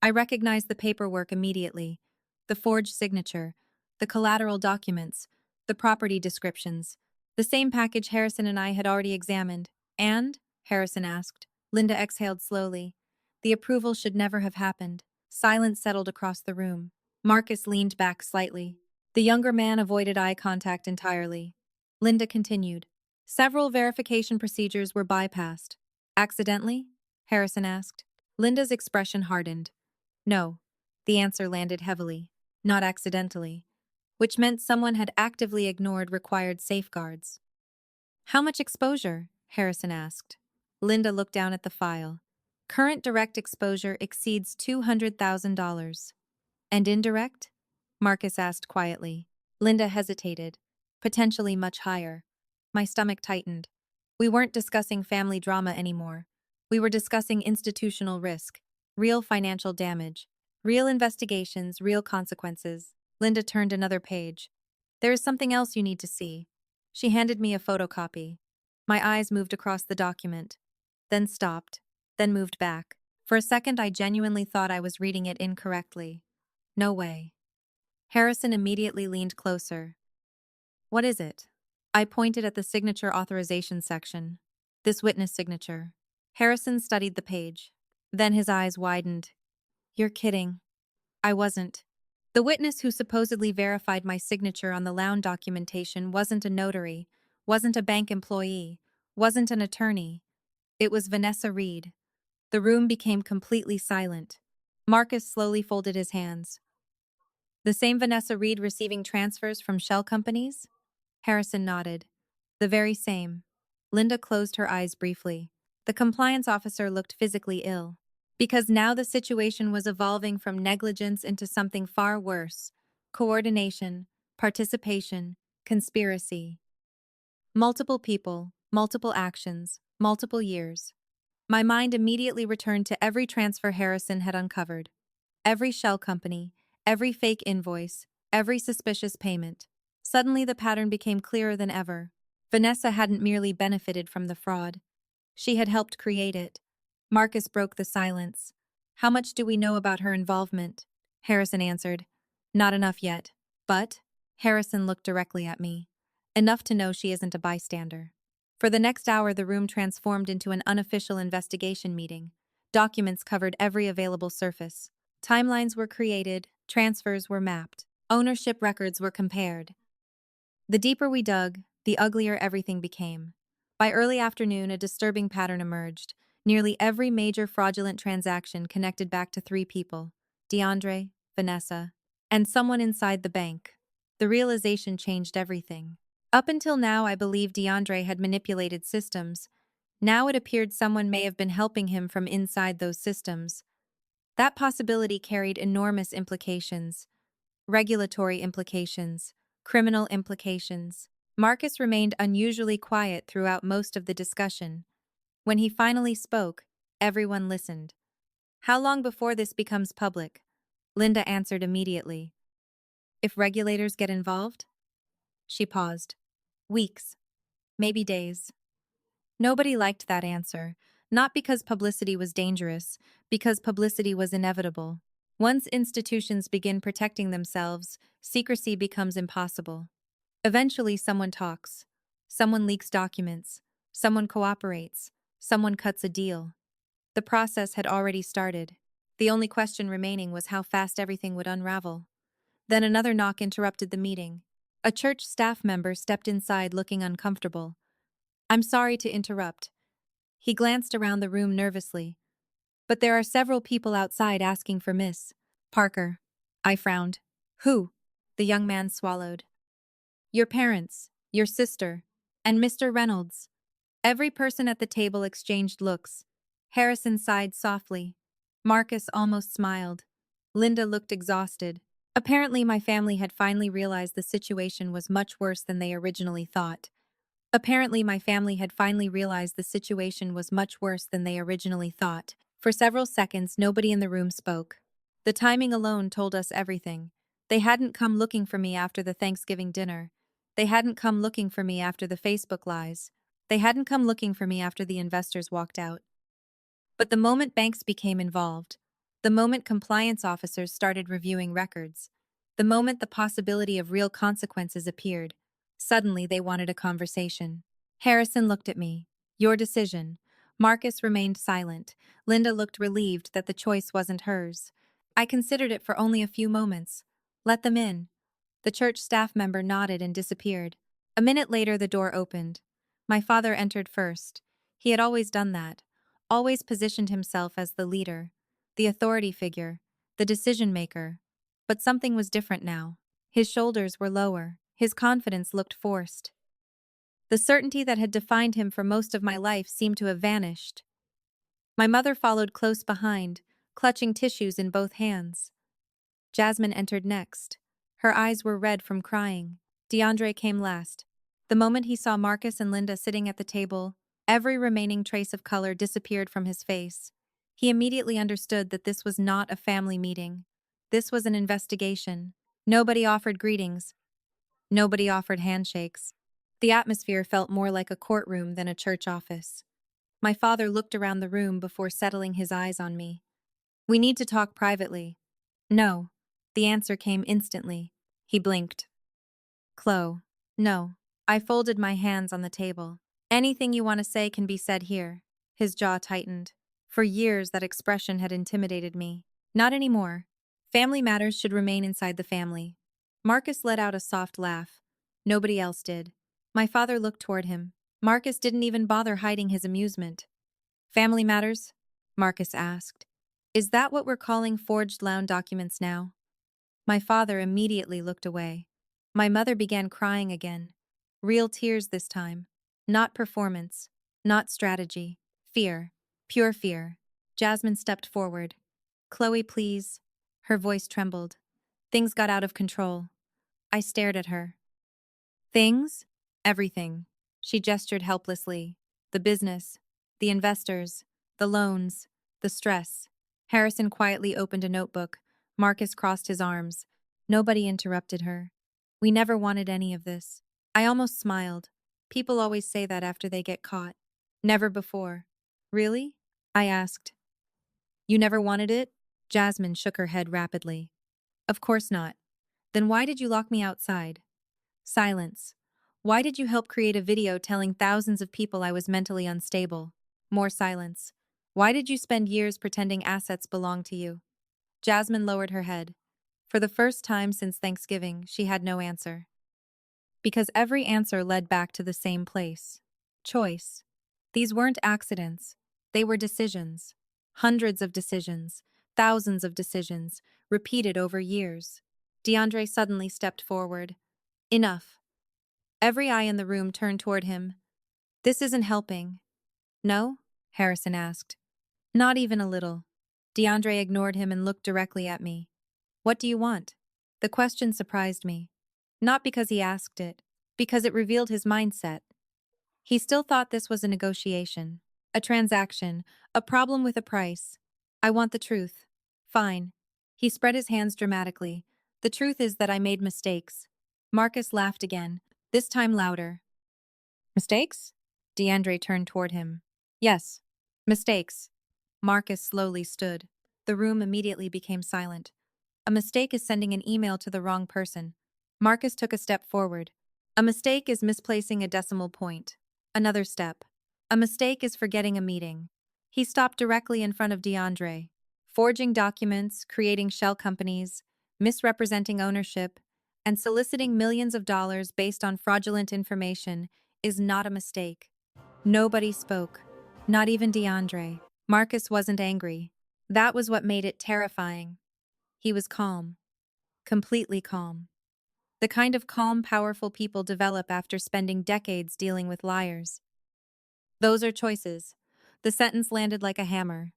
I recognized the paperwork immediately. The forged signature, the collateral documents, the property descriptions. The same package Harrison and I had already examined. "And?" Harrison asked. Linda exhaled slowly. "The approval should never have happened." Silence settled across the room. Marcus leaned back slightly. The younger man avoided eye contact entirely. Linda continued. Several verification procedures were bypassed. Accidentally? Harrison asked. Linda's expression hardened. No. The answer landed heavily. Not accidentally. Which meant someone had actively ignored required safeguards. How much exposure? Harrison asked. Linda looked down at the file. Current direct exposure exceeds $200,000. And indirect? Marcus asked quietly. Linda hesitated. Potentially much higher. My stomach tightened. We weren't discussing family drama anymore. We were discussing institutional risk, real financial damage, real investigations, real consequences. Linda turned another page. There is something else you need to see. She handed me a photocopy. My eyes moved across the document, then stopped, then moved back. For a second, I genuinely thought I was reading it incorrectly. No way. Harrison immediately leaned closer. What is it? I pointed at the signature authorization section. This witness signature. Harrison studied the page. Then his eyes widened. You're kidding. I wasn't. The witness who supposedly verified my signature on the loan documentation wasn't a notary, wasn't a bank employee, wasn't an attorney. It was Vanessa Reed. The room became completely silent. Marcus slowly folded his hands. The same Vanessa Reed receiving transfers from shell companies? Harrison nodded. The very same. Linda closed her eyes briefly. The compliance officer looked physically ill. Because now the situation was evolving from negligence into something far worse. Coordination, participation, conspiracy. Multiple people, multiple actions, multiple years. My mind immediately returned to every transfer Harrison had uncovered. Every shell company, every fake invoice, every suspicious payment. Suddenly the pattern became clearer than ever. Vanessa hadn't merely benefited from the fraud. She had helped create it. Marcus broke the silence. How much do we know about her involvement? Harrison answered. Not enough yet. But, Harrison looked directly at me. Enough to know she isn't a bystander. For the next hour, the room transformed into an unofficial investigation meeting. Documents covered every available surface. Timelines were created, transfers were mapped, ownership records were compared. The deeper we dug, the uglier everything became. By early afternoon, a disturbing pattern emerged. Nearly every major fraudulent transaction connected back to three people: DeAndre, Vanessa, and someone inside the bank. The realization changed everything. Up until now, I believed DeAndre had manipulated systems. Now it appeared someone may have been helping him from inside those systems. That possibility carried enormous implications. Regulatory implications, criminal implications. Marcus remained unusually quiet throughout most of the discussion. When he finally spoke, everyone listened. How long before this becomes public? Linda answered immediately. If regulators get involved? She paused. Weeks. Maybe days. Nobody liked that answer, not because publicity was dangerous, because publicity was inevitable. Once institutions begin protecting themselves, secrecy becomes impossible. Eventually, someone talks. Someone leaks documents. Someone cooperates. Someone cuts a deal. The process had already started. The only question remaining was how fast everything would unravel. Then another knock interrupted the meeting. A church staff member stepped inside looking uncomfortable. I'm sorry to interrupt. He glanced around the room nervously. But there are several people outside asking for Miss Parker. I frowned. Who? The young man swallowed. Your parents, your sister, and Mr. Reynolds. Every person at the table exchanged looks. Harrison sighed softly. Marcus almost smiled. Linda looked exhausted. Apparently, my family had finally realized the situation was much worse than they originally thought. For several seconds, nobody in the room spoke. The timing alone told us everything. They hadn't come looking for me after the Thanksgiving dinner. They hadn't come looking for me after the Facebook lies. They hadn't come looking for me after the investors walked out. But the moment banks became involved, the moment compliance officers started reviewing records, the moment the possibility of real consequences appeared, suddenly they wanted a conversation. Harrison looked at me. Your decision. Marcus remained silent. Linda looked relieved that the choice wasn't hers. I considered it for only a few moments. Let them in. The church staff member nodded and disappeared. A minute later, the door opened. My father entered first. He had always done that, always positioned himself as the leader, the authority figure, the decision maker. But something was different now. His shoulders were lower, his confidence looked forced. The certainty that had defined him for most of my life seemed to have vanished. My mother followed close behind, clutching tissues in both hands. Jasmine entered next. Her eyes were red from crying. DeAndre came last. The moment he saw Marcus and Linda sitting at the table, every remaining trace of color disappeared from his face. He immediately understood that this was not a family meeting. This was an investigation. Nobody offered greetings. Nobody offered handshakes. The atmosphere felt more like a courtroom than a church office. My father looked around the room before settling his eyes on me. "We need to talk privately." "No." The answer came instantly. He blinked. "Chloe, no." I folded my hands on the table. "Anything you want to say can be said here." His jaw tightened. For years, that expression had intimidated me. Not anymore. Family matters should remain inside the family. Marcus let out a soft laugh. Nobody else did. My father looked toward him. Marcus didn't even bother hiding his amusement. "Family matters?" Marcus asked. "Is that what we're calling forged loan documents now?" My father immediately looked away. My mother began crying again. Real tears this time. Not performance. Not strategy. Fear. Pure fear. Jasmine stepped forward. "Chloe, please." Her voice trembled. Things got out of control. I stared at her. "Things?" "Everything." She gestured helplessly. "The business. The investors. The loans. The stress." Harrison quietly opened a notebook. Marcus crossed his arms. Nobody interrupted her. "We never wanted any of this." I almost smiled. People always say that after they get caught. Never before. "Really?" I asked. "You never wanted it?" Jasmine shook her head rapidly. "Of course not." "Then why did you lock me outside?" Silence. "Why did you help create a video telling thousands of people I was mentally unstable?" More silence. "Why did you spend years pretending assets belonged to you?" Jasmine lowered her head. For the first time since Thanksgiving, she had no answer. Because every answer led back to the same place. Choice. These weren't accidents. They were decisions. Hundreds of decisions. Thousands of decisions, repeated over years. DeAndre suddenly stepped forward. "Enough." Every eye in the room turned toward him. "This isn't helping." "No?" Harrison asked. "Not even a little." DeAndre ignored him and looked directly at me. "What do you want?" The question surprised me. Not because he asked it, because it revealed his mindset. He still thought this was a negotiation, a transaction, a problem with a price. "I want the truth." "Fine." He spread his hands dramatically. "The truth is that I made mistakes." Marcus laughed again, this time louder. "Mistakes?" DeAndre turned toward him. "Yes, mistakes." Marcus slowly stood. The room immediately became silent. "A mistake is sending an email to the wrong person." Marcus took a step forward. "A mistake is misplacing a decimal point." Another step. "A mistake is forgetting a meeting." He stopped directly in front of DeAndre. "Forging documents, creating shell companies, misrepresenting ownership, and soliciting millions of dollars based on fraudulent information is not a mistake." Nobody spoke. Not even DeAndre. Marcus wasn't angry. That was what made it terrifying. He was calm. Completely calm. The kind of calm, powerful people develop after spending decades dealing with liars. "Those are choices." The sentence landed like a hammer.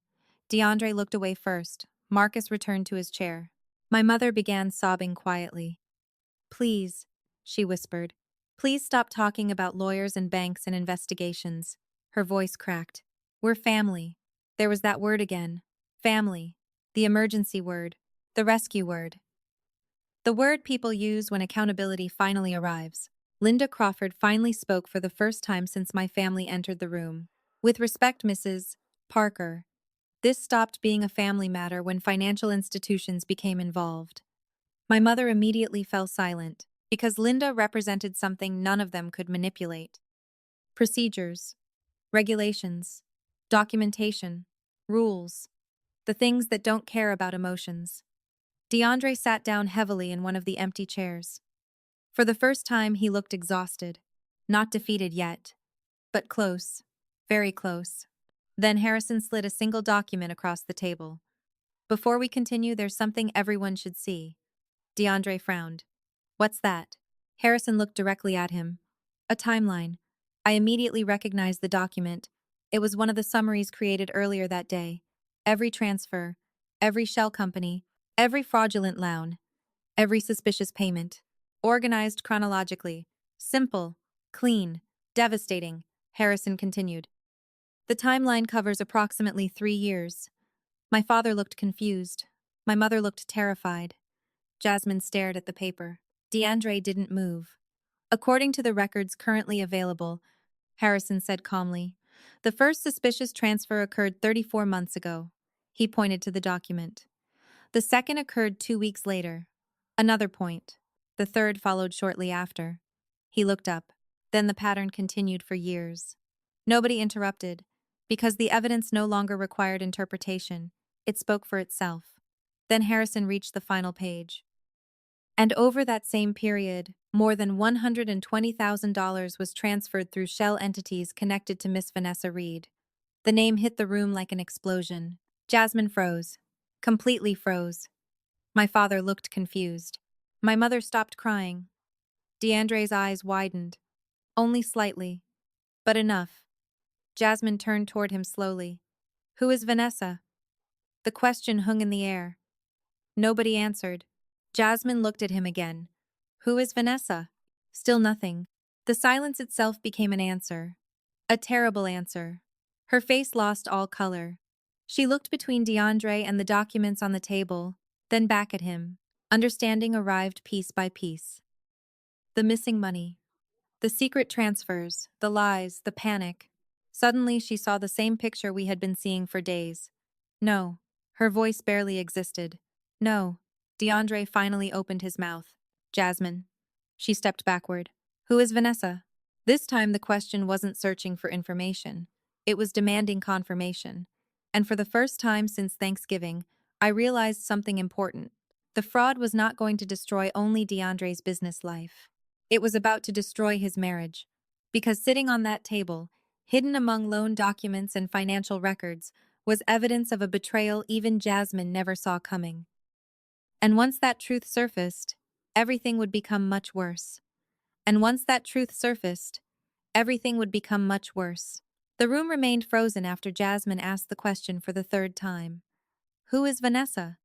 DeAndre looked away first. Marcus returned to his chair. My mother began sobbing quietly. "Please," she whispered. "Please stop talking about lawyers and banks and investigations." Her voice cracked. "We're family." There was that word again. Family. The emergency word. The rescue word. The word people use when accountability finally arrives. Linda Crawford finally spoke for the first time since my family entered the room. "With respect, Mrs. Parker, this stopped being a family matter when financial institutions became involved." My mother immediately fell silent, because Linda represented something none of them could manipulate. Procedures, regulations, documentation, rules, the things that don't care about emotions. DeAndre sat down heavily in one of the empty chairs. For the first time, he looked exhausted. Not defeated yet, but close. Very close. Then Harrison slid a single document across the table. Before we continue, there's something everyone should see. DeAndre frowned. What's that? Harrison looked directly at him. A timeline. I immediately recognized the document. It was one of the summaries created earlier that day. Every transfer, every shell company, every fraudulent loan, every suspicious payment. Organized chronologically. Simple, clean, devastating, Harrison continued. The timeline covers approximately 3 years. My father looked confused. My mother looked terrified. Jasmine stared at the paper. DeAndre didn't move. According to the records currently available, Harrison said calmly, the first suspicious transfer occurred 34 months ago. He pointed to the document. The second occurred 2 weeks later. Another point. The third followed shortly after. He looked up. Then the pattern continued for years. Nobody interrupted, because the evidence no longer required interpretation. It spoke for itself. Then Harrison reached the final page. And over that same period, more than $120,000 was transferred through shell entities connected to Miss Vanessa Reed. The name hit the room like an explosion. Jasmine froze. Completely froze. My father looked confused. My mother stopped crying. DeAndre's eyes widened. Only slightly. But enough. Jasmine turned toward him slowly. Who is Vanessa? The question hung in the air. Nobody answered. Jasmine looked at him again. Who is Vanessa? Still nothing. The silence itself became an answer. A terrible answer. Her face lost all color. She looked between DeAndre and the documents on the table, then back at him. Understanding arrived piece by piece. The missing money. The secret transfers, the lies, the panic. Suddenly she saw the same picture we had been seeing for days. No. Her voice barely existed. No. DeAndre finally opened his mouth. Jasmine. She stepped backward. Who is Vanessa? This time the question wasn't searching for information. It was demanding confirmation. And for the first time since Thanksgiving, I realized something important. The fraud was not going to destroy only DeAndre's business life. It was about to destroy his marriage. Because sitting on that table, hidden among loan documents and financial records, was evidence of a betrayal even Jasmine never saw coming. And once that truth surfaced, everything would become much worse. And once that truth surfaced, everything would become much worse. The room remained frozen after Jasmine asked the question for the third time. Who is Vanessa?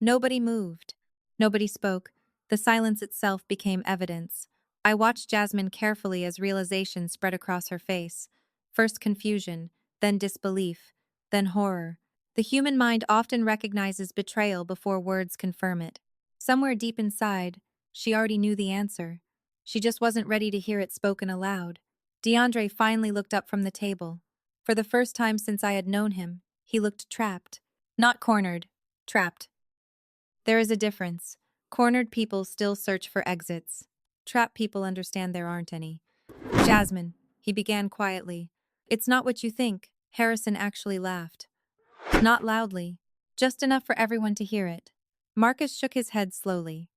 Nobody moved. Nobody spoke. The silence itself became evidence. I watched Jasmine carefully as realization spread across her face. First confusion, then disbelief, then horror. The human mind often recognizes betrayal before words confirm it. Somewhere deep inside, she already knew the answer. She just wasn't ready to hear it spoken aloud. DeAndre finally looked up from the table. For the first time since I had known him, he looked trapped. Not cornered. Trapped. There is a difference. Cornered people still search for exits. Trapped people understand there aren't any. Jasmine, he began quietly. It's not what you think. Harrison actually laughed. Not loudly. Just enough for everyone to hear it. Marcus shook his head slowly.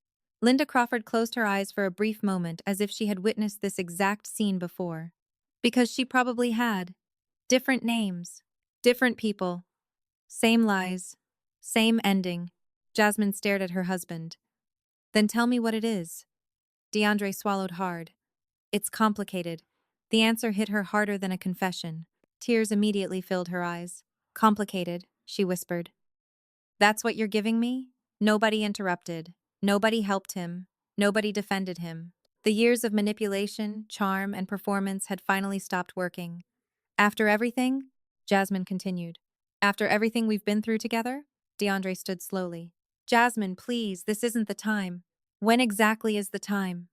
Linda Crawford closed her eyes for a brief moment as if she had witnessed this exact scene before. Because she probably had. Different names. Different people. Same lies. Same ending. Jasmine stared at her husband. Then tell me what it is. DeAndre swallowed hard. It's complicated. The answer hit her harder than a confession. Tears immediately filled her eyes. Complicated, she whispered. That's what you're giving me? Nobody interrupted. Nobody helped him. Nobody defended him. The years of manipulation, charm, and performance had finally stopped working. After everything, Jasmine continued. After everything we've been through together? DeAndre stood slowly. Jasmine, please, this isn't the time. When exactly is the time?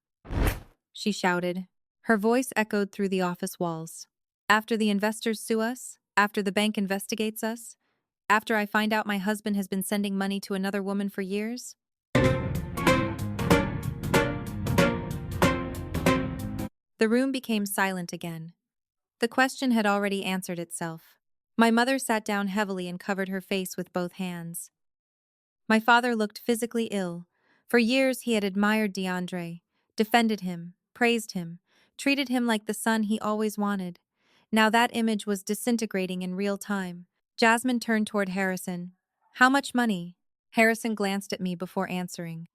She shouted. Her voice echoed through the office walls. After the investors sue us? After the bank investigates us? After I find out my husband has been sending money to another woman for years? The room became silent again. The question had already answered itself. My mother sat down heavily and covered her face with both hands. My father looked physically ill. For years he had admired DeAndre, defended him, praised him, treated him like the son he always wanted. Now that image was disintegrating in real time. Jasmine turned toward Harrison. How much money? Harrison glanced at me before answering.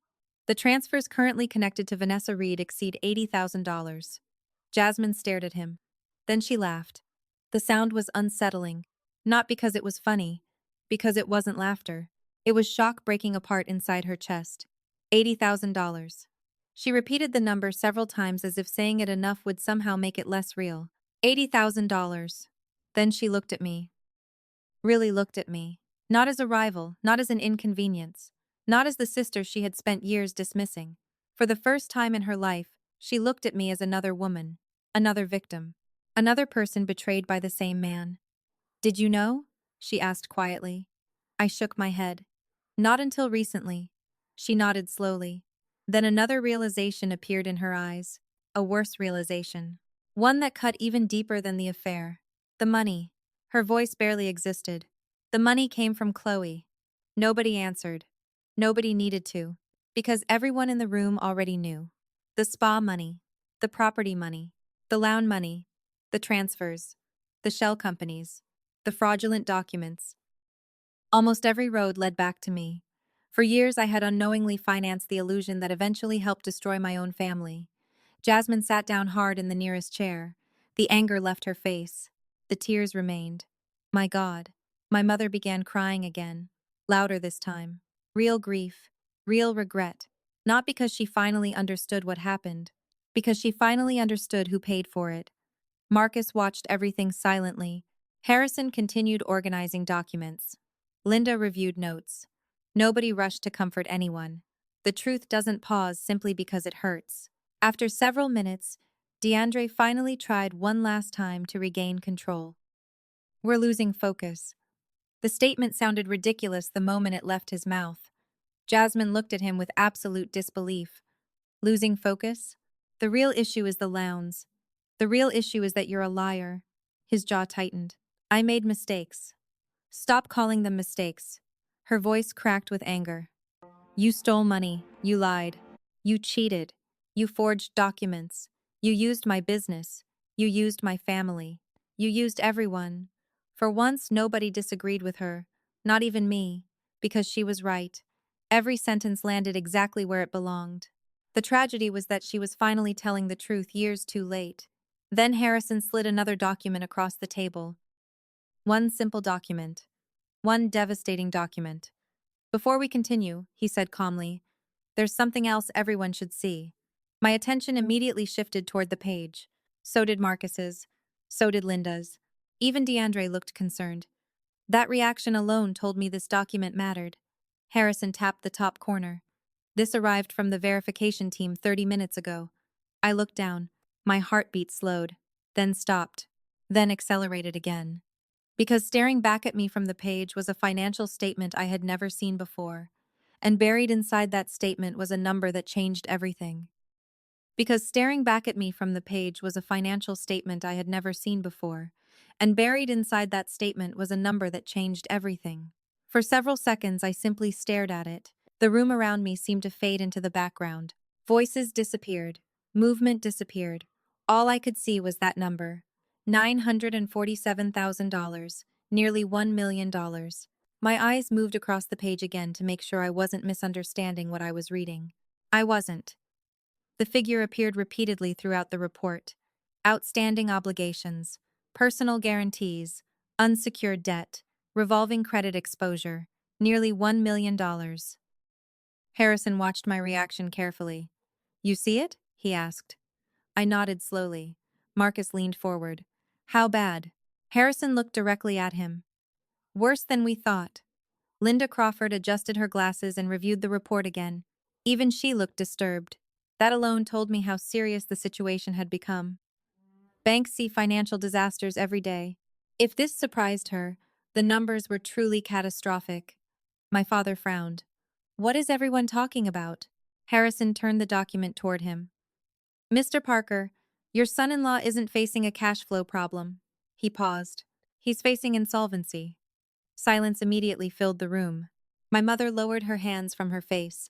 The transfers currently connected to Vanessa Reed exceed $80,000. Jasmine stared at him. Then she laughed. The sound was unsettling, not because it was funny, because it wasn't laughter. It was shock breaking apart inside her chest. $80,000. She repeated the number several times as if saying it enough would somehow make it less real. $80,000. Then she looked at me. Really looked at me. Not as a rival, not as an inconvenience, not as the sister she had spent years dismissing. For the first time in her life, she looked at me as another woman, another victim, another person betrayed by the same man. Did you know? She asked quietly. I shook my head. Not until recently. She nodded slowly. Then another realization appeared in her eyes. A worse realization. One that cut even deeper than the affair. The money. Her voice barely existed. The money came from Chloe. Nobody answered. Nobody needed to. Because everyone in the room already knew. The spa money. The property money. The loan money. The transfers. The shell companies. The fraudulent documents. Almost every road led back to me. For years I had unknowingly financed the illusion that eventually helped destroy my own family. Jasmine sat down hard in the nearest chair. The anger left her face. The tears remained. My God. My mother began crying again. Louder this time. Real grief. Real regret. Not because she finally understood what happened. Because she finally understood who paid for it. Marcus watched everything silently. Harrison continued organizing documents. Linda reviewed notes. Nobody rushed to comfort anyone. The truth doesn't pause simply because it hurts. After several minutes, DeAndre finally tried one last time to regain control. We're losing focus. The statement sounded ridiculous the moment it left his mouth. Jasmine looked at him with absolute disbelief. Losing focus? The real issue is the loans. The real issue is that you're a liar. His jaw tightened. I made mistakes. Stop calling them mistakes. Her voice cracked with anger. You stole money. You lied. You cheated. You forged documents. You used my business. You used my family. You used everyone. For once, nobody disagreed with her, not even me, because she was right. Every sentence landed exactly where it belonged. The tragedy was that she was finally telling the truth years too late. Then Harrison slid another document across the table. One simple document. One devastating document. Before we continue, he said calmly, there's something else everyone should see. My attention immediately shifted toward the page. So did Marcus's. So did Linda's. Even DeAndre looked concerned. That reaction alone told me this document mattered. Harrison tapped the top corner. This arrived from the verification team 30 minutes ago. I looked down. My heartbeat slowed, then stopped, then accelerated again. Because staring back at me from the page was a financial statement I had never seen before. And buried inside that statement was a number that changed everything. Because staring back at me from the page was a financial statement I had never seen before. And buried inside that statement was a number that changed everything. For several seconds, I simply stared at it. The room around me seemed to fade into the background. Voices disappeared. Movement disappeared. All I could see was that number. $947,000. Nearly $1 million. My eyes moved across the page again to make sure I wasn't misunderstanding what I was reading. I wasn't. The figure appeared repeatedly throughout the report. Outstanding obligations, personal guarantees, unsecured debt, revolving credit exposure, nearly $1 million. Harrison watched my reaction carefully. You see it? He asked. I nodded slowly. Marcus leaned forward. How bad? Harrison looked directly at him. Worse than we thought. Linda Crawford adjusted her glasses and reviewed the report again. Even she looked disturbed. That alone told me how serious the situation had become. Banks see financial disasters every day. If this surprised her, the numbers were truly catastrophic. My father frowned. What is everyone talking about? Harrison turned the document toward him. Mr. Parker, your son-in-law isn't facing a cash flow problem. He paused. He's facing insolvency. Silence immediately filled the room. My mother lowered her hands from her face.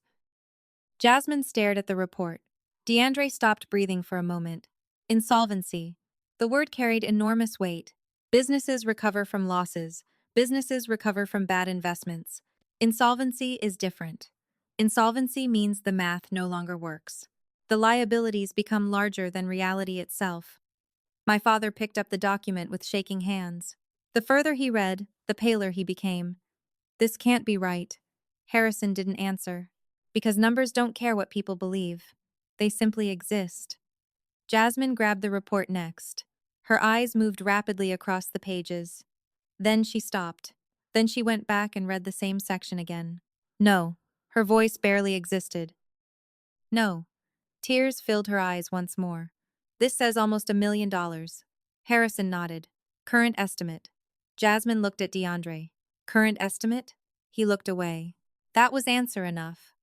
Jasmine stared at the report. DeAndre stopped breathing for a moment. Insolvency. The word carried enormous weight. Businesses recover from losses. Businesses recover from bad investments. Insolvency is different. Insolvency means the math no longer works. The liabilities become larger than reality itself. My father picked up the document with shaking hands. The further he read, the paler he became. This can't be right. Harrison didn't answer. Because numbers don't care what people believe. They simply exist. Jasmine grabbed the report next. Her eyes moved rapidly across the pages. Then she stopped. Then she went back and read the same section again. No. Her voice barely existed. No. Tears filled her eyes once more. This says almost $1 million. Harrison nodded. Current estimate. Jasmine looked at DeAndre. Current estimate? He looked away. That was answer enough.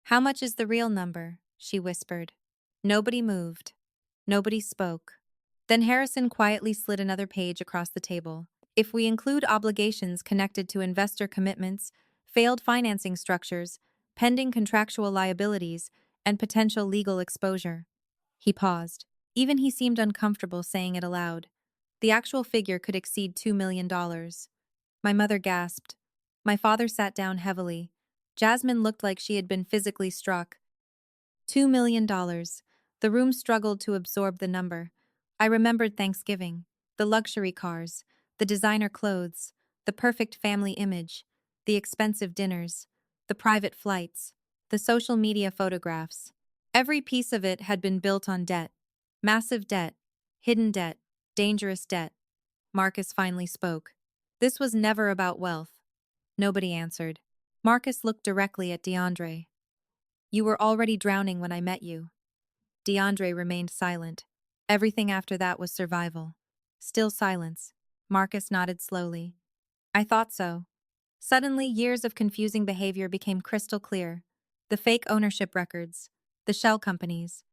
How much is the real number? She whispered. Nobody moved. Nobody spoke. Then Harrison quietly slid another page across the table. If we include obligations connected to investor commitments, failed financing structures, pending contractual liabilities, and potential legal exposure. He paused. Even he seemed uncomfortable saying it aloud. The actual figure could exceed $2 million. My mother gasped. My father sat down heavily. Jasmine looked like she had been physically struck. $2 million. The room struggled to absorb the number. I remembered Thanksgiving, the luxury cars, the designer clothes, the perfect family image, the expensive dinners, the private flights, the social media photographs. Every piece of it had been built on debt. Massive debt, hidden debt, dangerous debt. Marcus finally spoke. This was never about wealth. Nobody answered. Marcus looked directly at DeAndre. You were already drowning when I met you. DeAndre remained silent. Everything after that was survival. Still silence. Marcus nodded slowly. I thought so. Suddenly, years of confusing behavior became crystal clear. The fake ownership records, the shell companies,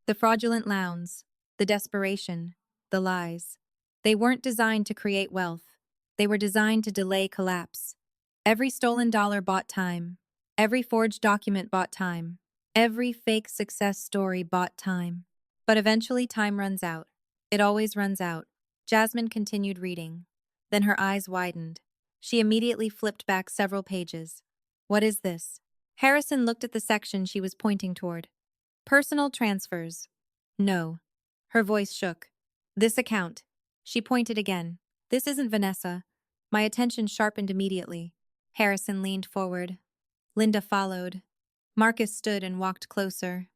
the fraudulent loans, the desperation, the lies. They weren't designed to create wealth. They were designed to delay collapse. Every stolen dollar bought time. Every forged document bought time. Every fake success story bought time. But eventually time runs out. It always runs out. Jasmine continued reading. Then her eyes widened. She immediately flipped back several pages. What is this? Harrison looked at the section she was pointing toward. Personal transfers. No. Her voice shook. This account. She pointed again. This isn't Vanessa. My attention sharpened immediately. Harrison leaned forward. Linda followed. Marcus stood and walked closer.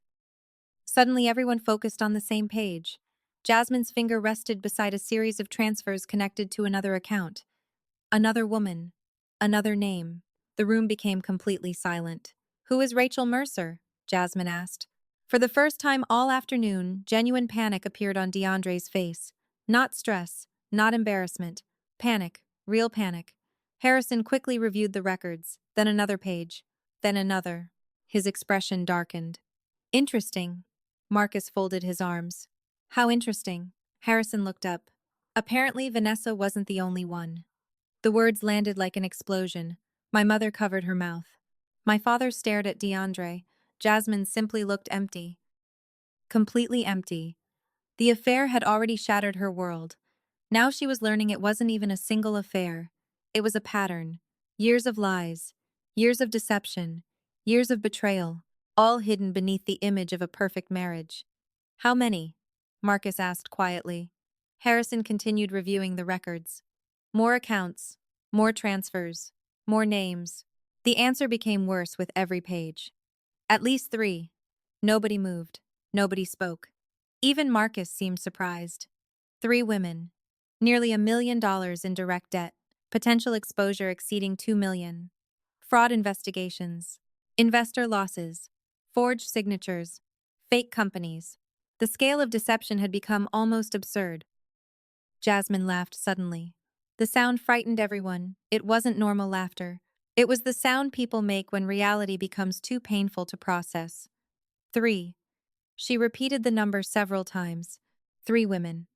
Suddenly everyone focused on the same page. Jasmine's finger rested beside a series of transfers connected to another account. Another woman. Another name. The room became completely silent. Who is Rachel Mercer? Jasmine asked. For the first time all afternoon, genuine panic appeared on DeAndre's face. Not stress, not embarrassment. Panic, real panic. Harrison quickly reviewed the records, then another page, then another. His expression darkened. Interesting. Marcus folded his arms. How interesting. Harrison looked up. Apparently, Vanessa wasn't the only one. The words landed like an explosion. My mother covered her mouth. My father stared at DeAndre. Jasmine simply looked empty. Completely empty. The affair had already shattered her world. Now she was learning it wasn't even a single affair. It was a pattern. Years of lies. Years of deception. Years of betrayal. All hidden beneath the image of a perfect marriage. How many? Marcus asked quietly. Harrison continued reviewing the records. More accounts. More transfers. More names. The answer became worse with every page. At least 3. Nobody moved. Nobody spoke. Even Marcus seemed surprised. 3 women. Nearly $1 million in direct debt. Potential exposure exceeding $2 million. Fraud investigations. Investor losses. Forged signatures. Fake companies. The scale of deception had become almost absurd. Jasmine laughed suddenly. The sound frightened everyone. It wasn't normal laughter. It was the sound people make when reality becomes too painful to process. 3. She repeated the number several times. 3 women.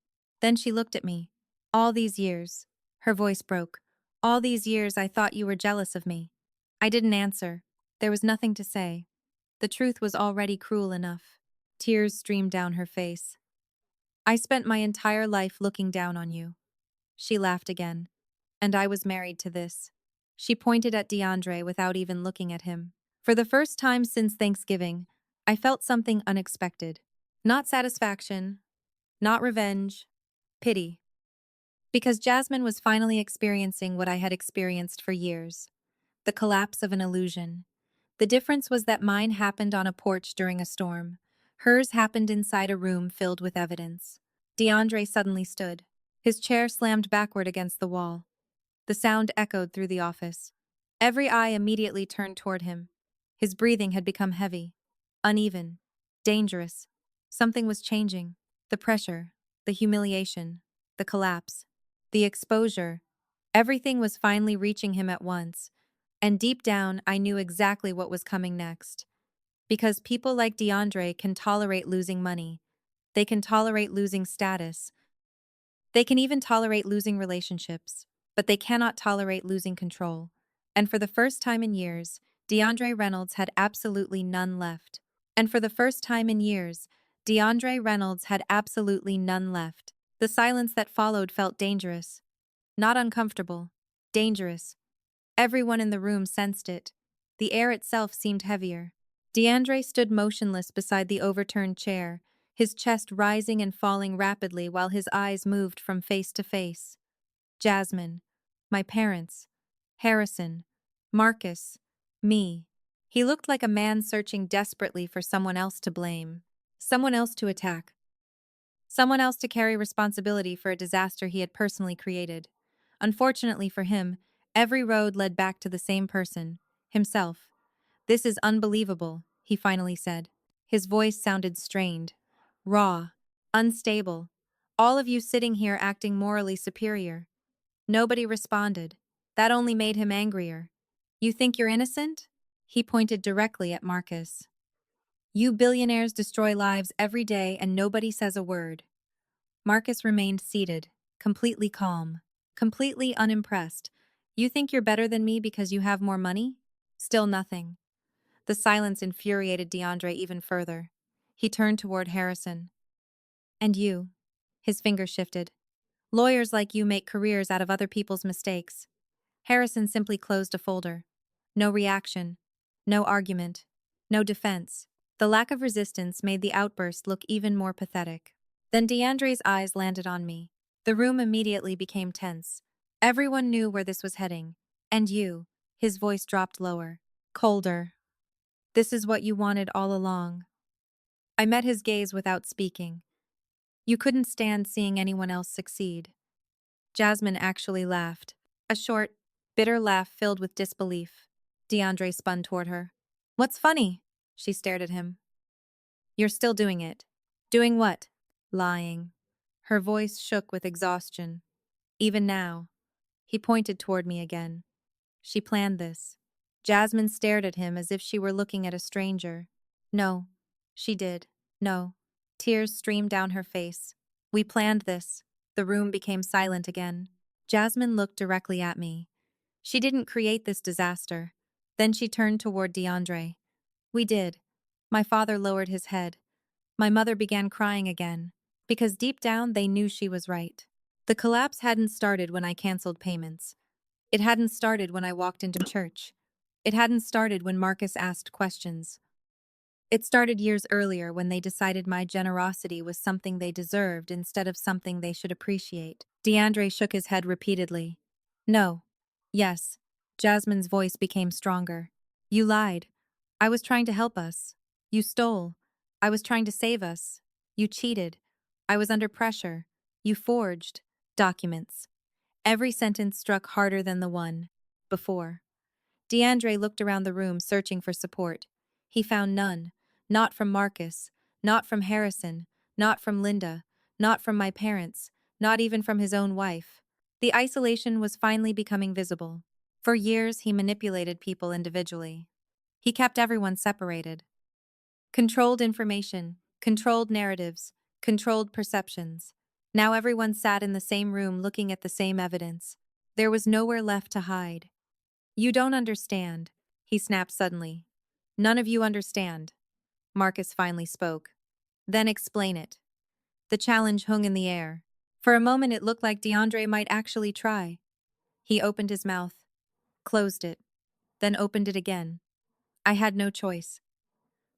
Then she looked at me. All these years. Her voice broke. All these years I thought you were jealous of me. I didn't answer. There was nothing to say. The truth was already cruel enough. Tears streamed down her face. I spent my entire life looking down on you. She laughed again. And I was married to this. She pointed at DeAndre without even looking at him. For the first time since Thanksgiving, I felt something unexpected. Not satisfaction, not revenge, pity. Because Jasmine was finally experiencing what I had experienced for years, the collapse of an illusion. The difference was that mine happened on a porch during a storm. Hers happened inside a room filled with evidence. DeAndre suddenly stood. His chair slammed backward against the wall. The sound echoed through the office. Every eye immediately turned toward him. His breathing had become heavy, uneven, dangerous. Something was changing. The pressure, the humiliation, the collapse, the exposure. Everything was finally reaching him at once. And deep down, I knew exactly what was coming next. Because people like DeAndre can tolerate losing money. They can tolerate losing status. They can even tolerate losing relationships. But they cannot tolerate losing control. And for the first time in years, DeAndre Reynolds had absolutely none left. And for the first time in years, DeAndre Reynolds had absolutely none left. The silence that followed felt dangerous. Not uncomfortable. Dangerous. Everyone in the room sensed it. The air itself seemed heavier. DeAndre stood motionless beside the overturned chair, his chest rising and falling rapidly while his eyes moved from face to face. Jasmine, my parents, Harrison, Marcus, me. He looked like a man searching desperately for someone else to blame, someone else to attack, someone else to carry responsibility for a disaster he had personally created. Unfortunately for him, every road led back to the same person, himself. "This is unbelievable," he finally said. His voice sounded strained, raw, unstable. "All of you sitting here acting morally superior." Nobody responded. That only made him angrier. "You think you're innocent?" He pointed directly at Marcus. "You billionaires destroy lives every day and nobody says a word." Marcus remained seated, completely calm, completely unimpressed. "You think you're better than me because you have more money?" Still nothing. The silence infuriated DeAndre even further. He turned toward Harrison. "And you?" His finger shifted. "Lawyers like you make careers out of other people's mistakes." Harrison simply closed a folder. No reaction. No argument. No defense. The lack of resistance made the outburst look even more pathetic. Then DeAndre's eyes landed on me. The room immediately became tense. Everyone knew where this was heading. "And you?" His voice dropped lower. Colder. "This is what you wanted all along." I met his gaze without speaking. "You couldn't stand seeing anyone else succeed." Jasmine actually laughed. A short, bitter laugh filled with disbelief. DeAndre spun toward her. "What's funny?" She stared at him. "You're still doing it." "Doing what?" "Lying." Her voice shook with exhaustion. "Even now." He pointed toward me again. "She planned this." Jasmine stared at him as if she were looking at a stranger. "No." She did. "No." Tears streamed down her face. "We planned this." The room became silent again. Jasmine looked directly at me. "She didn't create this disaster." Then she turned toward DeAndre. "We did." My father lowered his head. My mother began crying again, because deep down they knew she was right. The collapse hadn't started when I canceled payments. It hadn't started when I walked into church. It hadn't started when Marcus asked questions. It started years earlier when they decided my generosity was something they deserved instead of something they should appreciate. DeAndre shook his head repeatedly. "No." "Yes." Jasmine's voice became stronger. "You lied. I was trying to help us. You stole. I was trying to save us. You cheated. I was under pressure. You forged documents." Every sentence struck harder than the one before. DeAndre looked around the room searching for support. He found none. Not from Marcus. Not from Harrison. Not from Linda. Not from my parents. Not even from his own wife. The isolation was finally becoming visible. For years, he manipulated people individually. He kept everyone separated. Controlled information, controlled narratives, controlled perceptions. Now everyone sat in the same room looking at the same evidence. There was nowhere left to hide. "You don't understand," he snapped suddenly. "None of you understand." Marcus finally spoke. Then explain it. The challenge hung in the air. For a moment it looked like DeAndre might actually try. He opened his mouth, closed it, then opened it again. I had no choice.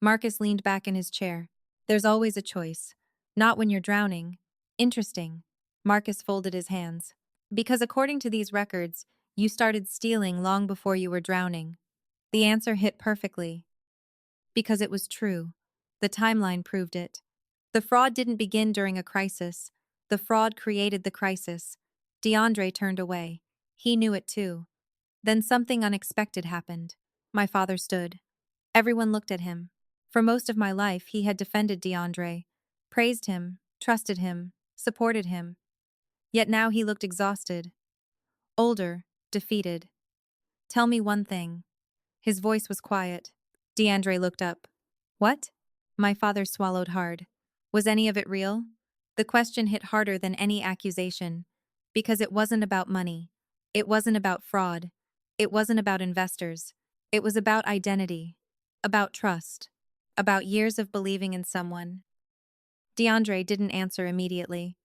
Marcus leaned back in his chair. There's always a choice. Not when you're drowning. Interesting. Marcus folded his hands. Because according to these records, you started stealing long before you were drowning. The answer hit perfectly. Because it was true. The timeline proved it. The fraud didn't begin during a crisis. The fraud created the crisis. DeAndre turned away. He knew it too. Then something unexpected happened. My father stood. Everyone looked at him. For most of my life, he had defended DeAndre, praised him, trusted him, supported him. Yet now he looked exhausted, older, defeated. Tell me one thing. His voice was quiet. DeAndre looked up. What? My father swallowed hard. Was any of it real? The question hit harder than any accusation. Because it wasn't about money. It wasn't about fraud. It wasn't about investors. It was about identity. About trust. About years of believing in someone. DeAndre didn't answer immediately.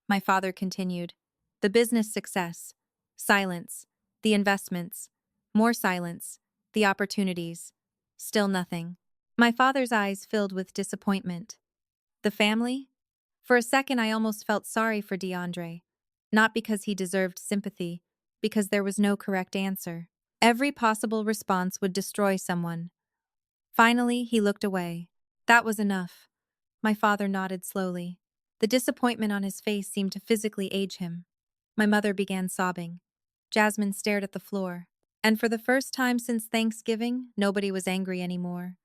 My father continued. The business success. Silence. The investments. More silence. The opportunities. Still nothing. My father's eyes filled with disappointment. The family? For a second I almost felt sorry for DeAndre. Not because he deserved sympathy, because there was no correct answer. Every possible response would destroy someone. Finally, he looked away. That was enough. My father nodded slowly. The disappointment on his face seemed to physically age him. My mother began sobbing. Jasmine stared at the floor. And for the first time since Thanksgiving, nobody was angry anymore.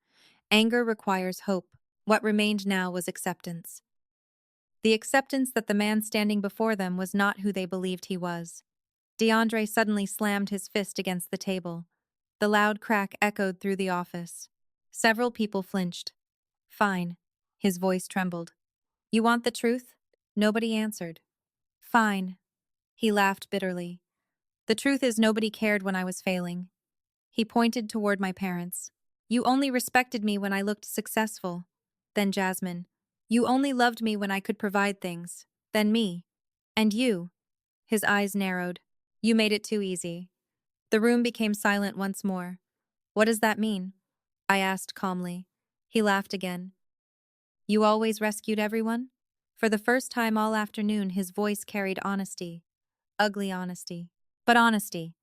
Anger requires hope. What remained now was acceptance. The acceptance that the man standing before them was not who they believed he was. DeAndre suddenly slammed his fist against the table. The loud crack echoed through the office. Several people flinched. Fine. His voice trembled. You want the truth? Nobody answered. Fine. He laughed bitterly. The truth is nobody cared when I was failing. He pointed toward my parents. You only respected me when I looked successful. Then Jasmine. You only loved me when I could provide things. Then me. And you. His eyes narrowed. You made it too easy. The room became silent once more. What does that mean? I asked calmly. He laughed again. You always rescued everyone? For the first time all afternoon his voice carried honesty. Ugly honesty. But honesty.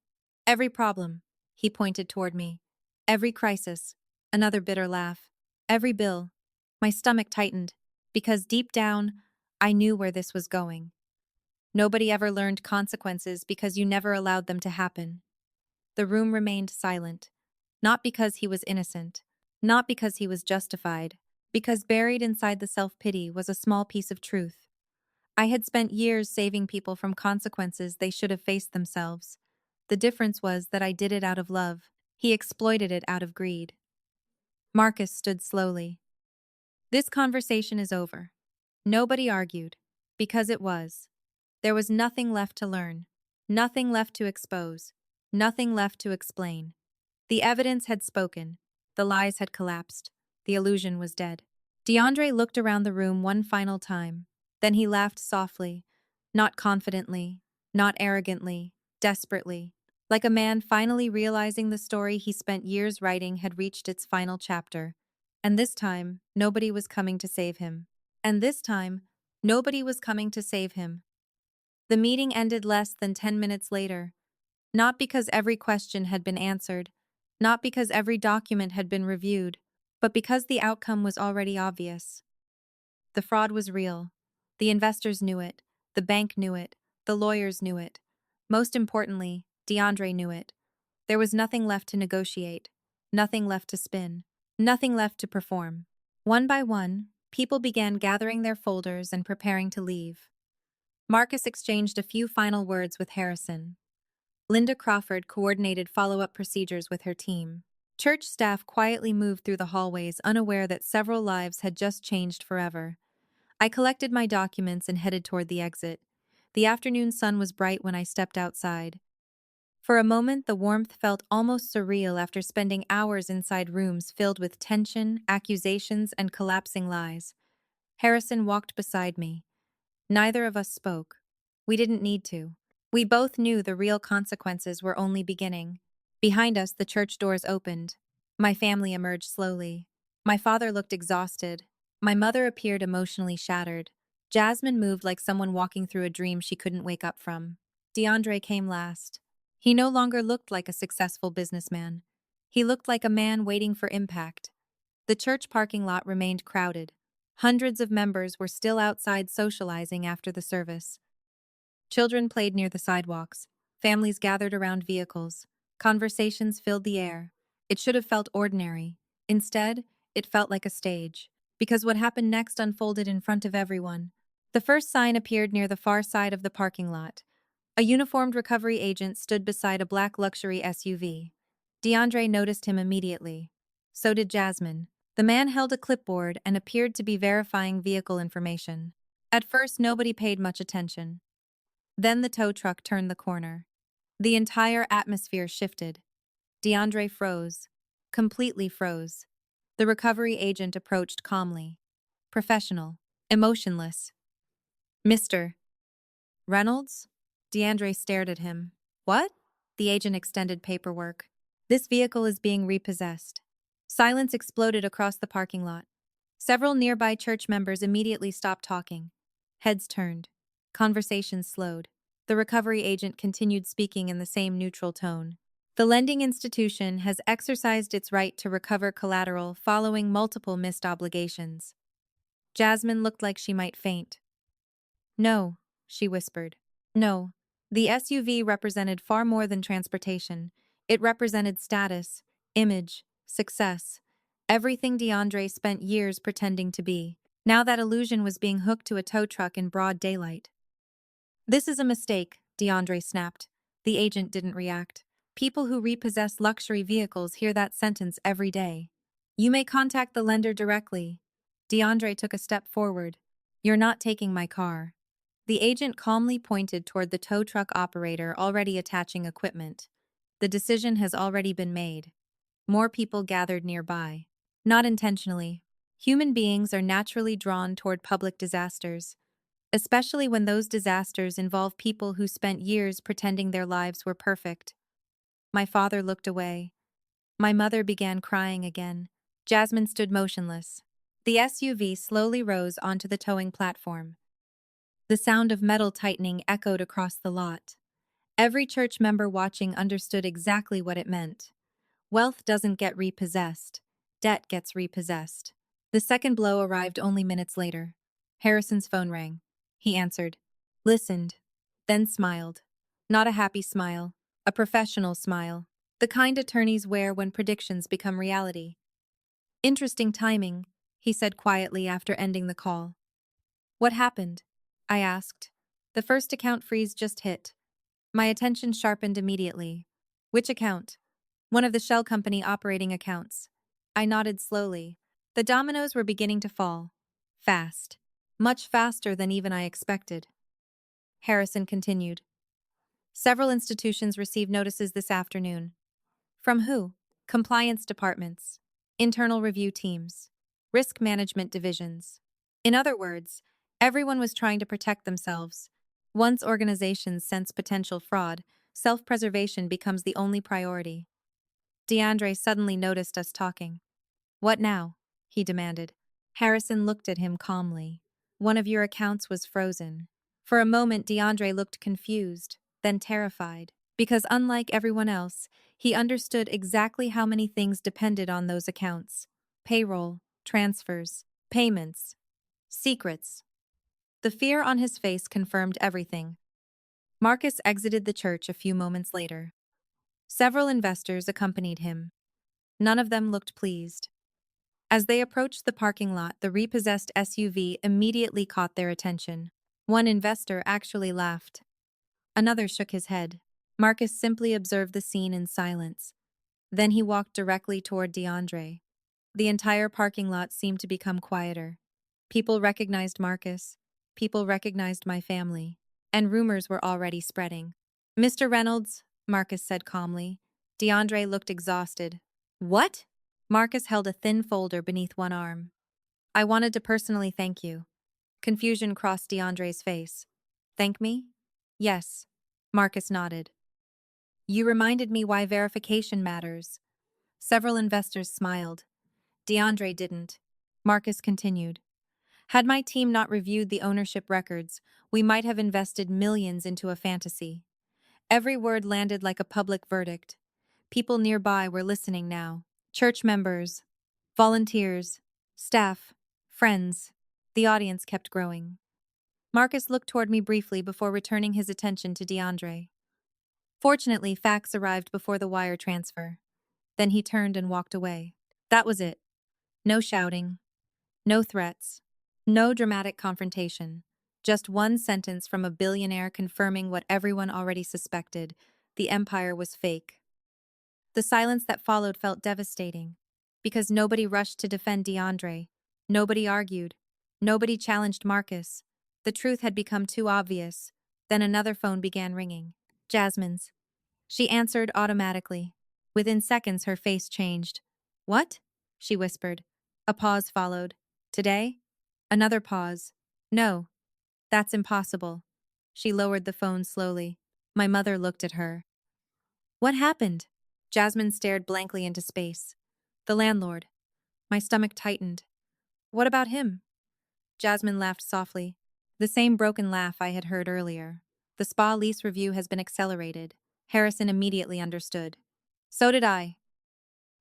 Every problem. He pointed toward me. Every crisis. Another bitter laugh. Every bill. My stomach tightened. Because deep down, I knew where this was going. Nobody ever learned consequences because you never allowed them to happen. The room remained silent. Not because he was innocent. Not because he was justified. Because buried inside the self-pity was a small piece of truth. I had spent years saving people from consequences they should have faced themselves. The difference was that I did it out of love. He exploited it out of greed. Marcus stood slowly. This conversation is over. Nobody argued. Because it was. There was nothing left to learn. Nothing left to expose. Nothing left to explain. The evidence had spoken. The lies had collapsed. The illusion was dead. DeAndre looked around the room one final time. Then he laughed softly, not confidently, not arrogantly, desperately, like a man finally realizing the story he spent years writing had reached its final chapter. And this time, nobody was coming to save him. And this time, nobody was coming to save him. The meeting ended less than 10 minutes later. Not because every question had been answered, not because every document had been reviewed, but because the outcome was already obvious. The fraud was real. The investors knew it. The bank knew it. The lawyers knew it. Most importantly, DeAndre knew it. There was nothing left to negotiate. Nothing left to spin. Nothing left to perform. One by one, people began gathering their folders and preparing to leave. Marcus exchanged a few final words with Harrison. Linda Crawford coordinated follow-up procedures with her team. Church staff quietly moved through the hallways, unaware that several lives had just changed forever. I collected my documents and headed toward the exit. The afternoon sun was bright when I stepped outside. For a moment, the warmth felt almost surreal after spending hours inside rooms filled with tension, accusations, and collapsing lies. Harrison walked beside me. Neither of us spoke. We didn't need to. We both knew the real consequences were only beginning. Behind us, the church doors opened. My family emerged slowly. My father looked exhausted. My mother appeared emotionally shattered. Jasmine moved like someone walking through a dream she couldn't wake up from. DeAndre came last. He no longer looked like a successful businessman. He looked like a man waiting for impact. The church parking lot remained crowded. Hundreds of members were still outside socializing after the service. Children played near the sidewalks. Families gathered around vehicles. Conversations filled the air. It should have felt ordinary. Instead, it felt like a stage. Because what happened next unfolded in front of everyone. The first sign appeared near the far side of the parking lot. A uniformed recovery agent stood beside a black luxury SUV. DeAndre noticed him immediately. So did Jasmine. The man held a clipboard and appeared to be verifying vehicle information. At first, nobody paid much attention. Then the tow truck turned the corner. The entire atmosphere shifted. DeAndre froze. Completely froze. The recovery agent approached calmly. Professional. Emotionless. Mr. Reynolds? DeAndre stared at him. What? The agent extended paperwork. This vehicle is being repossessed. Silence exploded across the parking lot. Several nearby church members immediately stopped talking. Heads turned. Conversations slowed. The recovery agent continued speaking in the same neutral tone. The lending institution has exercised its right to recover collateral following multiple missed obligations. Jasmine looked like she might faint. No, she whispered. No. The SUV represented far more than transportation. It represented status, image, success. Everything DeAndre spent years pretending to be. Now that illusion was being hooked to a tow truck in broad daylight. This is a mistake, DeAndre snapped. The agent didn't react. People who repossess luxury vehicles hear that sentence every day. You may contact the lender directly. DeAndre took a step forward. You're not taking my car. The agent calmly pointed toward the tow truck operator already attaching equipment. The decision has already been made. More people gathered nearby. Not intentionally. Human beings are naturally drawn toward public disasters, especially when those disasters involve people who spent years pretending their lives were perfect. My father looked away. My mother began crying again. Jasmine stood motionless. The SUV slowly rose onto the towing platform. The sound of metal tightening echoed across the lot. Every church member watching understood exactly what it meant. Wealth doesn't get repossessed. Debt gets repossessed. The second blow arrived only minutes later. Harrison's phone rang. He answered, listened, then smiled. Not a happy smile, a professional smile. The kind attorneys wear when predictions become reality. Interesting timing, he said quietly after ending the call. What happened? I asked. The first account freeze just hit. My attention sharpened immediately. Which account? One of the shell company operating accounts. I nodded slowly. The dominoes were beginning to fall. Fast. Much faster than even I expected. Harrison continued. Several institutions received notices this afternoon. From who? Compliance departments, internal review teams, risk management divisions. In other words, everyone was trying to protect themselves. Once organizations sense potential fraud, self-preservation becomes the only priority. DeAndre suddenly noticed us talking. What now? He demanded. Harrison looked at him calmly. One of your accounts was frozen. For a moment, DeAndre looked confused, then terrified, because unlike everyone else, he understood exactly how many things depended on those accounts. Payroll, transfers, payments, secrets. The fear on his face confirmed everything. Marcus exited the church a few moments later. Several investors accompanied him. None of them looked pleased. As they approached the parking lot, the repossessed SUV immediately caught their attention. One investor actually laughed. Another shook his head. Marcus simply observed the scene in silence. Then he walked directly toward DeAndre. The entire parking lot seemed to become quieter. People recognized Marcus. People recognized my family. And rumors were already spreading. Mr. Reynolds, Marcus said calmly. DeAndre looked exhausted. What? Marcus held a thin folder beneath one arm. I wanted to personally thank you. Confusion crossed DeAndre's face. Thank me? Yes. Marcus nodded. You reminded me why verification matters. Several investors smiled. DeAndre didn't. Marcus continued. Had my team not reviewed the ownership records, we might have invested millions into a fantasy. Every word landed like a public verdict. People nearby were listening now. Church members, volunteers, staff, friends. The audience kept growing. Marcus looked toward me briefly before returning his attention to DeAndre. Fortunately, facts arrived before the wire transfer. Then he turned and walked away. That was it. No shouting, no threats, no dramatic confrontation. Just one sentence from a billionaire confirming what everyone already suspected: the empire was fake. The silence that followed felt devastating, because nobody rushed to defend DeAndre. Nobody argued. Nobody challenged Marcus. The truth had become too obvious. Then another phone began ringing. Jasmine's. She answered automatically. Within seconds, her face changed. What? She whispered. A pause followed. Today? Another pause. No, that's impossible. She lowered the phone slowly. My mother looked at her. What happened? Jasmine stared blankly into space. The landlord. My stomach tightened. What about him? Jasmine laughed softly. The same broken laugh I had heard earlier. The spa lease review has been accelerated. Harrison immediately understood. So did I.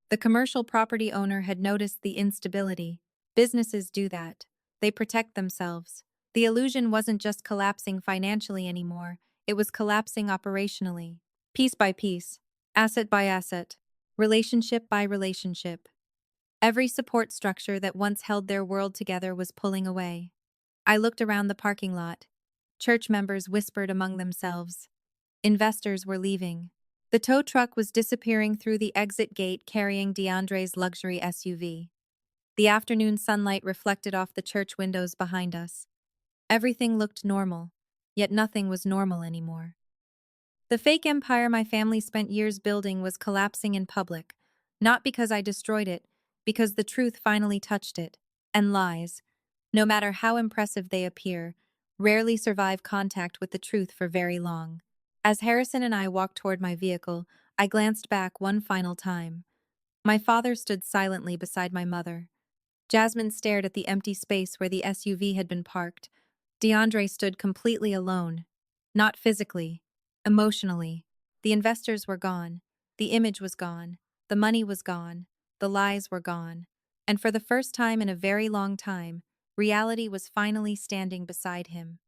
The commercial property owner had noticed the instability. Businesses do that. They protect themselves. The illusion wasn't just collapsing financially anymore, it was collapsing operationally. Piece by piece, asset by asset, relationship by relationship. Every support structure that once held their world together was pulling away. I looked around the parking lot. Church members whispered among themselves. Investors were leaving. The tow truck was disappearing through the exit gate carrying DeAndre's luxury SUV. The afternoon sunlight reflected off the church windows behind us. Everything looked normal, yet nothing was normal anymore. The fake empire my family spent years building was collapsing in public, not because I destroyed it, because the truth finally touched it. And lies, no matter how impressive they appear, rarely survive contact with the truth for very long. As Harrison and I walked toward my vehicle, I glanced back one final time. My father stood silently beside my mother. Jasmine stared at the empty space where the SUV had been parked. DeAndre stood completely alone. Not physically, emotionally. The investors were gone. The image was gone. The money was gone. The lies were gone. And for the first time in a very long time, reality was finally standing beside him.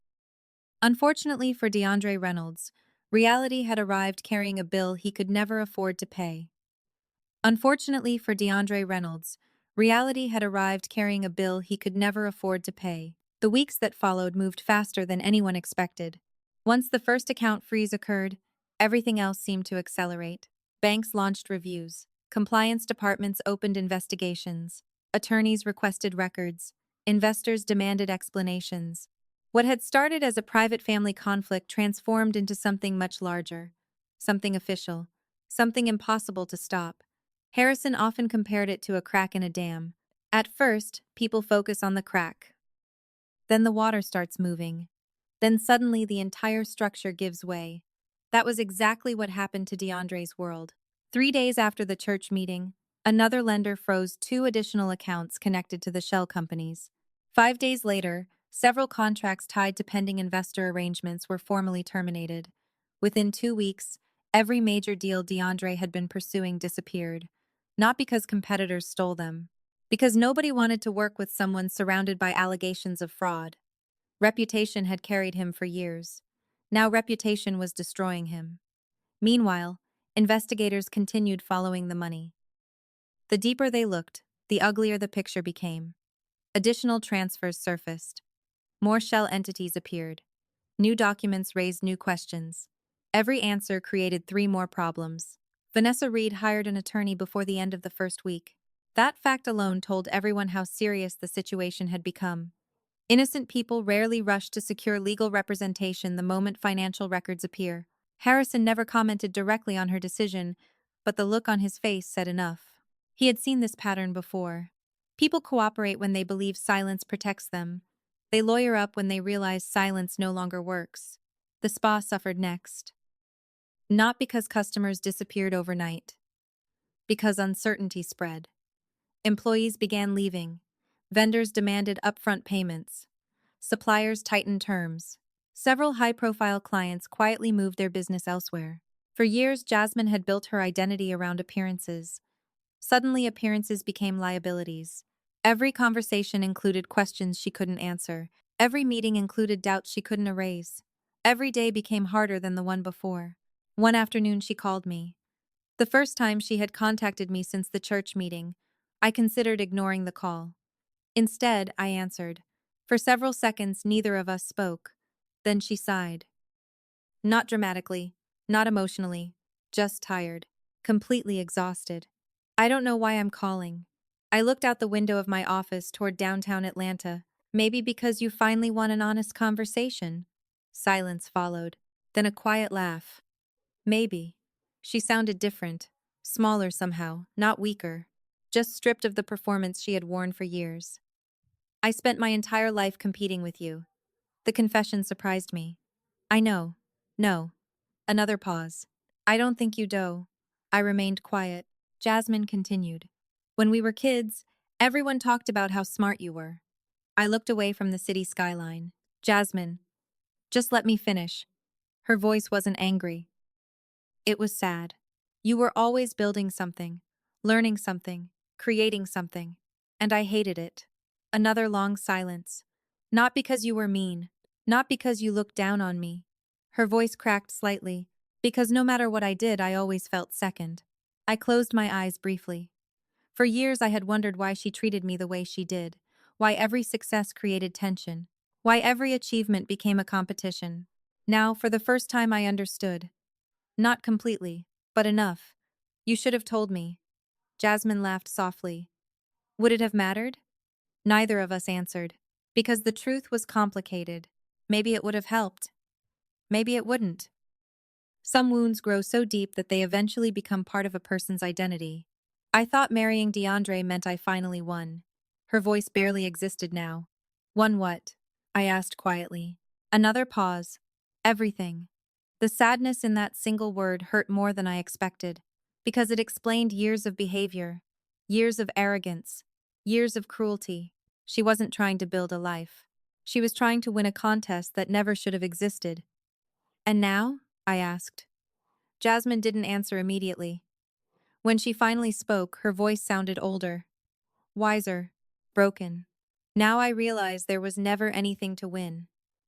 Unfortunately for DeAndre Reynolds, reality had arrived carrying a bill he could never afford to pay. Unfortunately for DeAndre Reynolds, reality had arrived carrying a bill he could never afford to pay. The weeks that followed moved faster than anyone expected. Once the first account freeze occurred, everything else seemed to accelerate. Banks launched reviews. Compliance departments opened investigations. Attorneys requested records. Investors demanded explanations. What had started as a private family conflict transformed into something much larger. Something official. Something impossible to stop. Harrison often compared it to a crack in a dam. At first, people focus on the crack. Then the water starts moving. Then suddenly the entire structure gives way. That was exactly what happened to DeAndre's world. 3 days after the church meeting, another lender froze 2 additional accounts connected to the shell companies. 5 days later, several contracts tied to pending investor arrangements were formally terminated. Within 2 weeks, every major deal DeAndre had been pursuing disappeared. Not because competitors stole them, because nobody wanted to work with someone surrounded by allegations of fraud. Reputation had carried him for years. Now reputation was destroying him. Meanwhile, investigators continued following the money. The deeper they looked, the uglier the picture became. Additional transfers surfaced. More shell entities appeared. New documents raised new questions. Every answer created 3 more problems. Vanessa Reed hired an attorney before the end of the first week. That fact alone told everyone how serious the situation had become. Innocent people rarely rush to secure legal representation the moment financial records appear. Harrison never commented directly on her decision, but the look on his face said enough. He had seen this pattern before. People cooperate when they believe silence protects them. They lawyer up when they realize silence no longer works. The spa suffered next. Not because customers disappeared overnight, because uncertainty spread. Employees began leaving. Vendors demanded upfront payments. Suppliers tightened terms. Several high-profile clients quietly moved their business elsewhere. For years, Jasmine had built her identity around appearances. Suddenly, appearances became liabilities. Every conversation included questions she couldn't answer. Every meeting included doubts she couldn't erase. Every day became harder than the one before. One afternoon, she called me. The first time she had contacted me since the church meeting. I considered ignoring the call. Instead, I answered. For several seconds, neither of us spoke. Then she sighed. Not dramatically, not emotionally, just tired, completely exhausted. I don't know why I'm calling. I looked out the window of my office toward downtown Atlanta. Maybe because you finally want an honest conversation. Silence followed, then a quiet laugh. Maybe. She sounded different, smaller somehow, not weaker, just stripped of the performance she had worn for years. I spent my entire life competing with you. The confession surprised me. I know. No. Another pause. I don't think you do. I remained quiet. Jasmine continued. When we were kids, everyone talked about how smart you were. I looked away from the city skyline. Jasmine, just let me finish. Her voice wasn't angry. It was sad. You were always building something, learning something, creating something. And I hated it. Another long silence. Not because you were mean. Not because you looked down on me. Her voice cracked slightly. Because no matter what I did, I always felt second. I closed my eyes briefly. For years I had wondered why she treated me the way she did. Why every success created tension. Why every achievement became a competition. Now, for the first time, I understood. Not completely, but enough. You should have told me. Jasmine laughed softly. Would it have mattered? Neither of us answered. Because the truth was complicated. Maybe it would have helped. Maybe it wouldn't. Some wounds grow so deep that they eventually become part of a person's identity. I thought marrying DeAndre meant I finally won. Her voice barely existed now. Won what? I asked quietly. Another pause. Everything. The sadness in that single word hurt more than I expected, because it explained years of behavior, years of arrogance, years of cruelty. She wasn't trying to build a life. She was trying to win a contest that never should have existed. And now? I asked. Jasmine didn't answer immediately. When she finally spoke, her voice sounded older, wiser, broken. Now I realized there was never anything to win.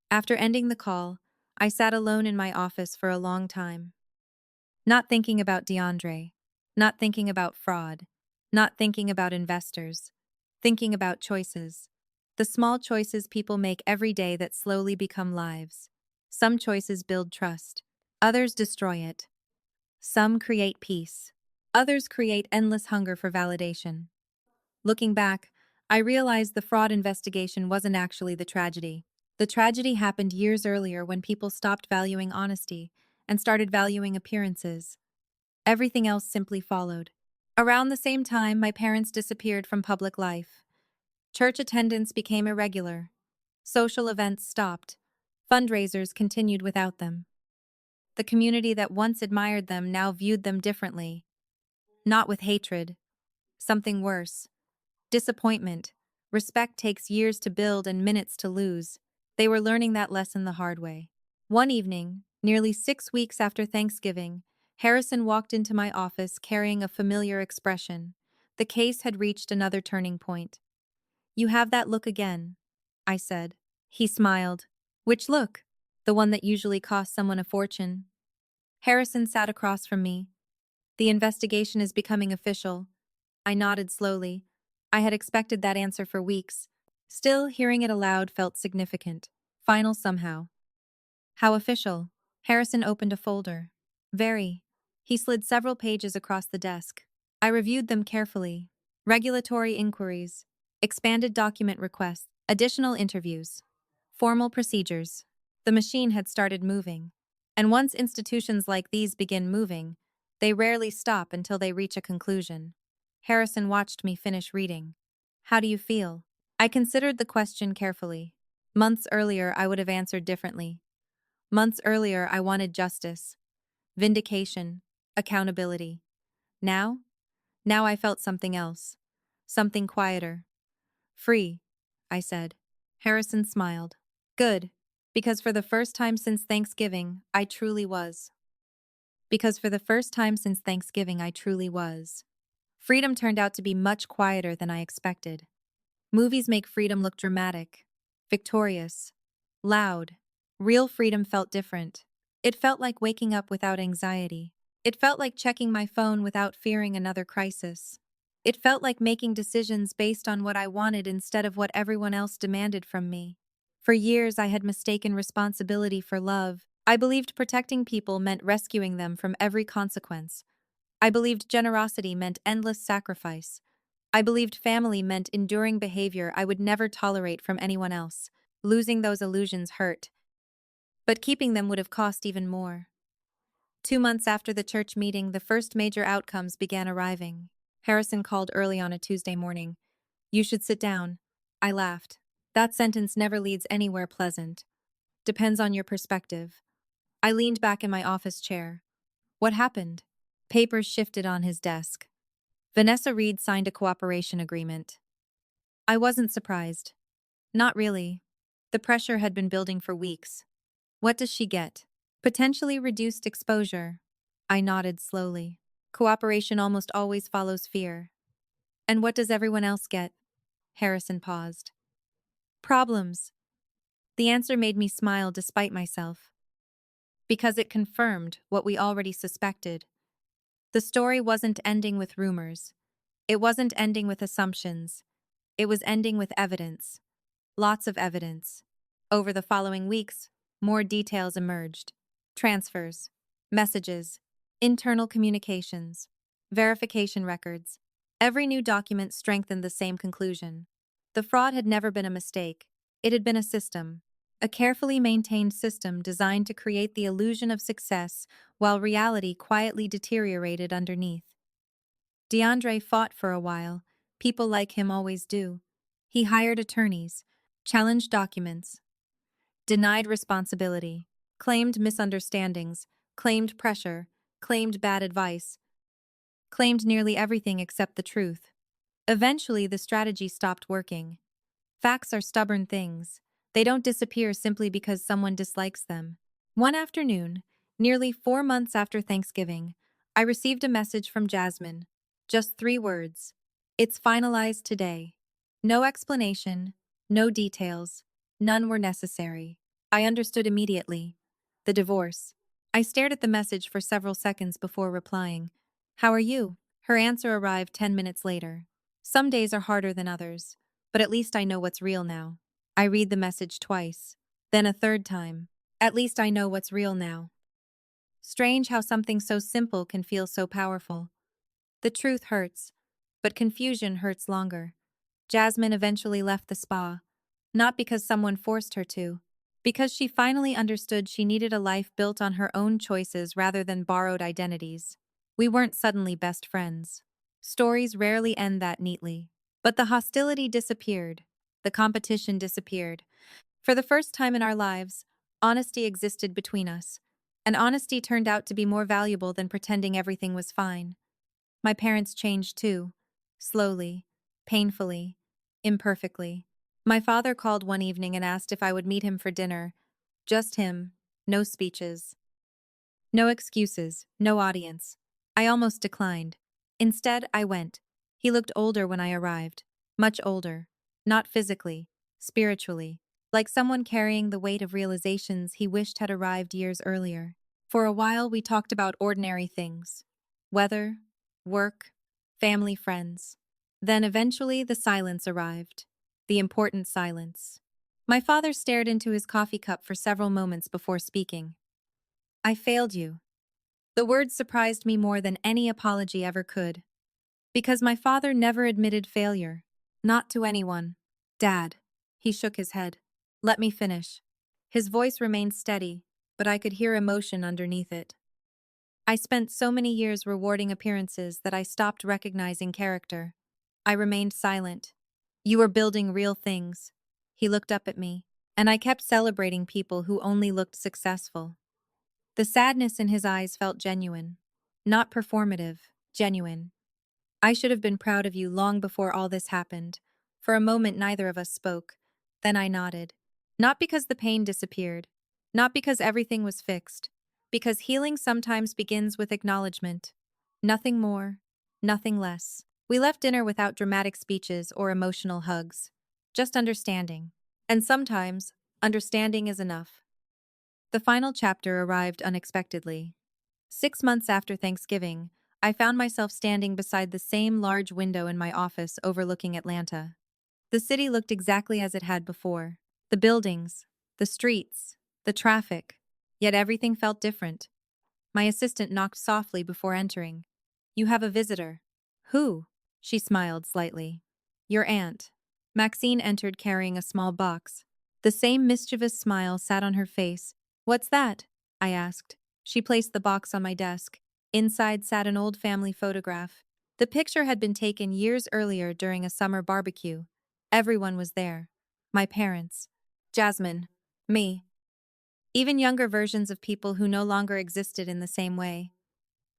After ending the call, I sat alone in my office for a long time. Not thinking about DeAndre, not thinking about fraud, not thinking about investors, thinking about choices. The small choices people make every day that slowly become lives. Some choices build trust, others destroy it. Some create peace, others create endless hunger for validation. Looking back, I realized the fraud investigation wasn't actually the tragedy. The tragedy happened years earlier when people stopped valuing honesty and started valuing appearances. Everything else simply followed. Around the same time, my parents disappeared from public life. Church attendance became irregular. Social events stopped. Fundraisers continued without them. The community that once admired them now viewed them differently. Not with hatred. Something worse. Disappointment. Respect takes years to build and minutes to lose. They were learning that lesson the hard way. One evening, nearly 6 weeks after Thanksgiving, Harrison walked into my office carrying a familiar expression. The case had reached another turning point. You have that look again, I said. He smiled. Which look? The one that usually costs someone a fortune. Harrison sat across from me. The investigation is becoming official. I nodded slowly. I had expected that answer for weeks. Still, hearing it aloud felt significant. Final somehow. How official? Harrison opened a folder. Very. He slid several pages across the desk. I reviewed them carefully. Regulatory inquiries, expanded document requests, additional interviews, formal procedures. The machine had started moving. And once institutions like these begin moving, they rarely stop until they reach a conclusion. Harrison watched me finish reading. How do you feel? I considered the question carefully. Months earlier, I would have answered differently. Months earlier, I wanted justice, vindication, accountability. Now? Now I felt something else. Something quieter. Free, I said. Harrison smiled. Good, because for the first time since Thanksgiving, I truly was. Because for the first time since Thanksgiving, I truly was. Freedom turned out to be much quieter than I expected. Movies make freedom look dramatic, victorious, loud. Real freedom felt different. It felt like waking up without anxiety. It felt like checking my phone without fearing another crisis. It felt like making decisions based on what I wanted instead of what everyone else demanded from me. For years, I had mistaken responsibility for love. I believed protecting people meant rescuing them from every consequence. I believed generosity meant endless sacrifice. I believed family meant enduring behavior I would never tolerate from anyone else. Losing those illusions hurt, but keeping them would have cost even more. 2 months after the church meeting, the first major outcomes began arriving. Harrison called early on a Tuesday morning. You should sit down. I laughed. That sentence never leads anywhere pleasant. Depends on your perspective. I leaned back in my office chair. What happened? Papers shifted on his desk. Vanessa Reed signed a cooperation agreement. I wasn't surprised. Not really. The pressure had been building for weeks. What does she get? Potentially reduced exposure. I nodded slowly. Cooperation almost always follows fear. And what does everyone else get? Harrison paused. Problems. The answer made me smile despite myself. Because it confirmed what we already suspected. The story wasn't ending with rumors. It wasn't ending with assumptions. It was ending with evidence. Lots of evidence. Over the following weeks, more details emerged. Transfers, messages, internal communications, verification records. Every new document strengthened the same conclusion. The fraud had never been a mistake. It had been a system. A carefully maintained system designed to create the illusion of success while reality quietly deteriorated underneath. DeAndre fought for a while. People like him always do. He hired attorneys, challenged documents, denied responsibility, claimed misunderstandings, claimed pressure, claimed bad advice, claimed nearly everything except the truth. Eventually, the strategy stopped working. Facts are stubborn things. They don't disappear simply because someone dislikes them. One afternoon, nearly 4 months after Thanksgiving, I received a message from Jasmine. Just 3 words. It's finalized today. No explanation, no details, none were necessary. I understood immediately. The divorce. I stared at the message for several seconds before replying. How are you? Her answer arrived 10 minutes later. Some days are harder than others, but at least I know what's real now. I read the message twice, then a third time. At least I know what's real now. Strange how something so simple can feel so powerful. The truth hurts, but confusion hurts longer. Jasmine eventually left the spa, not because someone forced her to, because she finally understood she needed a life built on her own choices rather than borrowed identities. We weren't suddenly best friends. Stories rarely end that neatly. But the hostility disappeared. The competition disappeared. For the first time in our lives, honesty existed between us. And honesty turned out to be more valuable than pretending everything was fine. My parents changed too. Slowly, painfully, imperfectly. My father called one evening and asked if I would meet him for dinner. Just him, no speeches. No excuses, no audience. I almost declined. Instead, I went. He looked older when I arrived. Much older. Not physically, spiritually. Like someone carrying the weight of realizations he wished had arrived years earlier. For a while, we talked about ordinary things. Weather, work, family, friends. Then eventually the silence arrived. The important silence. My father stared into his coffee cup for several moments before speaking. I failed you. The word surprised me more than any apology ever could. Because my father never admitted failure. Not to anyone. Dad. He shook his head. Let me finish. His voice remained steady, but I could hear emotion underneath it. I spent so many years rewarding appearances that I stopped recognizing character. I remained silent. You were building real things. He looked up at me, and I kept celebrating people who only looked successful. The sadness in his eyes felt genuine. Not performative, genuine. I should have been proud of you long before all this happened. For a moment, neither of us spoke. Then I nodded. Not because the pain disappeared. Not because everything was fixed. Because healing sometimes begins with acknowledgement. Nothing more, nothing less. We left dinner without dramatic speeches or emotional hugs. Just understanding. And sometimes, understanding is enough. The final chapter arrived unexpectedly. 6 months after Thanksgiving, I found myself standing beside the same large window in my office overlooking Atlanta. The city looked exactly as it had before. The buildings, the streets, the traffic. Yet everything felt different. My assistant knocked softly before entering. "You have a visitor." "Who?" She smiled slightly. "Your aunt." Maxine entered carrying a small box. The same mischievous smile sat on her face. "What's that?" I asked. She placed the box on my desk. Inside sat an old family photograph. The picture had been taken years earlier during a summer barbecue. Everyone was there. My parents, Jasmine, me, even younger versions of people who no longer existed in the same way.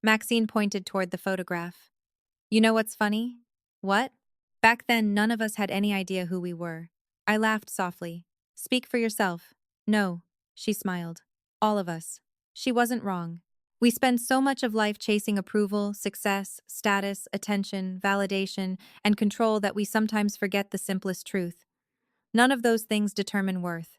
Maxine pointed toward the photograph. "You know what's funny?" "What?" "Back then, none of us had any idea who we were." I laughed softly. "Speak for yourself." "No," she smiled. "All of us." She wasn't wrong. We spend so much of life chasing approval, success, status, attention, validation, and control that we sometimes forget the simplest truth. None of those things determine worth.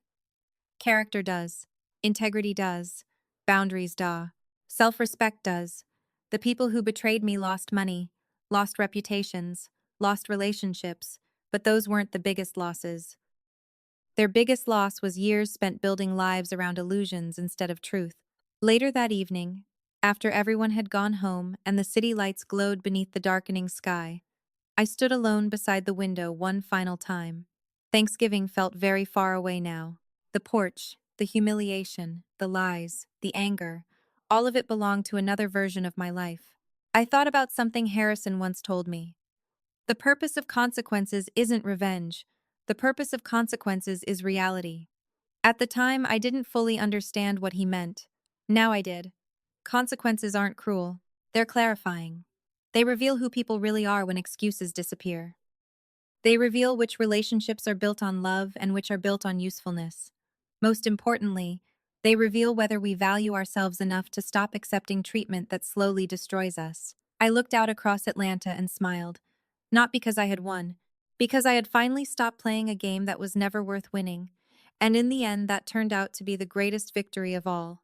Character does. Integrity does. Boundaries do. Self-respect does. The people who betrayed me lost money, lost reputations, lost relationships, but those weren't the biggest losses. Their biggest loss was years spent building lives around illusions instead of truth. Later that evening, after everyone had gone home and the city lights glowed beneath the darkening sky, I stood alone beside the window one final time. Thanksgiving felt very far away now. The porch, the humiliation, the lies, the anger, all of it belonged to another version of my life. I thought about something Harrison once told me. The purpose of consequences isn't revenge. The purpose of consequences is reality. At the time, I didn't fully understand what he meant. Now I did. Consequences aren't cruel. They're clarifying. They reveal who people really are when excuses disappear. They reveal which relationships are built on love and which are built on usefulness. Most importantly, they reveal whether we value ourselves enough to stop accepting treatment that slowly destroys us. I looked out across Atlanta and smiled. Not because I had won, because I had finally stopped playing a game that was never worth winning. And in the end, that turned out to be the greatest victory of all.